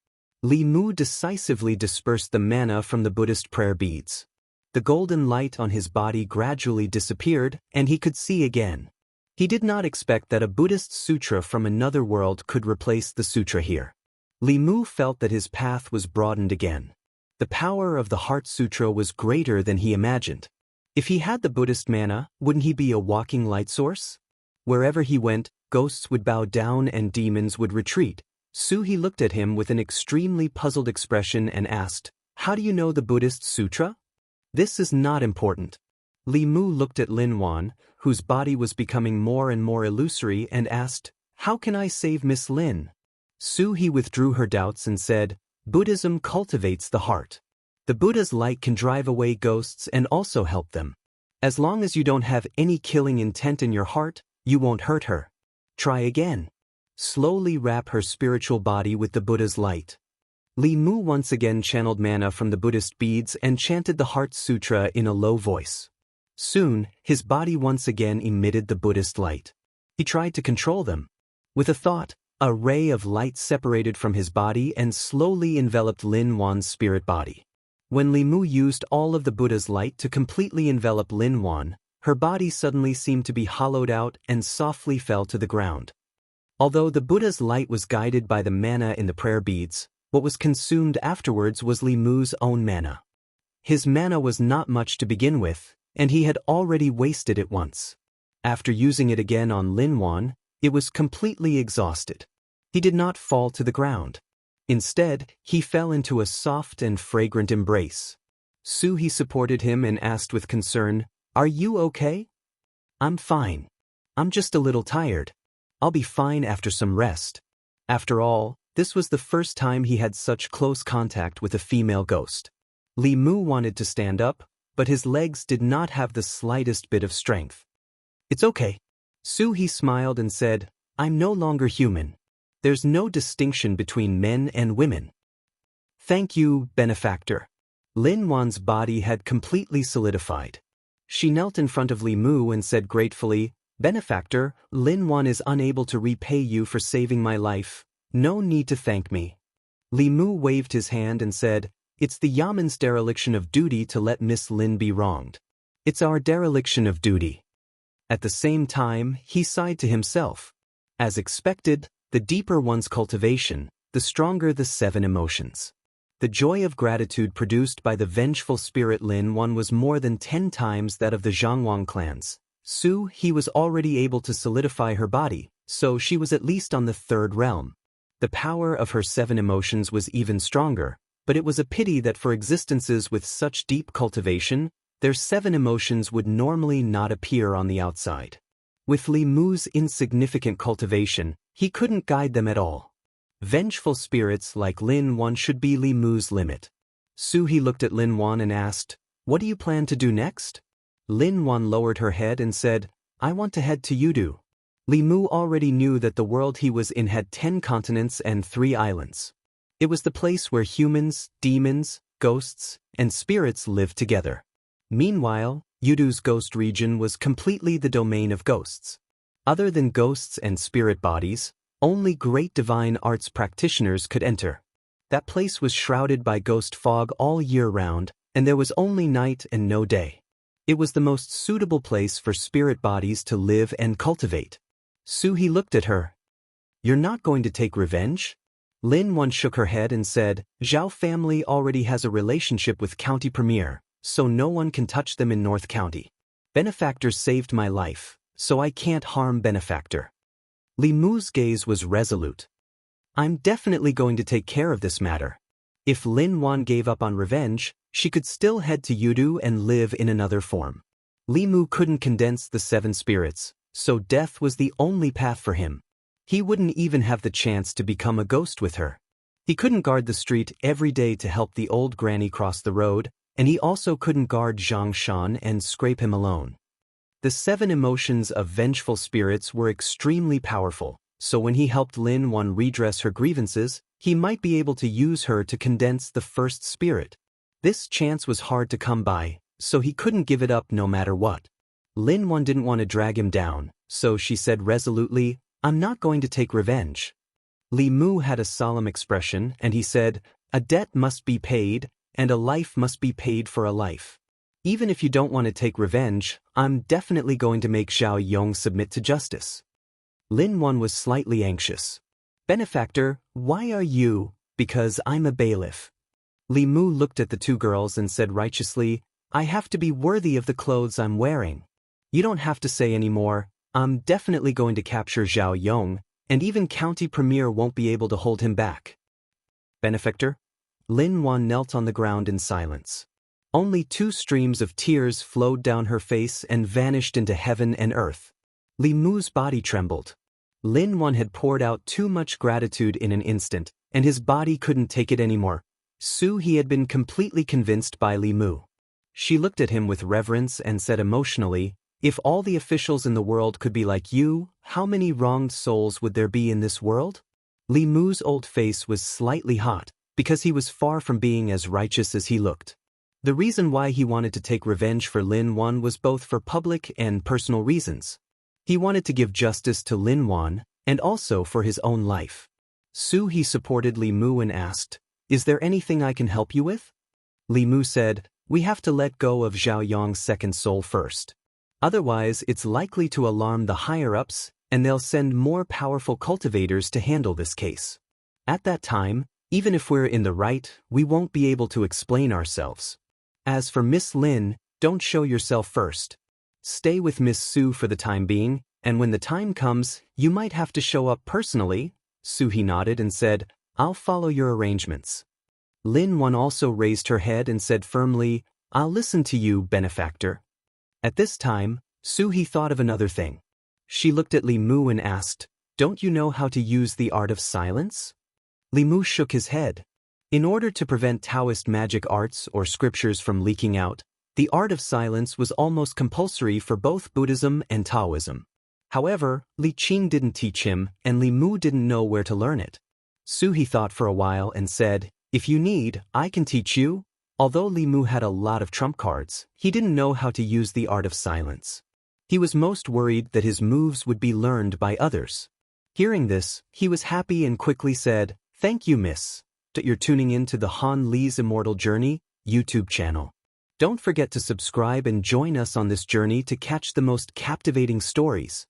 Li Mu decisively dispersed the mana from the Buddhist prayer beads. The golden light on his body gradually disappeared, and he could see again. He did not expect that a Buddhist sutra from another world could replace the sutra here. Li Mu felt that his path was broadened again. The power of the Heart Sutra was greater than he imagined. If he had the Buddhist mana, wouldn't he be a walking light source? Wherever he went, ghosts would bow down and demons would retreat. He looked at him with an extremely puzzled expression and asked, "How do you know the Buddhist sutra?" "This is not important." Li Mu looked at Lin Wan, whose body was becoming more and more illusory, and asked, "How can I save Miss Lin?" He withdrew her doubts and said, "Buddhism cultivates the heart. The Buddha's light can drive away ghosts and also help them. As long as you don't have any killing intent in your heart, you won't hurt her. Try again. Slowly wrap her spiritual body with the Buddha's light." Li Mu once again channeled mana from the Buddhist beads and chanted the Heart Sutra in a low voice. Soon, his body once again emitted the Buddhist light. He tried to control them. With a thought, a ray of light separated from his body and slowly enveloped Lin Wan's spirit body. When Li Mu used all of the Buddha's light to completely envelop Lin Wan, her body suddenly seemed to be hollowed out and softly fell to the ground. Although the Buddha's light was guided by the mana in the prayer beads, what was consumed afterwards was Li Mu's own mana. His mana was not much to begin with, and he had already wasted it once. After using it again on Lin Wan, it was completely exhausted. He did not fall to the ground. Instead, he fell into a soft and fragrant embrace. He supported him and asked with concern, "Are you okay?" "I'm fine. I'm just a little tired. I'll be fine after some rest." After all, this was the first time he had such close contact with a female ghost. Li Mu wanted to stand up, but his legs did not have the slightest bit of strength. "It's okay." He smiled and said, "I'm no longer human. There's no distinction between men and women." "Thank you, benefactor." Lin Wan's body had completely solidified. She knelt in front of Li Mu and said gratefully, "Benefactor, Lin Wan is unable to repay you for saving my life. No need to thank me." Li Mu waved his hand and said, "It's the Yaman's dereliction of duty to let Miss Lin be wronged. It's our dereliction of duty." At the same time, he sighed to himself. As expected, the deeper one's cultivation, the stronger the 7 emotions. The joy of gratitude produced by the vengeful spirit Lin Wan was more than 10 times that of the Jianghu clans. He was already able to solidify her body, so she was at least on the 3rd realm. The power of her 7 emotions was even stronger, but it was a pity that for existences with such deep cultivation, their 7 emotions would normally not appear on the outside. With Li Mu's insignificant cultivation, he couldn't guide them at all. Vengeful spirits like Lin Wan should be Li Mu's limit. He looked at Lin Wan and asked, "What do you plan to do next?" Lin Wan lowered her head and said, "I want to head to Yudu." Li Mu already knew that the world he was in had 10 continents and 3 islands. It was the place where humans, demons, ghosts, and spirits lived together. Meanwhile, Yudu's ghost region was completely the domain of ghosts. Other than ghosts and spirit bodies, only great divine arts practitioners could enter. That place was shrouded by ghost fog all year round, and there was only night and no day. It was the most suitable place for spirit bodies to live and cultivate. He looked at her. "You're not going to take revenge?" Lin Wan shook her head and said, "Zhao family already has a relationship with County Premier, so no one can touch them in North County. Benefactor saved my life, so I can't harm Benefactor." Li Mu's gaze was resolute. "I'm definitely going to take care of this matter." If Lin Wan gave up on revenge, she could still head to Yudu and live in another form. Li Mu couldn't condense the 7 spirits, so death was the only path for him. He wouldn't even have the chance to become a ghost with her. He couldn't guard the street every day to help the old granny cross the road, and he also couldn't guard Zhang Shan and scrape him alone. The 7 emotions of vengeful spirits were extremely powerful, so when he helped Lin Wan redress her grievances, he might be able to use her to condense the first spirit. This chance was hard to come by, so he couldn't give it up no matter what. Lin Wan didn't want to drag him down, so she said resolutely, "I'm not going to take revenge." Li Mu had a solemn expression, and he said, "A debt must be paid, and a life must be paid for a life. Even if you don't want to take revenge, I'm definitely going to make Zhao Yong submit to justice." Lin Wan was slightly anxious. "Benefactor, why are you?" "Because I'm a bailiff." Li Mu looked at the 2 girls and said righteously, "I have to be worthy of the clothes I'm wearing. You don't have to say any more. I'm definitely going to capture Zhao Yong, and even County Premier won't be able to hold him back." "Benefactor?" Lin Wan knelt on the ground in silence. Only 2 streams of tears flowed down her face and vanished into heaven and earth. Li Mu's body trembled. Lin Wan had poured out too much gratitude in an instant, and his body couldn't take it anymore. He had been completely convinced by Li Mu. She looked at him with reverence and said emotionally, "If all the officials in the world could be like you, how many wronged souls would there be in this world?" Li Mu's old face was slightly hot, because he was far from being as righteous as he looked. The reason why he wanted to take revenge for Lin Wan was both for public and personal reasons. He wanted to give justice to Lin Wan, and also for his own life. He supported Li Mu and asked, "Is there anything I can help you with?" Li Mu said, "We have to let go of Zhao Yong's second soul first. Otherwise, it's likely to alarm the higher-ups, and they'll send more powerful cultivators to handle this case. At that time, even if we're in the right, we won't be able to explain ourselves. As for Miss Lin, don't show yourself first. Stay with Miss Su for the time being, and when the time comes, you might have to show up personally." He nodded and said, "I'll follow your arrangements." Lin Wan also raised her head and said firmly, "I'll listen to you, benefactor." At this time, He thought of another thing. She looked at Li Mu and asked, "Don't you know how to use the art of silence?" Li Mu shook his head. In order to prevent Taoist magic arts or scriptures from leaking out, the art of silence was almost compulsory for both Buddhism and Taoism. However, Li Qing didn't teach him, and Li Mu didn't know where to learn it. He thought for a while and said, "If you need, I can teach you." Although Li Mu had a lot of trump cards, he didn't know how to use the art of silence. He was most worried that his moves would be learned by others. Hearing this, he was happy and quickly said, "Thank you, miss." That you're tuning in to the Han Li's Immortal Journey YouTube channel. Don't forget to subscribe and join us on this journey to catch the most captivating stories.